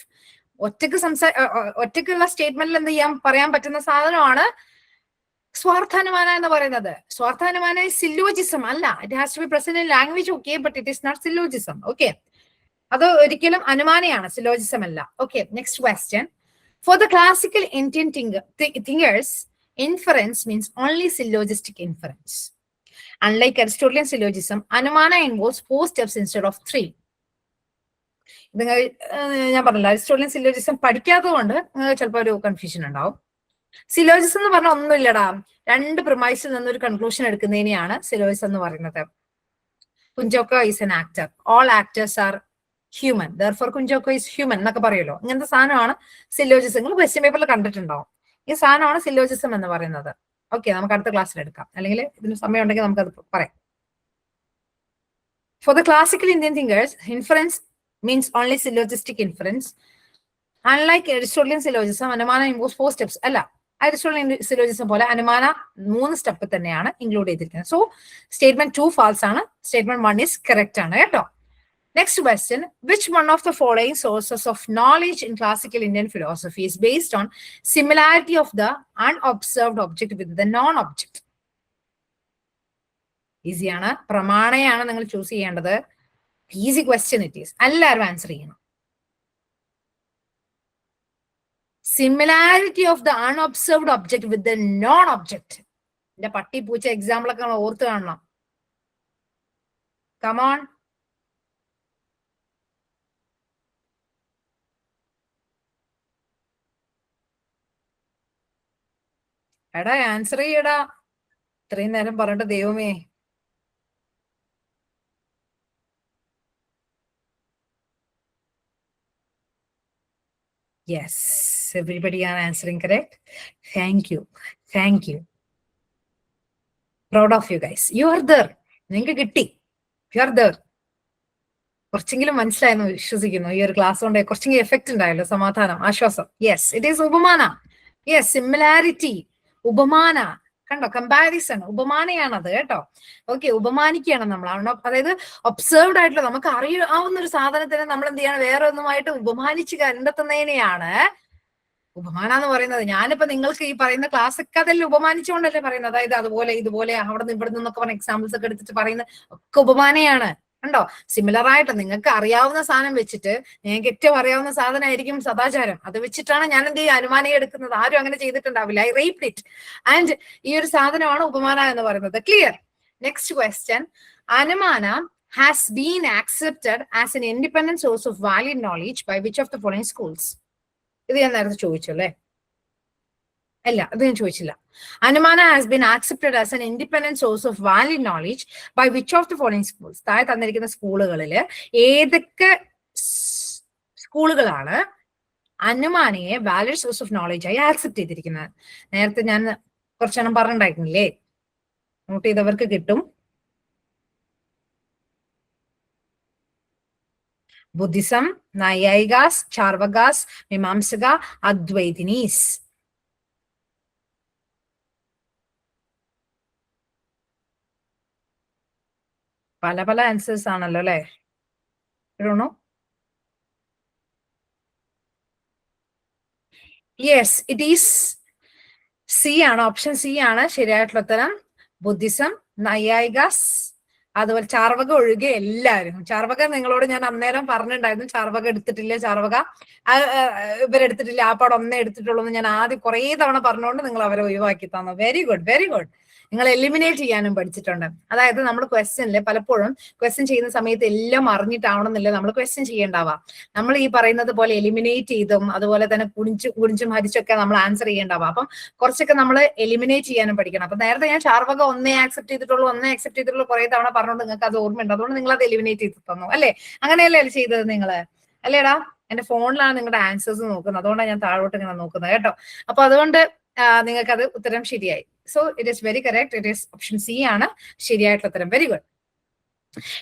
ഒറ്റക്കുള്ള സ്റ്റേറ്റ്മെന്റിൽ എന്ത് ചെയ്യാൻ പറയാൻ പറ്റുന്ന സാധനമാണ് സ്വാർത്ഥാനുമാന എന്ന് പറയുന്നത്. സ്വാർത്ഥാനുമാന സില്ലോജിസം അല്ല. It has to be present in language, okay, but it is not syllogism. Okay, അത് ഒരിക്കലും അനുമാനയാണ്, സില്ലോജിസം അല്ല. Okay, next question. For the classical Indian thinkers, inference means only syllogistic inference. Unlike Aristotelian syllogism, Anumana involves 4 steps instead of 3. ഞാൻ പറഞ്ഞില്ല, അരിസ്റ്റോട്ടിയൻ syllogism പഠിക്കാത്തത് കൊണ്ട് നിങ്ങൾക്ക് ചിലപ്പോൾ ഒരു കൺഫ്യൂഷൻ ഉണ്ടാവും. സിലോജിസം എന്ന് പറഞ്ഞാൽ ഒന്നുമില്ലടാ, 2 പ്രിമൈസിൽ നിന്നൊരു കൺക്ലൂഷൻ എടുക്കുന്നതിനെയാണ് സിലോജിസം എന്ന് പറയുന്നത്. Kunchacko is an actor, all actors are human, therefore Kunchacko is human എന്നൊക്കെ പറയുമല്ലോ. ഇങ്ങനത്തെ സാധനമാണ് സിലോജിസം. നിങ്ങൾ ക്വസ്റ്റ്യൻ പേപ്പറിൽ കണ്ടിട്ടുണ്ടാവും. ഈ സാധനമാണ് സിലോജിസം എന്ന് പറയുന്നത്. ഓക്കെ, നമുക്ക് അടുത്ത ക്ലാസ്സിൽ എടുക്കാം, അല്ലെങ്കിൽ ഇതിന് സമയം ഉണ്ടെങ്കിൽ നമുക്കത് പറയാം. For the classical Indian thinkers, inference means only syllogistic inference. Unlike Aristotelian syllogism, anumana involves 4 steps. അല്ല, അരിസ്റ്റോട്ടിയൻ സിലോജിസം പോലെ അനുമാന 3 സ്റ്റെപ്പ് തന്നെയാണ് ഇൻക്ലൂഡ് ചെയ്തിരിക്കുന്നത്. സോ സ്റ്റേറ്റ്മെന്റ് 2 ഫാൾസ് ആണ്, സ്റ്റേറ്റ്മെന്റ് 1 ഈസ് കറക്റ്റ് ആണ് കേട്ടോ. Next question, which one of the following sources of knowledge in classical Indian philosophy is based on similarity of the unobserved object with the non-object? Easy ആണ്, പ്രമാണയാണ് നിങ്ങൾ choose ചെയ്യേണ്ടത്. Easy question it is, എല്ലാവരും answer ചെയ്യണം. Similarity of the unobserved object with the non-object. എന്റെ പട്ടി പൂച്ച example ഒക്കെ ഓർത്ത് കാണണം. കമോൺ. എടാ ആൻസർ ചെയ്യടാ, ഇത്രയും നേരം പറഞ്ഞിട്ട് ദൈവമേ. Yes, everybody are answering correct. Thank you. Thank you. Proud of you guys. You are there. നിങ്ങൾക്ക് കിട്ടി. You are there. കുറച്ചെങ്കിലും മനസ്സിലായെന്ന് വിശ്വസിക്കുന്നു. ഈ ഒരു ക്ലാസ് കൊണ്ട് കുറച്ചെങ്കിലും എഫക്റ്റ് ഉണ്ടായല്ലോ, സമാധാനം, ആശ്വാസം. Yes, it is upamana. Yes, similarity, upamana. കണ്ടോ, കമ്പാരിസൺ, ഉപമാനയാണത് കേട്ടോ. ഓക്കെ, ഉപമാനിക്കുകയാണ് നമ്മൾ. അതായത് ഒബ്സർവ്ഡ് ആയിട്ടുള്ള നമുക്ക് അറിയാവുന്ന ഒരു സാധനത്തിനെ നമ്മൾ എന്ത് ചെയ്യണം, വേറെ ഒന്നുമായിട്ട് ഉപമാനിച്ച് കണ്ടെത്തുന്നതിനെയാണ് ഉപമാന എന്ന് പറയുന്നത്. ഞാനിപ്പോ നിങ്ങൾക്ക് ഈ പറയുന്ന ക്ലാസ് ഒക്കെ അതെല്ലാം ഉപമാനിച്ചുകൊണ്ടല്ലേ പറയുന്നത്. അതായത് അതുപോലെ ഇതുപോലെ അവിടെ നിന്ന് ഇവിടെ നിന്നൊക്കെ പറഞ്ഞ എക്സാമ്പിൾസ് ഒക്കെ എടുത്തിട്ട് പറയുന്ന ഒക്കെ ഉപമാനയാണ്. കണ്ടോ, സിമിലർ ആയിട്ട് നിങ്ങൾക്ക് അറിയാവുന്ന സാധനം വെച്ചിട്ട്, നിങ്ങൾക്ക് ഏറ്റവും അറിയാവുന്ന സാധനമായിരിക്കും സദാചാരം, അത് വെച്ചിട്ടാണ് ഞാൻ എന്ത് ചെയ്യും, അനുമാനം എടുക്കുന്നത്. ആരും അങ്ങനെ ചെയ്തിട്ടുണ്ടാവില്ല. I wrapped it. ആൻഡ് ഈ ഒരു സാധനമാണ് ഉപമാന എന്ന് പറയുന്നത്. Clear? Next question. Anumana has been accepted as an independent source of valid knowledge by which of the following schools? ഇത് ഞാൻ നേരത്തെ ചോദിച്ചു അല്ലേ? അല്ല, അത് ഞാൻ ചോദിച്ചില്ല. Anumana has been accepted as an independent source of valid knowledge by which of the following schools? താഴെ തന്നിരിക്കുന്ന സ്കൂളുകളിൽ ഏതൊക്കെ സ്കൂളുകളാണ് അനുമാനയെ വാലിഡ് സോഴ്സ് ഓഫ് നോളജ് ആയി ആക്സെപ്റ്റ് ചെയ്തിരിക്കുന്നത്? നേരത്തെ ഞാൻ കുറച്ചെണ്ണം പറഞ്ഞിട്ടുണ്ടായിരുന്നില്ലേ? നോട്ട് ചെയ്തവർക്ക് കിട്ടും. ബുദ്ധിസം, നൈയായികാസ്, ചാർവകാസ്, മീമാംസക, അദ്വൈതിനീസ്. പല പല ആൻസേഴ്സ് ആണല്ലോ അല്ലെ? ഇടണോ? യെസ്, ഇറ്റ് ഈസ് സി ആണ്, ഓപ്ഷൻ സി ആണ് ശരിയായിട്ടുള്ള ഉത്തരം. ബുദ്ധിസം, നൈയായികാസ്, അതുപോലെ ചാർവക ഒഴികെ എല്ലാവരും. ചാർവക നിങ്ങളോട് ഞാൻ അന്നേരം പറഞ്ഞിട്ടുണ്ടായിരുന്നു, ചാർവക എടുത്തിട്ടില്ല, ചാർവക ഇവരെടുത്തിട്ടില്ല, ആ പാടെ ഒന്നേ എടുത്തിട്ടുള്ളൂ എന്ന് ഞാൻ ആദ്യം കുറെ തവണ പറഞ്ഞുകൊണ്ട് നിങ്ങൾ അവരെ ഒഴിവാക്കി തന്നു. Very good, very good. നിങ്ങൾ എലിമിനേറ്റ് ചെയ്യാനും പഠിച്ചിട്ടുണ്ട്. അതായത് നമ്മൾ ക്വസ്റ്റ്യനിൽ പലപ്പോഴും ക്വസ്റ്റ്യൻ ചെയ്യുന്ന സമയത്ത് എല്ലാം അറിഞ്ഞിട്ടാവണമെന്നില്ല നമ്മൾ ക്വസ്റ്റ്യൻ ചെയ്യേണ്ടാവാം. നമ്മൾ ഈ പറയുന്നത് പോലെ എലിമിനേറ്റ് ചെയ്തും അതുപോലെ തന്നെ കുടിച്ചും ഹരിച്ചൊക്കെ നമ്മൾ ആൻസർ ചെയ്യേണ്ടാവാം. അപ്പം കുറച്ചൊക്കെ നമ്മൾ എലിമിനേറ്റ് ചെയ്യാനും പഠിക്കണം. അപ്പൊ നേരത്തെ ഞാൻ ചാർവക ഒന്നേ ആക്സെപ്റ്റ് ചെയ്തിട്ടുള്ളൂ കുറെ തവണ പറഞ്ഞുകൊണ്ട് നിങ്ങൾക്ക് അത് ഓർമ്മയുണ്ട്. അതുകൊണ്ട് നിങ്ങൾ അത് എലിമിനേറ്റ് ചെയ്ത് തന്നു അല്ലെ? അങ്ങനെയല്ലേ ചെയ്തത് നിങ്ങള്? അല്ലേടാ? എന്റെ ഫോണിലാണ് നിങ്ങളുടെ ആൻസേഴ്സ് നോക്കുന്നത്, അതുകൊണ്ടാണ് ഞാൻ താഴോട്ട് ഇങ്ങനെ നോക്കുന്നത് കേട്ടോ. അപ്പൊ അതുകൊണ്ട് നിങ്ങൾക്ക് അത് ഉത്തരം ശരിയായി. So it is very correct. It is option C ആണ് ശരിയായിട്ടുള്ള ഉത്തരം. Very good.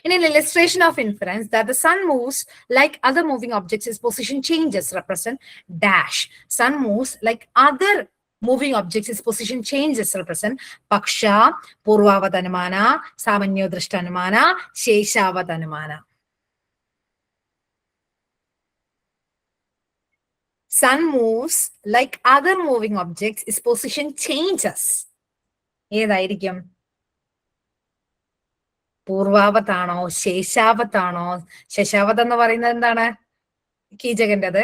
In an illustration of inference that the sun moves like other moving objects, its position changes represent dash. Sun moves like other moving objects, its position changes represent paksha, purvavat-anumana, samanyodrishta-anumana, sheshavat-anumana. Sun moves like other moving objects, its position changes. ഏതായിരിക്കും? പൂർവാവത്താണോ, ശേഷാവത്താണോ? ശശാവത് എന്ന് പറയുന്നത് എന്താണ്? കീചകന്റേത്.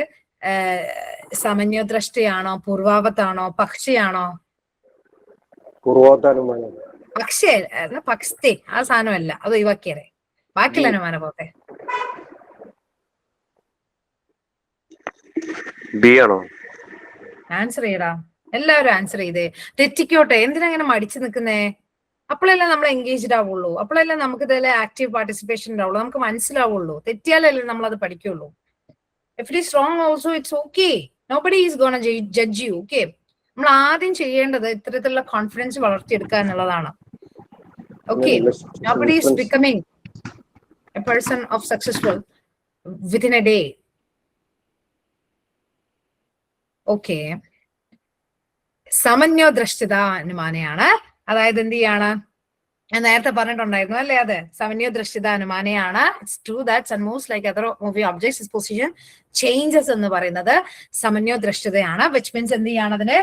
സമന്വദ്രഷ്ടയാണോ, പൂർവാവത്താണോ, പക്ഷിയാണോ? പക്ഷേ പക്ഷേ ആ സാധനമല്ല, അത് ഒഴിവാക്കിയതേ. ബാക്കിയുള്ള അനുമാനം പോട്ടെ. ആൻസർ ചെയ്യടാ, എല്ലാവരും ആൻസർ ചെയ്തേ. തെറ്റിക്കോട്ടെ, എന്തിനങ്ങനെ മടിച്ചു നിൽക്കുന്നേ? അപ്പോഴല്ലേ നമ്മൾ എൻഗേജ്ഡ് ആവുള്ളൂ, അപ്പോഴല്ലേ നമുക്ക് ഇതിലെ ആക്റ്റീവ് പാർട്ടിസിപ്പേഷൻ ഉണ്ടാവുള്ളൂ, നമുക്ക് മനസ്സിലാവുള്ളൂ. തെറ്റിയാലല്ലേ നമ്മൾ അത് പഠിക്കുള്ളൂ. If it is wrong also it's okay, nobody is gonna judge you. Okay, നമ്മൾ ആദ്യം ചെയ്യേണ്ടത് ഇത്തരത്തിലുള്ള കോൺഫിഡൻസ് വളർത്തിയെടുക്കുക എന്നുള്ളതാണ്. Okay, nobody is becoming a person of successful within a day. Okay, സമന്വദ്രഷ്ടത അനുമാനയാണ്. അതായത് എന്ത് ചെയ്യാണ്? ഞാൻ നേരത്തെ പറഞ്ഞിട്ടുണ്ടായിരുന്നു അല്ലേ? അത് സമന്വദ്രഷ്ടത അനുമാനയാണ്. It's true that sun moves like other moving objects, its position changes എന്ന് പറയുന്നത് സമന്വദ്രഷ്ടതയാണ്. വിച്ച് മീൻസ് എന്ത് ചെയ്യാണ്? അതിന്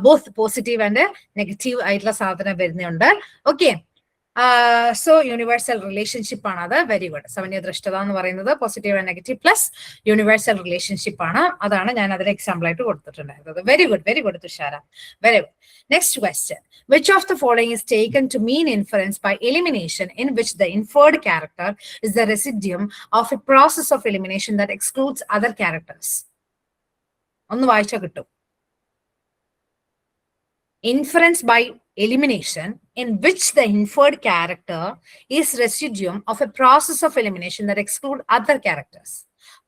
ബോത്ത് പോസിറ്റീവ് ആൻഡ് നെഗറ്റീവ് ആയിട്ടുള്ള സാധനം വരുന്നുണ്ട്. ഓക്കെ, സോ യൂണിവേഴ്സൽ റിലേഷൻഷിപ്പ് ആണ് അത്. Very good. സമന്വദ്രഷ്ടത എന്ന് പറയുന്നത് positive and negative plus universal relationship ആണ്. അതാണ് ഞാൻ അതിന് എക്സാമ്പിൾ ആയിട്ട് കൊടുത്തിട്ടുണ്ടായിരുന്നത്. Very good, very good Tushara, very good. Next question. Which of the following is taken to mean inference by elimination, in which the inferred character is the residuum of a process of elimination that excludes other characters? ഒന്ന് വായിച്ചാൽ കിട്ടും. Inference by elimination in which the inferred character is residuum of a process of elimination that excludes other characters.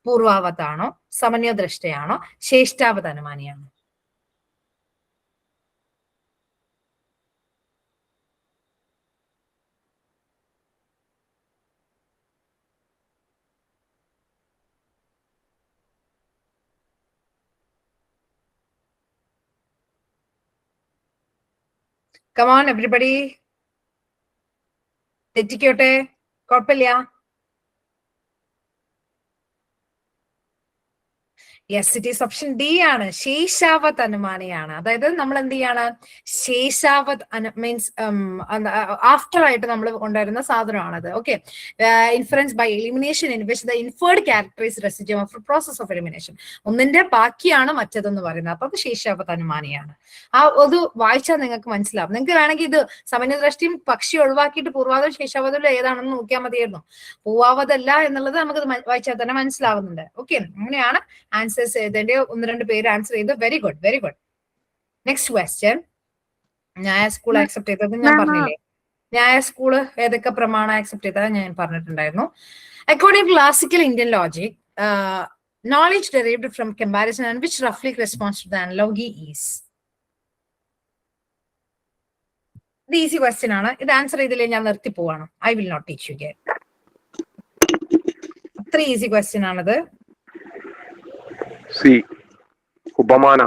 പൂർവാവത്താണോ, സമന്വദ്രഷ്ടയാണോ, ശേഷ്ടാവത് അനുമാനിയാണോ? Come on, everybody. തെറ്റിക്കോട്ടെ, കുഴപ്പമില്ല. Yes, it is option D ആണ്. ശേഷാവത് അനുമാനയാണ്. അതായത് നമ്മൾ എന്ത് ചെയ്യാണ്? ശേഷാവത് means after ആയിട്ട് നമ്മൾ കൊണ്ടുവരുന്ന സാധനമാണത്. Okay, inference by elimination in which the inferred character is residuum of process of elimination. ഒന്നിന്റെ ബാക്കിയാണ് മറ്റതെന്ന് പറയുന്നത്. അപ്പൊ അത് ശേഷാവത് അനുമാനയാണ്. അത് വായിച്ചാൽ നിങ്ങൾക്ക് മനസ്സിലാവും. നിങ്ങൾക്ക് വേണമെങ്കിൽ ഇത് സമന്വദ്രഷ്ടിയും പക്ഷി ഒഴിവാക്കിയിട്ട് പൂർവാവതും ശേഷാവതും ഏതാണെന്ന് നോക്കിയാൽ മതിയായിരുന്നു. പൂർവാവതല്ല എന്നുള്ളത് നമുക്ക് വായിച്ചാൽ തന്നെ മനസ്സിലാവുന്നുണ്ട്. ഓക്കെ, അങ്ങനെയാണ് ആൻസേഴ്സ് എഴുതേണ്ട. ഒന്ന് രണ്ട് പേര് ആൻസർ ചെയ്തു. Very good, very good. Next question. ന്യായ സ്കൂൾ ആക്സെപ്റ്റ് ചെയ്തത് ഞാൻ പറഞ്ഞില്ലേ? ന്യായ സ്കൂള് ഏതൊക്കെ പ്രമാണം ആക്സെപ്റ്റ് ചെയ്തത് ഞാൻ പറഞ്ഞിട്ടുണ്ടായിരുന്നു. According to classical Indian logic, knowledge derived from comparison and which roughly corresponds to the analogy is. ഇത് ഈസി ക്വസ്റ്റ്യൻ ആണ്. ഇത് ആൻസർ ചെയ്തില്ലേ ഞാൻ നിർത്തി പോവാണ്. I will not teach you gain. അത്ര ഈസി ക്വസ്റ്റ്യൻ ആണത്. C, upamana.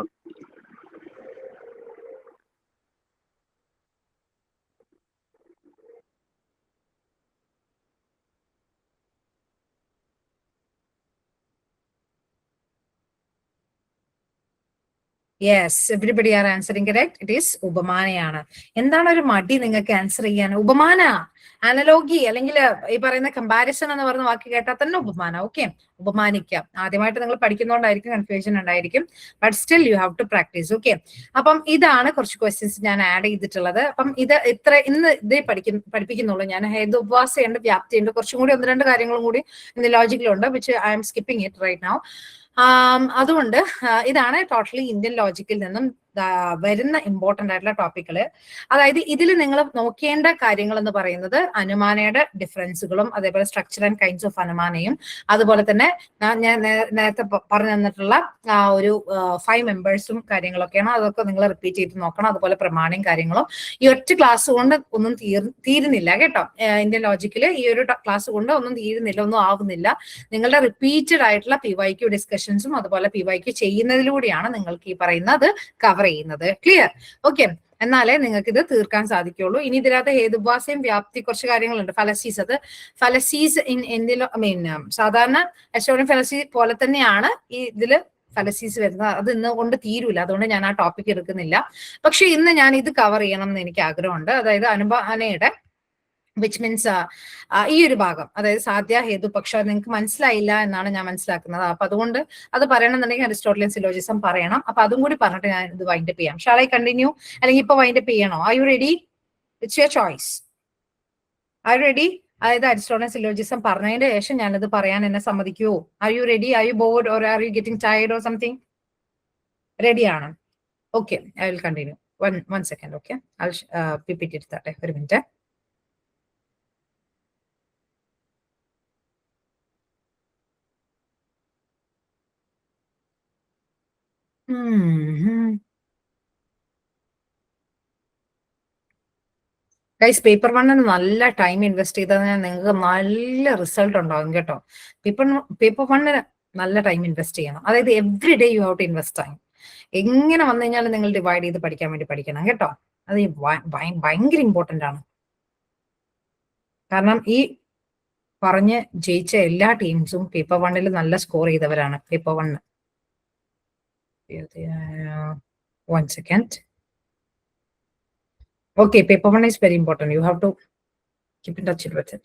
Yes, everybody are answering correct. It is ഉപമാനയാണ്. എന്താണ് ഒരു മടി നിങ്ങൾക്ക് ആൻസർ ചെയ്യാൻ? ഉപമാന, അനലോഗി, അല്ലെങ്കിൽ ഈ പറയുന്ന കമ്പാരിസൺ എന്ന് പറയുന്ന വാക്ക് കേട്ടാൽ തന്നെ ഉപമാന. ഓക്കെ, ഉപമാനിക്കാം. ആദ്യമായിട്ട് നിങ്ങൾ പഠിക്കുന്നതുകൊണ്ടായിരിക്കും കൺഫ്യൂഷൻ ഉണ്ടായിരിക്കും, but still you have to practice. Okay, അപ്പം ഇതാണ് കുറച്ച് ക്വസ്റ്റ്യൻസ് ഞാൻ ആഡ് ചെയ്തിട്ടുള്ളത്. അപ്പം ഇത് ഇന്ന് ഇതേ പഠിപ്പിക്കുന്നുള്ളൂ ഞാൻ. ഹേതുപവാസമുണ്ട്, വ്യാപ്തിയുണ്ട്, കുറച്ചും കൂടി 1-2 കാര്യങ്ങളും കൂടി ഇന്ന് ലോജിക്കലുണ്ട്, which I'm skipping it right now. അതുകൊണ്ട് ഇതാണ് ടോട്ടലി ഇന്ത്യൻ ലോജിക്കിൽ നിന്നും വരുന്ന ഇമ്പോർട്ടന്റ് ആയിട്ടുള്ള ടോപ്പിക്കുകള്. അതായത് ഇതിൽ നിങ്ങൾ നോക്കേണ്ട കാര്യങ്ങൾ എന്ന് പറയുന്നത് അനുമാനയുടെ ഡിഫറൻസുകളും അതേപോലെ സ്ട്രക്ചർ ആൻഡ് കൈൻഡ്സ് ഓഫ് അനുമാനയും, അതുപോലെ തന്നെ ഞാൻ നേരത്തെ പറഞ്ഞു തന്നിട്ടുള്ള ഒരു 5 മെമ്പേഴ്സും കാര്യങ്ങളൊക്കെയാണ്. അതൊക്കെ നിങ്ങൾ റിപ്പീറ്റ് ചെയ്ത് നോക്കണം. അതുപോലെ പ്രമാണയും കാര്യങ്ങളും. ഈ ഒറ്റ ക്ലാസ് കൊണ്ട് ഒന്നും തീരുന്നില്ല കേട്ടോ. ഇന്ത്യൻ ലോജിക്കില് ഈ ഒരു ക്ലാസ് കൊണ്ട് ഒന്നും തീരുന്നില്ല, ഒന്നും ആവുന്നില്ല. നിങ്ങളുടെ റിപ്പീറ്റഡ് ആയിട്ടുള്ള PYQ ഡിസ്കഷൻസും അതുപോലെ PYQ ചെയ്യുന്നതിലൂടെയാണ് നിങ്ങൾക്ക് ഈ പറയുന്നത് കവർ ചെയ്യുന്നത്. ക്ലിയർ? ഓക്കെ, എന്നാലേ നിങ്ങൾക്ക് ഇത് തീർക്കാൻ സാധിക്കുള്ളൂ. ഇനി ഇതിനകത്ത് ഹേതുഭാസയും വ്യാപ്തി കുറച്ച് കാര്യങ്ങളുണ്ട്. ഫലസീസ്, അത് ഫലസീസ് സാധാരണ എസ്റ്റോണിയൻ ഫലസി പോലെ തന്നെയാണ് ഈ ഇതില് ഫലസീസ് വരുന്നത്. അത് ഇന്ന് കൊണ്ട് തീരൂല, അതുകൊണ്ട് ഞാൻ ആ ടോപ്പിക് എടുക്കുന്നില്ല. പക്ഷെ ഇന്ന് ഞാൻ ഇത് കവർ ചെയ്യണം എന്ന് എനിക്ക് ആഗ്രഹമുണ്ട്. അതായത് അനുമാനയുടെ വിച്ച് മീൻസ് ഈ ഒരു ഭാഗം, അതായത് സാധ്യ ഹേതു പക്ഷെ നിങ്ങൾക്ക് മനസ്സിലായില്ല എന്നാണ് ഞാൻ മനസ്സിലാക്കുന്നത്. അപ്പൊ അതുകൊണ്ട് അത് പറയണമെന്നുണ്ടെങ്കിൽ അരിസ്റ്റോട്ടലിയൻ സിലോജിസം പറയണം. അപ്പൊ അതും കൂടി പറഞ്ഞിട്ട് ഞാൻ ഇത് വൈൻഡപ്പ് ചെയ്യാം. ഷാൾ ഐ കണ്ടിന്യൂ, അല്ലെങ്കിൽ ഇപ്പൊ വൈൻഡപ്പ് ചെയ്യണോ? Are you ready? It's your choice. Are you ready? അതായത് അരിസ്റ്റോട്ടലിയൻ സിലോജിസം പറഞ്ഞതിന്റെ ശേഷം ഞാനിത് പറയാൻ എന്നെ സമ്മതിക്കുവോ? Are you ready? Are you bored or are you getting tired or something? റെഡിയാണ്? Okay, I will continue. One second. Okay, I PPT എടുത്താട്ടെ, ഒരു മിനിറ്റ്. ഗൈസ്, പേപ്പർ 1 നല്ല ടൈം ഇൻവെസ്റ്റ് ചെയ്താൽ നിങ്ങൾക്ക് നല്ല റിസൾട്ട് ഉണ്ടാകും കേട്ടോ. പേപ്പർ 1 നല്ല ടൈം ഇൻവെസ്റ്റ് ചെയ്യണം. അതായത് every day you have to invest time. എങ്ങനെ വന്നു കഴിഞ്ഞാലും നിങ്ങൾ ഡിവൈഡ് ചെയ്ത് പഠിക്കാൻ വേണ്ടി പഠിക്കണം കേട്ടോ. അത് ഭയങ്കര ഇമ്പോർട്ടന്റ് ആണ്. കാരണം ഈ പറഞ്ഞ് ജയിച്ച എല്ലാ ടീംസും പേപ്പർ 1 നല്ല സ്കോർ ചെയ്തവരാണ്. Paper 1, 1 second. Okay, paper 1 is very important. You have to keep in touch with it.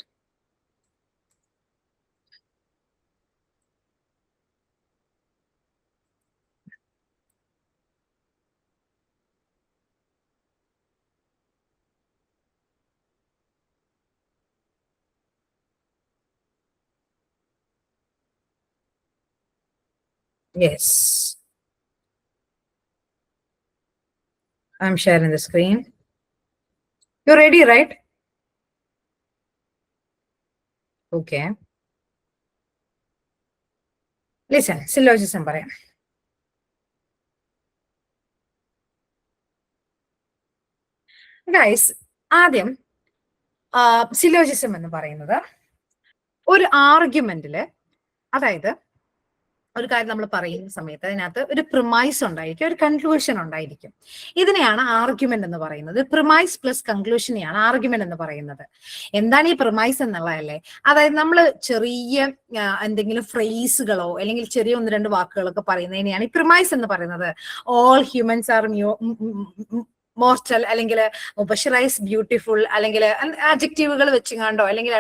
Yes. I'm sharing the screen. You're ready, right? Okay. Listen, syllogism പറയാം. ഗൈസ്, ആദ്യം സിലോജിസം എന്ന് പറയുന്നത് ഒരു ആർഗ്യുമെന്റില്, അതായത് ഒരു കാര്യം നമ്മൾ പറയുന്ന സമയത്ത് അതിനകത്ത് ഒരു പ്രിമൈസ് ഉണ്ടായിരിക്കും, ഒരു കൺക്ലൂഷൻ ഉണ്ടായിരിക്കും. ഇതിനെയാണ് ആർഗ്യുമെന്റ് എന്ന് പറയുന്നത്. പ്രിമൈസ് പ്ലസ് കൺക്ലൂഷനെയാണ് ആർഗ്യുമെന്റ് എന്ന് പറയുന്നത്. എന്താണ് ഈ പ്രിമൈസ് എന്നുള്ളതല്ലേ? അതായത് നമ്മൾ ചെറിയ എന്തെങ്കിലും ഫ്രേസുകളോ അല്ലെങ്കിൽ ചെറിയ 1-2 വാക്കുകളൊക്കെ പറയുന്നതിനെയാണ് ഈ പ്രിമൈസ് എന്ന് പറയുന്നത്. ഓൾ ഹ്യൂമൻസ് ആർ മോർട്ടൽ, അല്ലെങ്കിൽ മുബഷിറൈസ് ബ്യൂട്ടിഫുൾ, അല്ലെങ്കിൽ അഡ്ജക്റ്റീവുകൾ വെച്ചുകൊണ്ടോ അല്ലെങ്കിൽ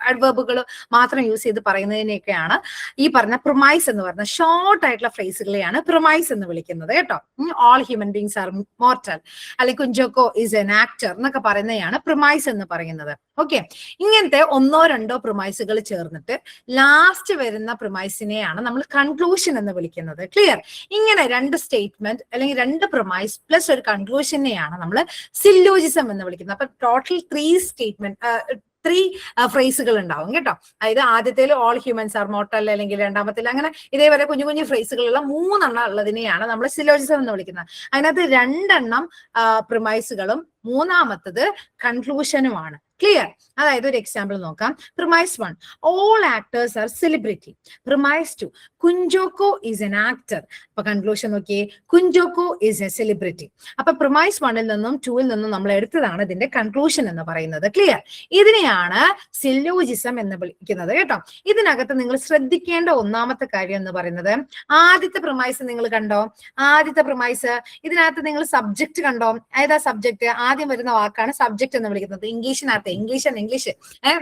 അഡ്വർബുകൾ മാത്രം യൂസ് ചെയ്ത് പറയുന്നതിനെയൊക്കെയാണ് ഈ പറഞ്ഞ പ്രിമൈസ് എന്ന് പറയുന്നത്. ഷോർട്ട് ആയിട്ടുള്ള ഫ്രേസുകളെയാണ് പ്രിമൈസ് എന്ന് വിളിക്കുന്നത് കേട്ടോ. All human beings are mortal, അല്ലെങ്കിൽ കുഞ്ചോക്കോ ഈസ് എൻ ആക്ടർ എന്നൊക്കെ പറയുന്നതാണ് പ്രിമൈസ് എന്ന് പറയുന്നത്. ഓക്കെ, ഇങ്ങനത്തെ 1-2 പ്രിമൈസുകൾ ചേർന്നിട്ട് ലാസ്റ്റ് വരുന്ന പ്രിമൈസിനെയാണ് നമ്മൾ കൺക്ലൂഷൻ എന്ന് വിളിക്കുന്നത്. ക്ലിയർ? ഇങ്ങനെ 2 സ്റ്റേറ്റ്മെന്റ് അല്ലെങ്കിൽ 2 പ്രിമൈസ് പ്ലസ് ഒരു കൺക്ലൂഷൻ ാണ് നമ്മൾ സില്ലോജിസം എന്ന് വിളിക്കുന്നത്. അപ്പൊ ടോട്ടൽ 3 ഫ്രേസുകൾ ഉണ്ടാവും കേട്ടോ. അതായത് ആദ്യത്തേൽ ഓൾ ഹ്യൂമൻസ് ആർ മോർട്ടൽ, അല്ലെങ്കിൽ രണ്ടാമത്തേൽ അങ്ങനെ ഇതേപോലെ കുഞ്ഞു കുഞ്ഞു ഫ്രേസുകളുള്ള 3 എണ്ണം ഉള്ളതിനെയാണ് നമ്മൾ സില്ലോജിസം എന്ന് വിളിക്കുന്നത്. അതിനകത്ത് 2 എണ്ണം പ്രിമൈസുകളും 3-മത്തത് കൺക്ലൂഷനുമാണ്. ക്ലിയർ? അതായത് ഒരു എക്സാമ്പിൾ നോക്കാം. Premise 1, all actors are celebrity. Premise 2, Kunchacko is an actor. അപ്പൊ കൺക്ലൂഷൻ നോക്കിയേ, കുഞ്ചോക്കോ is a celebrity. അപ്പൊ പ്രിമൈസ് 1-ൽ നിന്നും 2-ൽ നിന്നും നമ്മൾ എടുത്തതാണ് ഇതിന്റെ കൺക്ലൂഷൻ എന്ന് പറയുന്നത്. ക്ലിയർ? ഇതിനെയാണ് സില്ലോജിസം എന്ന് വിളിക്കുന്നത് കേട്ടോ. ഇതിനകത്ത് നിങ്ങൾ ശ്രദ്ധിക്കേണ്ട ഒന്നാമത്തെ കാര്യം എന്ന് പറയുന്നത്, ആദ്യത്തെ പ്രിമൈസ് നിങ്ങൾ കണ്ടോ? ആദ്യത്തെ പ്രിമൈസ് ഇതിനകത്ത് നിങ്ങൾ സബ്ജക്ട് കണ്ടോ? ഏതാ സബ്ജക്ട്? ആദ്യം വരുന്ന വാക്കാണ് സബ്ജക്ട് എന്ന് വിളിക്കുന്നത്. ഇംഗ്ലീഷ്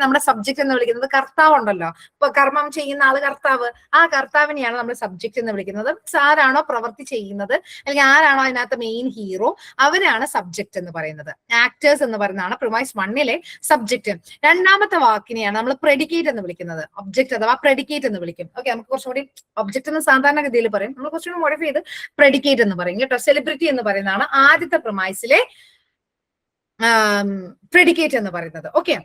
നമ്മുടെ സബ്ജക്ട് എന്ന് വിളിക്കുന്നത് കർത്താവ് ഉണ്ടല്ലോ. ഇപ്പൊ കർമ്മം ചെയ്യുന്ന ആള് കർത്താവ്, ആ കർത്താവിനെയാണ് നമ്മൾ സബ്ജക്ട് എന്ന് വിളിക്കുന്നത്. ആരാണോ പ്രവൃത്തി ചെയ്യുന്നത് അല്ലെങ്കിൽ ആരാണോ അതിനകത്ത് മെയിൻ ഹീറോ, അവരാണ് സബ്ജക്ട് എന്ന് പറയുന്നത്. ആക്ടേഴ്സ് എന്ന് പറയുന്നതാണ് പ്രിമൈസ് 1-ലെ സബ്ജക്ട്. രണ്ടാമത്തെ വാക്കിനെയാണ് നമ്മൾ പ്രെഡിക്കേറ്റ് എന്ന് വിളിക്കുന്നത്. ഒബ്ജക്ട് അഥവാ പ്രെഡിക്കേറ്റ് എന്ന് വിളിക്കും. ഓക്കെ, നമുക്ക് കുറച്ചുകൂടി ഒബ്ജക്ട് എന്ന് സാധാരണഗതിയിൽ പറയും, നമ്മൾ കുറച്ചുകൂടി മോഡിഫൈ ചെയ്ത് പ്രെഡിക്കേറ്റ് എന്ന് പറയും കേട്ടോ. സെലിബ്രിറ്റി എന്ന് പറയുന്നതാണ് ആദ്യത്തെ പ്രിമൈസിലെ പ്രെഡിക്കേറ്റ് എന്ന് പറയുന്നത്. ഓക്കെ,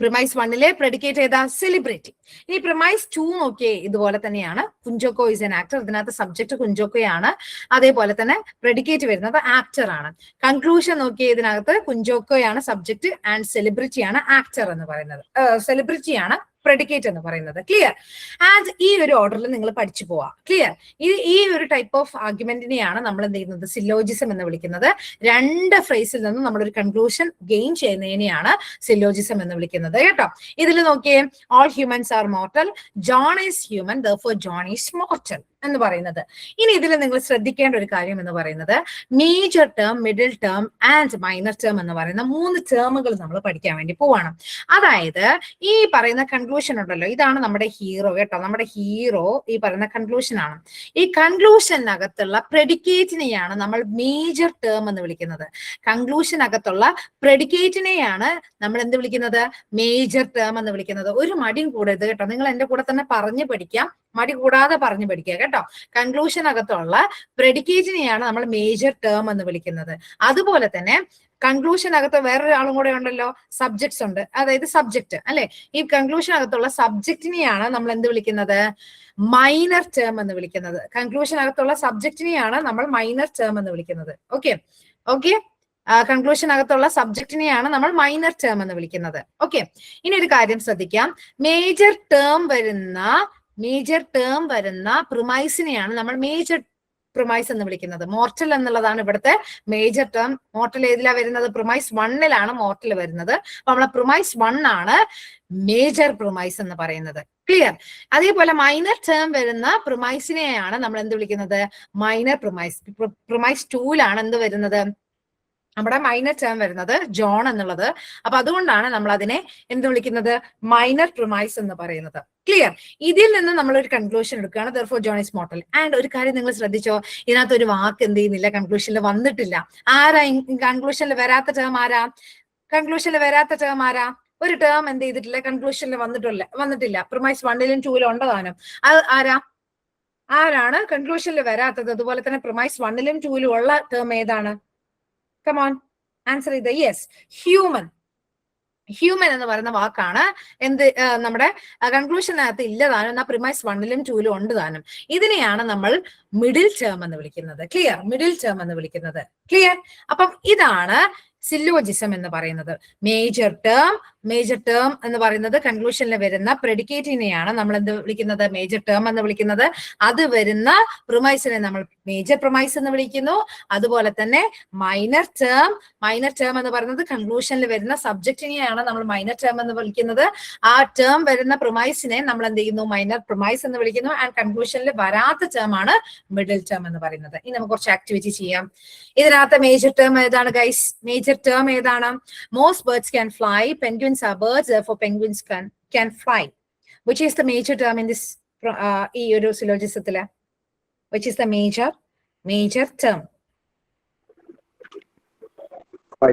പ്രിമൈസ് 1-ലെ പ്രെഡിക്കേറ്റ് ഏതാ? സെലിബ്രിറ്റി. ഇനി പ്രിമൈസ് 2 നോക്കിയേ, ഇതുപോലെ തന്നെയാണ്. Kunchacko is an actor. ഇതിനകത്ത് സബ്ജക്ട് കുഞ്ചോക്കോയാണ്, അതേപോലെ തന്നെ പ്രെഡിക്കേറ്റ് വരുന്നത് ആക്ടർ ആണ്. കൺക്ലൂഷൻ നോക്കിയേ, ഇതിനകത്ത് കുഞ്ചോക്കോയാണ് സബ്ജക്ട് ആൻഡ് സെലിബ്രിറ്റിയാണ് ആക്ടർ എന്ന് പറയുന്നത്. സെലിബ്രിറ്റിയാണ് പ്രെഡിക്കേറ്റ് എന്ന് പറയുന്നത്. ക്ലിയർ? ആൻഡ് ഈ ഒരു ഓർഡറിൽ നിങ്ങൾ പഠിച്ചു പോവാ. ക്ലിയർ? ഈ ഒരു ടൈപ്പ് ഓഫ് ആർഗ്യുമെന്റിനെയാണ് നമ്മൾ എന്ത് ചെയ്യുന്നത്? സില്ലോജിസം എന്ന് വിളിക്കുന്നത്. രണ്ട് ഫ്രേസിൽ നിന്നും നമ്മളൊരു കൺക്ലൂഷൻ ഗെയിൻ ചെയ്യുന്നതിനെയാണ് സില്ലോജിസം എന്ന് വിളിക്കുന്നത് കേട്ടോ. ഇതിൽ നോക്കിയേ, all humans are mortal, John is human, therefore John is mortal എന്ന് പറയുന്നത്. ഇനി ഇതിൽ നിങ്ങൾ ശ്രദ്ധിക്കേണ്ട ഒരു കാര്യം എന്ന് പറയുന്നത്, major term, middle term and minor term എന്ന് പറയുന്ന 3 ടേമുകൾ നമ്മൾ പഠിക്കാൻ വേണ്ടി പോവാണ്. അതായത് ഈ പറയുന്ന കൺക്ലൂഷൻ ഉണ്ടല്ലോ, ഇതാണ് നമ്മുടെ ഹീറോ കേട്ടോ. നമ്മുടെ ഹീറോ ഈ പറയുന്ന കൺക്ലൂഷൻ ആണ്. ഈ കൺക്ലൂഷനകത്തുള്ള പ്രെഡിക്കേറ്റിനെയാണ് നമ്മൾ മേജർ ടേം എന്ന് വിളിക്കുന്നത്. കൺക്ലൂഷനകത്തുള്ള പ്രെഡിക്കേറ്റിനെയാണ് നമ്മൾ എന്ത് വിളിക്കുന്നത്? മേജർ ടേം എന്ന് വിളിക്കുന്നത്. ഒരു മടിയും കൂടരുത് കേട്ടോ. നിങ്ങൾ എന്റെ കൂടെ തന്നെ പറഞ്ഞു പഠിക്കാം, മടി കൂടാതെ പറഞ്ഞു പഠിക്കുക കേട്ടോ. കൺക്ലൂഷനകത്തുള്ള പ്രെഡിക്കേറ്റിനെയാണ് നമ്മൾ മേജർ ടേം എന്ന് വിളിക്കുന്നത്. അതുപോലെ തന്നെ കൺക്ലൂഷനകത്ത് വേറൊരാളും കൂടെ ഉണ്ടല്ലോ, സബ്ജക്ട്സ് ഉണ്ട്, അതായത് സബ്ജക്ട് അല്ലെ. ഈ കൺക്ലൂഷനകത്തുള്ള സബ്ജക്റ്റിനെയാണ് നമ്മൾ എന്ത് വിളിക്കുന്നത്? മൈനർ ടേം എന്ന് വിളിക്കുന്നത്. കൺക്ലൂഷനകത്തുള്ള സബ്ജക്റ്റിനെയാണ് നമ്മൾ മൈനർ ടേം എന്ന് വിളിക്കുന്നത്. ഓക്കെ, കൺക്ലൂഷനകത്തുള്ള സബ്ജക്റ്റിനെയാണ് നമ്മൾ മൈനർ ടേം എന്ന് വിളിക്കുന്നത്. ഓക്കെ, ഇനി ഒരു കാര്യം ശ്രദ്ധിക്കാം. മേജർ ടേം വരുന്ന പ്രിമൈസിനെയാണ് നമ്മൾ മേജർ പ്രിമൈസ് എന്ന് വിളിക്കുന്നത്. മോർട്ടൽ എന്നുള്ളതാണ് ഇവിടുത്തെ മേജർ ടേം. മോർട്ടൽ ഏതിലാ വരുന്നത്? പ്രിമൈസ് 1-ലാണ് മോർട്ടൽ വരുന്നത്. അപ്പൊ നമ്മളെ പ്രിമൈസ് 1 ആണ് മേജർ പ്രിമൈസ് എന്ന് പറയുന്നത്. ക്ലിയർ? അതേപോലെ മൈനർ ടേം വരുന്ന പ്രിമൈസിനെയാണ് നമ്മൾ എന്ത് വിളിക്കുന്നത്? Minor premise. പ്രിമൈസ് 2-ലാണ് എന്ത് വരുന്നത്? നമ്മുടെ മൈനർ ടേം വരുന്നത് ജോൺ എന്നുള്ളത്. അപ്പൊ അതുകൊണ്ടാണ് നമ്മൾ അതിനെ എന്ത് വിളിക്കുന്നത്? മൈനർ പ്രിമൈസ് എന്ന് പറയുന്നത്. ക്ലിയർ? ഇതിൽ നിന്ന് നമ്മൾ ഒരു കൺക്ലൂഷൻ എടുക്കുകയാണ്, therefore John is mortal. And ഒരു കാര്യം നിങ്ങൾ ശ്രദ്ധിച്ചോ, ഇതിനകത്ത് ഒരു വാക്ക് എന്ത് ചെയ്യുന്നില്ല, കൺക്ലൂഷനിൽ വന്നിട്ടില്ല. ആരാ കൺക്ലൂഷനിൽ വരാത്ത ടേം? ആരാ കൺക്ലൂഷനിൽ വരാത്ത ടേം? ആരാ? ഒരു ടേം എന്ത് ചെയ്തിട്ടില്ല, കൺക്ലൂഷനിൽ വന്നിട്ടില്ല. പ്രിമൈസ് 1-ലും 2-ലും ഉണ്ടതാനും. അത് ആരാണ് കൺക്ലൂഷനിൽ വരാത്തത്? അതുപോലെ തന്നെ പ്രിമൈസ് 1-ലും 2-ലും ഉള്ള ടേം ഏതാണ്? Come on, answer ചെയ്ത്. Yes, human. ഹ്യൂമൻ എന്ന് പറയുന്ന വാക്കാണ് എന്ത് നമ്മുടെ കൺക്ലൂഷനകത്ത് ഇല്ലതാനും, എന്നാൽ പ്രിമൈസ് 1-ലും 2-ലും ഉണ്ട് താനും. ഇതിനെയാണ് നമ്മൾ മിഡിൽ ടേം എന്ന് വിളിക്കുന്നത്. ക്ലിയർ? മിഡിൽ ടേം എന്ന് വിളിക്കുന്നത്. ക്ലിയർ? അപ്പം ഇതാണ് സില്ലോജിസം എന്ന് പറയുന്നത്. മേജർ ടേം എന്ന് പറയുന്നത് കൺക്ലൂഷനിൽ വരുന്ന പ്രെഡിക്കേറ്റിനെയാണ് നമ്മൾ എന്ത് വിളിക്കുന്നത്? മേജർ ടേം എന്ന് വിളിക്കുന്നത്. അത് വരുന്ന പ്രിമൈസിനെ നമ്മൾ മേജർ പ്രിമൈസ് എന്ന് വിളിക്കുന്നു. അതുപോലെ തന്നെ മൈനർ ടേം എന്ന് പറയുന്നത് കൺക്ലൂഷനിൽ വരുന്ന സബ്ജക്റ്റിനെയാണ് നമ്മൾ മൈനർ ടേം എന്ന് വിളിക്കുന്നത്. ആ ടേം വരുന്ന പ്രിമൈസിനെ നമ്മൾ എന്ത് ചെയ്യുന്നു? മൈനർ പ്രിമൈസ് എന്ന് വിളിക്കുന്നു. ആൻഡ് കൺക്ലൂഷനിൽ വരാത്ത ടേം ആണ് മിഡിൽ ടേം എന്ന് പറയുന്നത്. ഇനി നമുക്ക് കുറച്ച് ആക്ടിവിറ്റി ചെയ്യാം. ഇതിനകത്ത് മേജർ ടേം ഏതാണ് ഗൈസ്? മേജർ ടേം ഏതാണ്? Most birds can fly, penguins are birds, therefore penguins can fly. Which is the major term in this ഈ ഒരു സിലോജിസത്തില്? Which is the major term? Fly.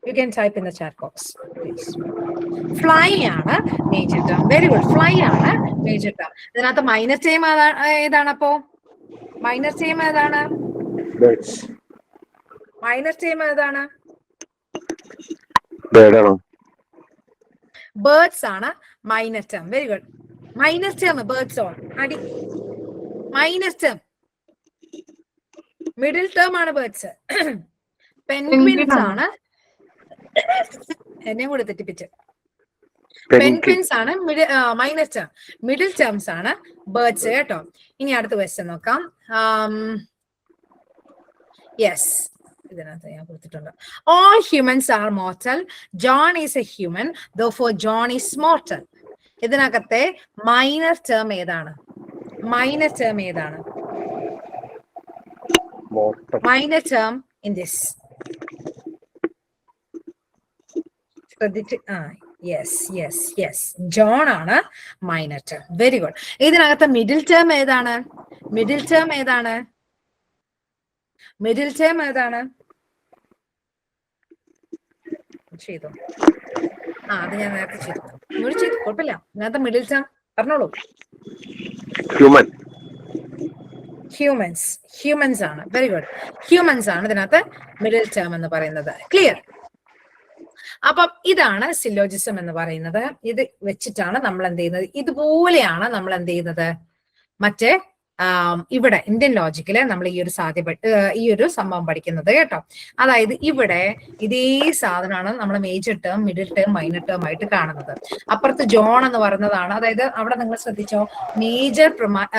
You can type in the chat box, please. Fly ആണ് major term. Very good, fly ആണ് major term. ഇതിനകത്ത് minor term ഏതാണ്? അപ്പോ minor term ഏതാണ്? Minor term ഏതാണ്? Birds ആണ് minor term. Very good. Minor term birds on അടി. Minor term. Middle term ആണ് ബേർഡ്സ്. പെൻഗ്വിൻസ് ആണ് എന്നെയും കൂടെ തെറ്റിപ്പിച്ച്. പെൻഗ്വിൻ. പെൻഗ്വിൻസ് ആണ് മൈനർ ടേം. മിഡിൽ ടേംസ് ആണ് ബേർഡ്സ് കേട്ടോ. ഇനി അടുത്ത ക്വസ്റ്റ്യൻ നോക്കാം. യെസ്, ഇതിനകത്ത് ഞാൻ കൊടുത്തിട്ടുണ്ട്. All humans are mortal. John is A human, therefore John is mortal. ഇതിനകത്തെ മൈനർ ടേം ഏതാണ്? മൈനർ ടേം ഏതാണ്? Minor term in this. ശ്രദ്ധിച്ച് യെസ് യെസ് യെസ്, ജോൺ ആണ് മൈനർ ടേം. Very good. ഇതിനകത്ത് മിഡിൽ ടേം ഏതാണ്? മിഡിൽ ടേം ഏതാണ്? Middle term ഏതാണ്? ചെയ്തു. അത് ഞാൻ നേരത്തെ ചെയ്തു. കുഴപ്പമില്ല. ഇതിനകത്ത് മിഡിൽ ടേം പറഞ്ഞോളൂ. ഹ്യൂമൻ. ഹ്യൂമൻസ്. ഹ്യൂമൻസ് ആണ്. Very good. ഹ്യൂമൻസ് ആണ് ഇതിനകത്ത് മിഡിൽ ടേം എന്ന് പറയുന്നത്. ക്ലിയർ? അപ്പം ഇതാണ് സിലോജിസം എന്ന് പറയുന്നത്. ഇത് വെച്ചിട്ടാണ് നമ്മൾ എന്ത് ചെയ്യുന്നത്? ഇതുപോലെയാണ് നമ്മൾ എന്ത് ചെയ്യുന്നത്? മറ്റേ ഇവിടെ ഇന്ത്യൻ ലോജിക്കില് നമ്മൾ ഈ ഒരു സംഭവം പഠിക്കുന്നത് കേട്ടോ. അതായത് ഇവിടെ ഇതേ സാധനമാണ് നമ്മൾ major term, middle term, minor term ആയിട്ട് കാണുന്നത്. അപ്പുറത്ത് ജോൺ എന്ന് പറയുന്നതാണ്. അതായത് അവിടെ നിങ്ങൾ ശ്രദ്ധിച്ചോ, മേജർ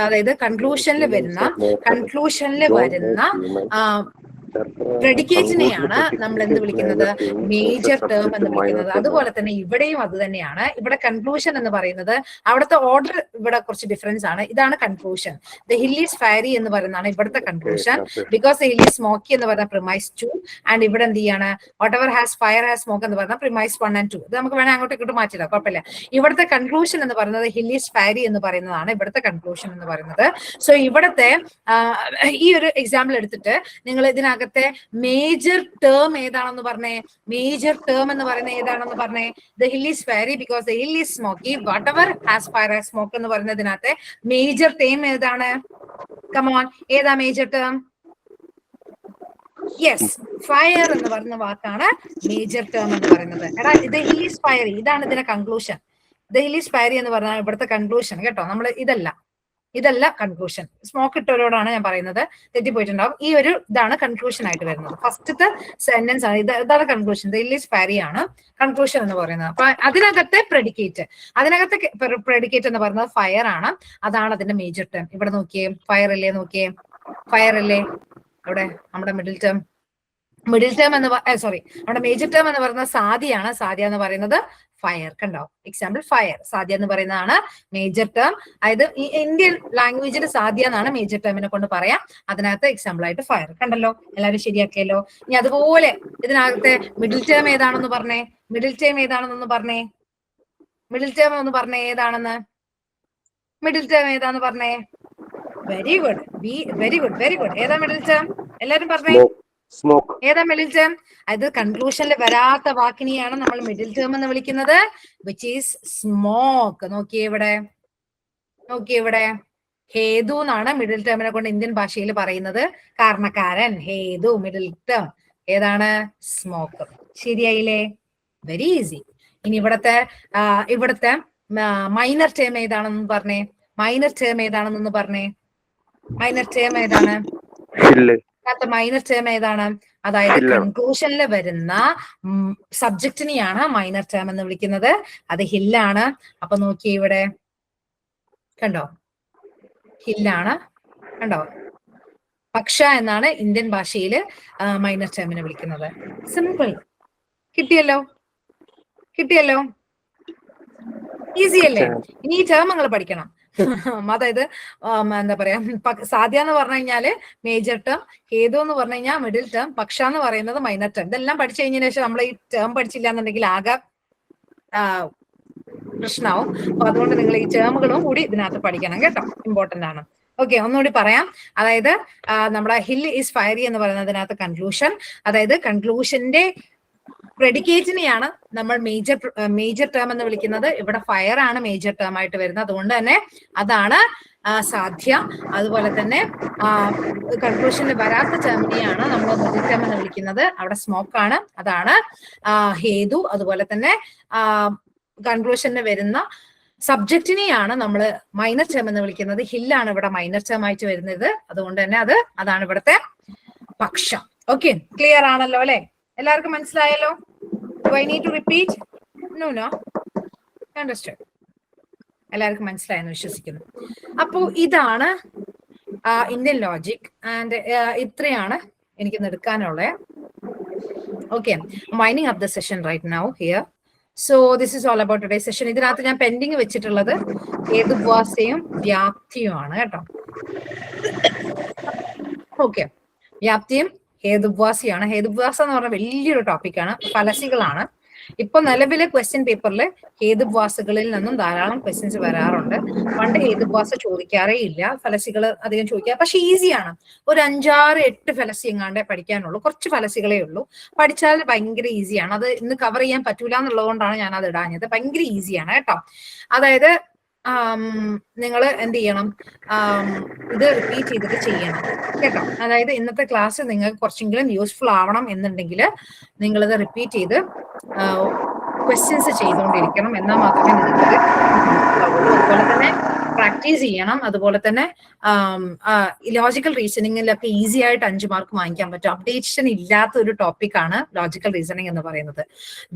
അതായത് കൺക്ലൂഷനിൽ വരുന്ന പ്രെഡിക്കേറ്റിനെയാണ് നമ്മൾ എന്ത് വിളിക്കുന്നത്? മേജർ ടേം എന്ന് വിളിക്കുന്നത്. അതുപോലെ തന്നെ ഇവിടെയും അത് തന്നെയാണ്. ഇവിടെ കൺക്ലൂഷൻ എന്ന് പറയുന്നത്, അവിടുത്തെ ഓർഡർ ഇവിടെ കുറച്ച് ഡിഫറൻസ് ആണ്. ഇതാണ് conclusion. The hill is fiery എന്ന് പറയുന്നതാണ് ഇവിടുത്തെ conclusion. Because the hill is smoky എന്ന് പറഞ്ഞ പ്രിമൈസ് 2 ആൻഡ് ഇവിടെ എന്ത് ചെയ്യാണ്? Whatever has fire has smoke എന്ന് പറഞ്ഞ പ്രിമൈസ് 1 and 2. ഇത് നമുക്ക് വേണേൽ അങ്ങോട്ട് ഇങ്ങോട്ട് മാറ്റില്ല, കുഴപ്പമില്ല. ഇവിടുത്തെ കൺക്ലൂഷൻ എന്ന് പറയുന്നത് ഹിൽ ഈസ് ഫയറി എന്ന് പറയുന്നതാണ് ഇവിടുത്തെ കൺക്ലൂഷൻ എന്ന് പറയുന്നത്. സോ ഇവിടുത്തെ ഈ ഒരു എക്സാമ്പിൾ എടുത്തിട്ട് നിങ്ങൾ ഇതിനകത്ത് മേജർ ടേം ഏതാണെന്ന് പറഞ്ഞേ? മേജർ ടേം എന്ന് പറയുന്നത് ഏതാണെന്ന് പറഞ്ഞേ? The hill is fiery because the hill is smoky, whatever has fire has smoke എന്ന് പറയുന്നതിനകത്തെ മേജർ ടേം ഏതാണ്? കമോൺ, ഏതാ മേജർ ടേം? യെസ്, ഫയർ എന്ന് പറയുന്ന വാക്കാണ് മേജർ ടേം എന്ന് പറയുന്നത്. എടാ, ദ ഹിൽ ഈസ് ഫയറി, ഇതാണ് ഇതിന്റെ conclusion. The hill is fiery എന്ന് പറഞ്ഞാൽ ഇവിടുത്തെ കൺക്ലൂഷൻ കേട്ടോ. നമ്മൾ ഇതല്ല കൺക്ലൂഷൻ. സ്മോക്ക് ഇട്ടവരോടാണ് ഞാൻ പറയുന്നത്, തെറ്റിപ്പോയിട്ടുണ്ടാവും. ഈ ഒരു ഇതാണ് കൺക്ലൂഷൻ ആയിട്ട് വരുന്നത്. ഫസ്റ്റത്തെ സെന്റൻസ് ആണ് ഇതാണ് conclusion. The hill is fairy ആണ് കൺക്ലൂഷൻ എന്ന് പറയുന്നത്. അപ്പൊ അതിനകത്തെ പ്രെഡിക്കേറ്റ് എന്ന് പറയുന്നത് ഫയർ ആണ്. അതാണ് അതിന്റെ മേജർ ടേം. ഇവിടെ നോക്കിയേ, ഫയർ അല്ലേ? നോക്കിയേ, ഫയർ അല്ലേ അവിടെ നമ്മുടെ മിഡിൽ ടേം എന്ന് നമ്മുടെ മേജർ ടേം എന്ന് പറയുന്നത് സാദിയാണ്. സാദിയ എന്ന് പറയുന്നത് ഫയർ. കണ്ടോ? Example fire. സാദിയ എന്ന് പറയുന്നതാണ് മേജർ ടേം. അതായത് ഈ ഇന്ത്യൻ ലാംഗ്വേജിൽ സാദിയ എന്നാണ് മേജർ ടേമിനെ കൊണ്ട് പറയാം. അതിനകത്ത് എക്സാമ്പിൾ ആയിട്ട് ഫയർ. കണ്ടല്ലോ? എല്ലാവരും ശരിയാക്കിയല്ലോ. ഇനി അതുപോലെ ഇതിനകത്തെ മിഡിൽ ടേം ഏതാണെന്ന് പറഞ്ഞേ? മിഡിൽ ടേം ഏതാണെന്നൊന്ന് പറഞ്ഞേ? മിഡിൽ ടേം ഒന്ന് പറഞ്ഞേ ഏതാണെന്ന്? മിഡിൽ ടേം ഏതാന്ന് പറഞ്ഞേ? Very good, very good, very good. ഏതാ മിഡിൽ ടേം? എല്ലാരും പറഞ്ഞേ. സ്മോക്ക്. ഏതാ മിഡിൽ ടേം? അത് കൺക്ലൂഷനിൽ വരാത്ത വാക്കിനെയാണ് നമ്മൾ മിഡിൽ ടേം എന്ന് വിളിക്കുന്നത്, വിച്ച് ഈസ് സ്മോക്ക്. നോക്കിയേ ഇവിടെ ഹേതു എന്നാണ് മിഡിൽ ടേമിനെ കൊണ്ട് ഇന്ത്യൻ ഭാഷയിൽ പറയുന്നത്. കാരണക്കാരൻ, ഹേതു. മിഡിൽ ടേം ഏതാണ്? സ്മോക്ക്. ശരിയായില്ലേ? Very easy. ഇനി ഇവിടത്തെ മൈനർ ടേം ഏതാണെന്ന് പറഞ്ഞേ? മൈനർ ടേം ഏതാണെന്നൊന്ന് പറഞ്ഞേ? മൈനർ ടേം ഏതാണ്? മൈനർ ടേം ഏതാണ്? അതായത് കൺക്ലൂഷനിൽ വരുന്ന സബ്ജക്റ്റിനെയാണ് മൈനർ ടേം എന്ന് വിളിക്കുന്നത്. അത് ഹില്ലാണ്. അപ്പൊ നോക്കിയേ ഇവിടെ, കണ്ടോ? ഹില്ലാണ്. കണ്ടോ? പക്ഷ എന്നാണ് ഇന്ത്യൻ ഭാഷയിൽ മൈനർ ടേമിനെ വിളിക്കുന്നത്. സിമ്പിൾ. കിട്ടിയല്ലോ? ഈസി അല്ലേ? ഇനി ഈ ടേം നിങ്ങൾ പഠിക്കണം. അതായത് എന്താ പറയാ, സാധ്യ എന്ന് പറഞ്ഞു കഴിഞ്ഞാല് മേജർ ടേം, ഹേതു എന്ന് പറഞ്ഞു കഴിഞ്ഞാൽ മിഡിൽ ടേം, പക്ഷ എന്ന് പറയുന്നത് മൈനർ ടേം. ഇതെല്ലാം പഠിച്ചു കഴിഞ്ഞതിന് ശേഷം നമ്മൾ ഈ ടേം പഠിച്ചില്ല എന്നുണ്ടെങ്കിൽ ആകെ പ്രശ്നമാവും. അപ്പൊ അതുകൊണ്ട് നിങ്ങൾ ഈ ടേമുകളും കൂടി ഇതിനകത്ത് പഠിക്കണം കേട്ടോ. ഇമ്പോർട്ടന്റ് ആണ്. ഓക്കെ, ഒന്നുകൂടി പറയാം. അതായത് നമ്മുടെ ഹിൽ ഈസ് ഫയറി എന്ന് പറയുന്നതിനകത്ത് കൺക്ലൂഷൻ, അതായത് കൺക്ലൂഷന്റെ പ്രെഡിക്കേറ്റിനെയാണ് നമ്മൾ മേജർ ടേം എന്ന് വിളിക്കുന്നത്. ഇവിടെ ഫയർ ആണ് മേജർ ടേം ആയിട്ട് വരുന്നത്. അതുകൊണ്ട് തന്നെ അതാണ് സാധ്യ. അതുപോലെ തന്നെ കൺക്ലൂഷനിൽ വരാത്ത ടേമിനെയാണ് നമ്മൾ മിഡിൽ ടേം എന്ന് വിളിക്കുന്നത്. അവിടെ സ്മോക്ക് ആണ്, അതാണ് ഹേതു. അതുപോലെ തന്നെ കൺക്ലൂഷനിൽ വരുന്ന സബ്ജക്റ്റിനെയാണ് നമ്മൾ മൈനർ ടേം എന്ന് വിളിക്കുന്നത്. ഹില്ലാണ് ഇവിടെ മൈനർ ടേം ആയിട്ട് വരുന്നത്. അതുകൊണ്ട് തന്നെ അതാണ് ഇവിടുത്തെ പക്ഷം. ഓക്കെ, ക്ലിയർ ആണല്ലോ അല്ലെ? എല്ലാവർക്കും മനസ്സിലായല്ലോ? I need to repeat? No. Understood. എല്ലാവർക്കും മനസ്സിലായെന്ന് വിശ്വസിക്കുന്നു. അപ്പോൾ ഇതാണ് ഇന്ത്യൻ ലോജിക് ആൻഡ് ഇത്രയാണ് എനിക്ക് എടുക്കാനുള്ളത്. Okay, I'm winding up the session right now here. So this is all about today's session. ഇതിനകത്ത് ഞാൻ പെൻഡിങ് വെച്ചിട്ടുള്ളത് ഹേതുഭ്വാസയും വ്യാപ്തിയുമാണ് കേട്ടോ. ഓക്കെ, വ്യാപ്തിയും ഹേതുഭ്വാസിയാണ്. ഹേതുഭ്വാസം എന്ന് പറഞ്ഞാൽ വലിയൊരു ടോപ്പിക്കാണ്. ഫലസികളാണ്. ഇപ്പൊ നിലവിലെ ക്വസ്റ്റ്യൻ പേപ്പറിൽ ഹേതുഭ്വാസകളിൽ നിന്നും ധാരാളം ക്വസ്റ്റ്യൻസ് വരാറുണ്ട്. പണ്ട് ഹേതുഭ്വാസ ചോദിക്കാറേ ഇല്ല, ഫലസികൾ അധികം ചോദിക്കുക. പക്ഷെ ഈസിയാണ്. ഒരു 5-6-8 ഫലസി എങ്ങാണ്ടേ പഠിക്കാനുള്ളൂ. കുറച്ച് ഫലസികളേ ഉള്ളൂ. പഠിച്ചാൽ ഭയങ്കര ഈസിയാണ്. അത് ഇന്ന് കവർ ചെയ്യാൻ പറ്റൂല എന്നുള്ളതുകൊണ്ടാണ് ഞാൻ അത് ഇടാഞ്ഞത്. ഭയങ്കര ഈസിയാണ് കേട്ടോ. അതായത് നിങ്ങൾ എന്ത് ചെയ്യണം, ഇത് റിപ്പീറ്റ് ചെയ്തിട്ട് ചെയ്യണം കേട്ടോ. അതായത് ഇന്നത്തെ ക്ലാസ് നിങ്ങൾക്ക് കുറച്ചെങ്കിലും യൂസ്ഫുൾ ആവണം എന്നുണ്ടെങ്കിൽ നിങ്ങളിത് റിപ്പീറ്റ് ചെയ്ത് ക്വസ്റ്റ്യൻസ് ചെയ്തുകൊണ്ടിരിക്കണം. എന്നാൽ മാത്രമേ നിങ്ങൾക്ക് മനസ്സിലാവുള്ളൂ. അതുപോലെ തന്നെ പ്രാക്ടീസ് ചെയ്യണം. അതുപോലെ തന്നെ ലോജിക്കൽ റീസണിങ്ങിലൊക്കെ ഈസി ആയിട്ട് 5 മാർക്ക് വാങ്ങിക്കാൻ പറ്റും. അപ്ഡേഷൻ ഇല്ലാത്ത ഒരു ടോപ്പിക്കാണ് ലോജിക്കൽ റീസണിങ് എന്ന് പറയുന്നത്.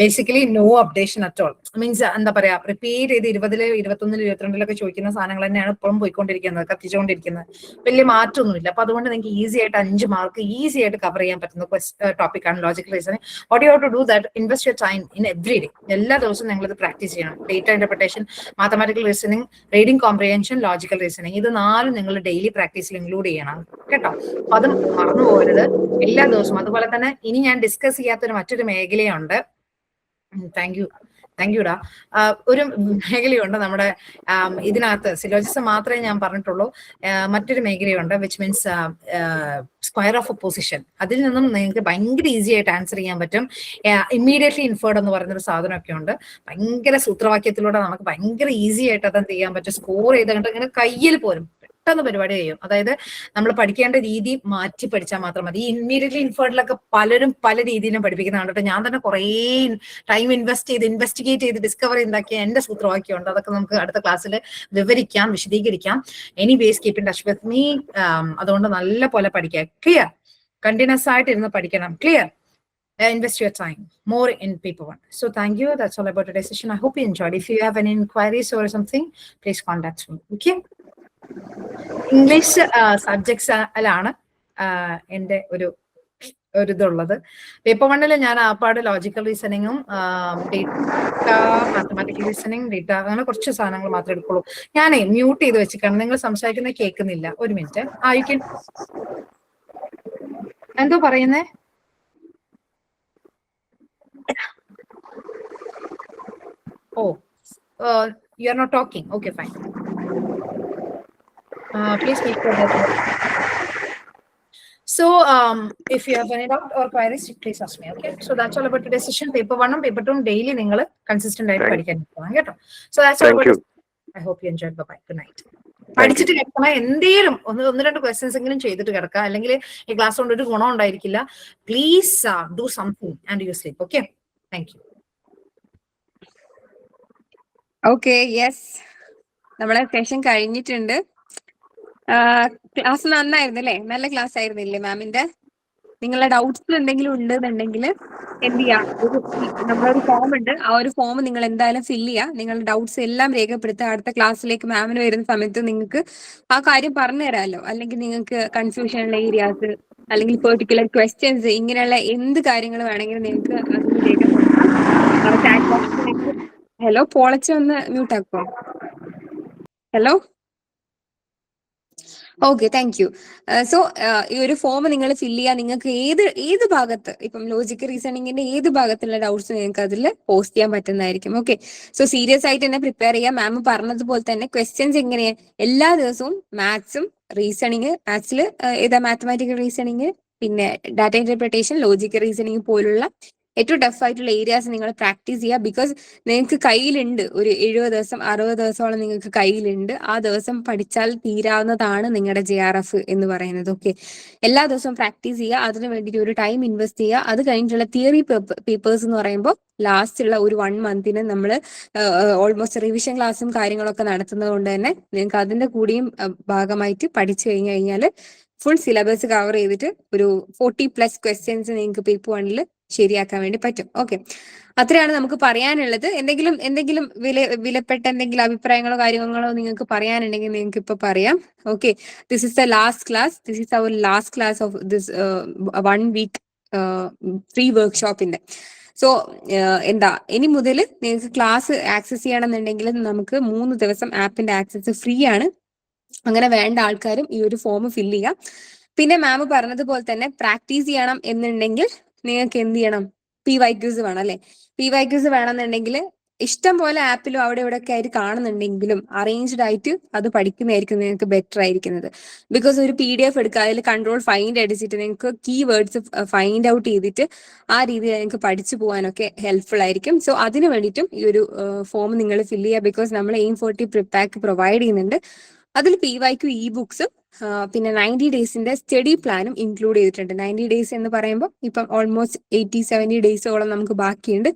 Basically no updation at all. Means എന്താ പറയാ, റിപ്പീറ്റ് ചെയ്ത് 20, 21, 22 ചോദിക്കുന്ന സാധനങ്ങൾ തന്നെയാണ് ഇപ്പോഴും പോയിക്കൊണ്ടിരിക്കുന്നത്, കത്തിച്ചുകൊണ്ടിരിക്കുന്നത്. വലിയ മാറ്റമൊന്നുമില്ല. അപ്പൊ അതുകൊണ്ട് നിങ്ങൾക്ക് ഈസി ആയിട്ട് 5 മാർക്ക് ഈസി ആയിട്ട് കവർ ചെയ്യാൻ പറ്റുന്ന ടോപ്പിക്കാണ് logical reasoning. What you have to do that, invest your time in every day. എല്ലാ ദിവസവും നിങ്ങൾ ഇത് പ്രാക്ടീസ് ചെയ്യണം. Data interpretation, mathematical reasoning, reading comprehension, logical reasoning, ഇത് 4 നിങ്ങൾ ഡെയിലി പ്രാക്ടീസിൽ ഇൻക്ലൂഡ് ചെയ്യണം കേട്ടോ. അപ്പൊ അതും മറന്നു പോകരുത് എല്ലാ ദിവസവും. അതുപോലെ തന്നെ ഇനി ഞാൻ ഡിസ്കസ് ചെയ്യാത്തൊരു മറ്റൊരു മേഖലയുണ്ട്. താങ്ക് യുടാ. ഒരു മേഖലയുണ്ട് നമ്മുടെ ഇതിനകത്ത്. സിലോജിസം മാത്രമേ ഞാൻ പറഞ്ഞിട്ടുള്ളൂ. മറ്റൊരു മേഖലയുണ്ട് which means square of opposition. അതിൽ നിന്നും നിങ്ങൾക്ക് ഭയങ്കര ഈസി ആയിട്ട് ആൻസർ ചെയ്യാൻ പറ്റും. ഇമ്മീഡിയറ്റ്ലി ഇൻഫേർഡ് എന്ന് പറയുന്നൊരു സാധനമൊക്കെ ഉണ്ട്. ഭയങ്കര സൂത്രവാക്യത്തിലൂടെ നമുക്ക് ഭയങ്കര ഈസി ആയിട്ട് അതെന്ത് ചെയ്യാൻ പറ്റും, സ്കോർ ചെയ്ത് ഇങ്ങനെ കയ്യിൽ പോരും പെട്ടെന്ന് പരിപാടി ചെയ്യും. അതായത് നമ്മൾ പഠിക്കേണ്ട രീതി മാറ്റി പഠിച്ചാൽ മാത്രം മതി. ഈ ഇമ്മീഡിയറ്റ്ലി ഇൻഫേർഡിലൊക്കെ പലരും പല രീതിയിലും പഠിപ്പിക്കുന്ന കണ്ടിട്ട് ഞാൻ തന്നെ കുറേ ടൈം ഇൻവെസ്റ്റിഗേറ്റ് ചെയ്ത് ഡിസ്കവർ ഉണ്ടാക്കിയ എന്റെ സൂത്രവാക്യമുണ്ട്. അതൊക്കെ നമുക്ക് അടുത്ത ക്ലാസ്സിൽ വിവരിക്കാം, വിശദീകരിക്കാം. Anyways keep in touch with me. അതുകൊണ്ട് നല്ല പോലെ പഠിക്കുക. ക്ലിയർ? കണ്ടിന്യൂസ് ആയിട്ട് ഇരുന്ന് പഠിക്കണം. Clear? Invest your time more in paper 1. So thank you. That's all about today's session. I hope you enjoyed. If you have any inquiries or something, please contact me. Okay? English സബ്ജക്ട്സിലാണ് എൻ്റെ ഒരു ഇതുള്ളത്. Paper 1 ഞാൻ ആപ്പാട് logical റീസണിങ്ങും data, mathematical reasoning, data, അങ്ങനെ കുറച്ച് സാധനങ്ങൾ മാത്രമേ എടുക്കുള്ളൂ. ഞാനേ മ്യൂട്ട് ചെയ്ത് വെച്ചിട്ടാണ്. നിങ്ങൾ സംസാരിക്കുന്നത് കേൾക്കുന്നില്ല. ഒരു മിനിറ്റ്. എന്തോ പറയുന്നേ? You are not talking. Okay, fine. Please make sure that. So, if you have any doubt or queries, please ask me. Okay. So that's all about today's session. Paper 1 and paper 2 daily ningal consistent ആയിട്ട് പഠിക്കാൻ കേട്ടോ. So that's all about. I hope you enjoyed. Bye bye. Good night. പഠിച്ചിട്ട് കിടക്കണം. എന്തെങ്കിലും 1-2 questions എങ്കിലും ചെയ്തിട്ട് കിടക്കുക. അല്ലെങ്കിൽ ഈ ക്ലാസ് കൊണ്ട് ഒരു ഗുണം ഉണ്ടായിരിക്കില്ല. Please do something and you sleep. Okay, thank U. Okay, yes, നമ്മളെ സെഷൻ കഴിഞ്ഞിട്ടുണ്ട്. ക്ലാസ് നന്നായിരുന്നു അല്ലേ? നല്ല ക്ലാസ് ആയിരുന്നില്ലേ മാമിന്റെ? നിങ്ങളുടെ ഡൗട്ട്സ് എന്തെങ്കിലും ഉണ്ടെന്നുണ്ടെങ്കിൽ എന്ത് ചെയ്യാം, നമ്മളൊരു ഫോം ഉണ്ട്. ആ ഒരു ഫോം നിങ്ങൾ എന്തായാലും ഫില്ല് ചെയ്യുക. നിങ്ങളുടെ ഡൗട്ട്സ് എല്ലാം രേഖപ്പെടുത്തുക. അടുത്ത ക്ലാസ്സിലേക്ക് മാമിന് വരുന്ന സമയത്ത് നിങ്ങൾക്ക് ആ കാര്യം പറഞ്ഞു തരാമല്ലോ. അല്ലെങ്കിൽ നിങ്ങൾക്ക് കൺഫ്യൂഷൻ ഉള്ള ഏരിയാസ് അല്ലെങ്കിൽ പെർട്ടിക്കുലർ ക്വസ്റ്റ്യൻസ്, ഇങ്ങനെയുള്ള എന്ത് കാര്യങ്ങൾ വേണമെങ്കിലും നിങ്ങൾക്ക് അതിന് രേഖപ്പെടുത്താം. ചാറ്റ് ബോക്സിലേക്ക്. ഹലോ, പോളച്ച ഒന്ന് മ്യൂട്ട് ആക്കോ? Hello, okay, thank you. So ഈ ഒരു ഫോം നിങ്ങൾ ഫില്ല് ചെയ്യുക. നിങ്ങൾക്ക് ഏത് ഭാഗത്ത്, ഇപ്പം ലോജിക്കൽ റീസണിങ്ങിന്റെ ഏത് ഭാഗത്തുള്ള ഡൗട്ട്സ് നിങ്ങൾക്ക് അതിൽ പോസ്റ്റ് ചെയ്യാൻ പറ്റുന്നതായിരിക്കും. ഓക്കെ, സോ സീരിയസ് ആയിട്ട് തന്നെ പ്രിപ്പയർ ചെയ്യുക. മാം പറഞ്ഞതുപോലെ തന്നെ ക്വസ്റ്റ്യൻസ് എങ്ങനെയാ എല്ലാ ദിവസവും മാത്സും റീസണിങ്, മാത്സിൽ ഏതാ മാത്തമാറ്റിക്കൽ റീസണിങ്, പിന്നെ ഡാറ്റ ഇന്റർപ്രിട്ടേഷൻ, ലോജിക്കൽ റീസണിങ് പോലുള്ള ഏറ്റവും ടഫ് ആയിട്ടുള്ള ഏരിയാസ് നിങ്ങൾ പ്രാക്ടീസ് ചെയ്യുക. ബിക്കോസ് നിങ്ങൾക്ക് കയ്യിലുണ്ട് ഒരു 70 ദിവസം 60 ദിവസമോളം നിങ്ങൾക്ക് കയ്യിലുണ്ട്. ആ ദിവസം പഠിച്ചാൽ തീരാവുന്നതാണ് നിങ്ങളുടെ JRF എന്ന് പറയുന്നത്. ഓക്കെ, എല്ലാ ദിവസവും പ്രാക്ടീസ് ചെയ്യുക. അതിന് വേണ്ടിയിട്ട് ഒരു ടൈം ഇൻവെസ്റ്റ് ചെയ്യുക. അത് കഴിഞ്ഞിട്ടുള്ള തിയറി പേപ്പേഴ്സ് എന്ന് പറയുമ്പോൾ ലാസ്റ്റ് ഉള്ള ഒരു 1 മന്തിന് നമ്മൾ ഓൾമോസ്റ്റ് റിവിഷൻ ക്ലാസ്സും കാര്യങ്ങളൊക്കെ നടത്തുന്നത് കൊണ്ട് തന്നെ നിങ്ങൾക്ക് അതിന്റെ കൂടിയും ഭാഗമായിട്ട് പഠിച്ചു കഴിഞ്ഞാൽ ഫുൾ സിലബസ് കവർ ചെയ്തിട്ട് ഒരു 40+ ക്വസ്റ്റ്യൻസ് നിങ്ങൾക്ക് പേപ്പർ 1 ശരിയാക്കാൻ വേണ്ടി പറ്റും. ഓക്കെ, അത്രയാണ് നമുക്ക് പറയാനുള്ളത്. എന്തെങ്കിലും വിലപ്പെട്ട എന്തെങ്കിലും അഭിപ്രായങ്ങളോ കാര്യങ്ങളോ നിങ്ങൾക്ക് പറയാനുണ്ടെങ്കിൽ നിങ്ങൾക്ക് ഇപ്പൊ പറയാം. Okay, this is the last class. This is our last class of this 1 week free വർക്ക്ഷോപ്പിന്റെ. സോ എന്താ, ഇനി മുതൽ നിങ്ങൾക്ക് ക്ലാസ് ആക്സസ് ചെയ്യണമെന്നുണ്ടെങ്കിൽ നമുക്ക് 3 ദിവസം ആപ്പിന്റെ ആക്സസ് ഫ്രീ ആണ്. അങ്ങനെ വേണ്ട ആൾക്കാരും ഈ ഒരു ഫോം ഫില്ല് ചെയ്യാം. പിന്നെ മാം പറഞ്ഞതുപോലെ തന്നെ പ്രാക്ടീസ് ചെയ്യണം എന്നുണ്ടെങ്കിൽ നിങ്ങൾക്ക് എന്ത് ചെയ്യണം, PYQs വേണം അല്ലെ. PYQs വേണമെന്നുണ്ടെങ്കിൽ ഇഷ്ടം പോലെ ആപ്പിലും അവിടെ ഇവിടെ ഒക്കെ ആയിട്ട് കാണുന്നുണ്ടെങ്കിലും അറേഞ്ച്ഡ് ആയിട്ട് അത് പഠിക്കുന്നതായിരിക്കും നിങ്ങൾക്ക് ബെറ്റർ ആയിരിക്കുന്നത്. ബിക്കോസ് ഒരു PDF എടുക്കുക, അതിൽ കൺട്രോൾ ഫൈൻഡ് അടിച്ചിട്ട് നിങ്ങൾക്ക് കീവേഡ്സ് ഫൈൻഡ് ഔട്ട് ചെയ്തിട്ട് ആ രീതിയിൽ നിങ്ങൾക്ക് പഠിച്ചു പോകാനൊക്കെ ഹെൽപ്ഫുൾ ആയിരിക്കും. സോ അതിന് വേണ്ടിയിട്ടും ഈ ഒരു ഫോം നിങ്ങൾ ഫില്ല് ചെയ്യുക. ബിക്കോസ് നമ്മൾ AIM40 പ്രിപ്പാക്ക് പ്രൊവൈഡ് ചെയ്യുന്നുണ്ട്. അതിൽ PYQ ബുക്സും പിന്നെ 90 ഡേയ്സിന്റെ സ്റ്റഡി പ്ലാനും ഇൻക്ലൂഡ് ചെയ്തിട്ടുണ്ട്. 90 ഡേയ്സ് എന്ന് പറയുമ്പോൾ ഇപ്പം ഓൾമോസ്റ്റ് 80-70 ഡേയ്സോളം നമുക്ക് ബാക്കിയുണ്ട്.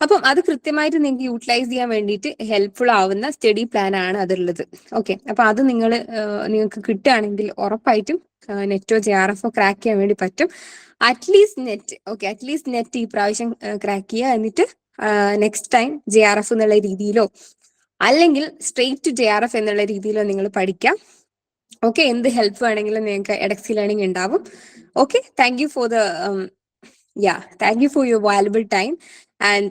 അപ്പം അത് കൃത്യമായിട്ട് നിങ്ങൾക്ക് യൂട്ടിലൈസ് ചെയ്യാൻ വേണ്ടിയിട്ട് ഹെൽപ്ഫുൾ ആവുന്ന സ്റ്റഡി പ്ലാൻ ആണ് അതുള്ളത്. ഓക്കെ, അപ്പൊ അത് നിങ്ങൾക്ക് കിട്ടുകയാണെങ്കിൽ ഉറപ്പായിട്ടും നെറ്റോ JRF ക്രാക്ക് ചെയ്യാൻ വേണ്ടി പറ്റും. അറ്റ്ലീസ്റ്റ് നെറ്റ് ഈ പ്രാവശ്യം ക്രാക്ക് ചെയ്യുക. എന്നിട്ട് നെക്സ്റ്റ് ടൈം JRF എന്നുള്ള രീതിയിലോ അല്ലെങ്കിൽ സ്ട്രെയിറ്റ് ടു JRF എന്നുള്ള രീതിയിലോ നിങ്ങൾ പഠിക്കാം. ഓക്കെ, എന്ത് ഹെൽപ്പ് വേണമെങ്കിലും നിങ്ങൾക്ക് എഡക്സി ലേണിംഗ് ഉണ്ടാവും. Okay, thank you for your valuable time, and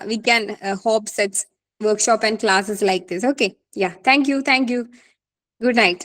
we can hope such workshop and classes like this. Okay, thank you. Good night.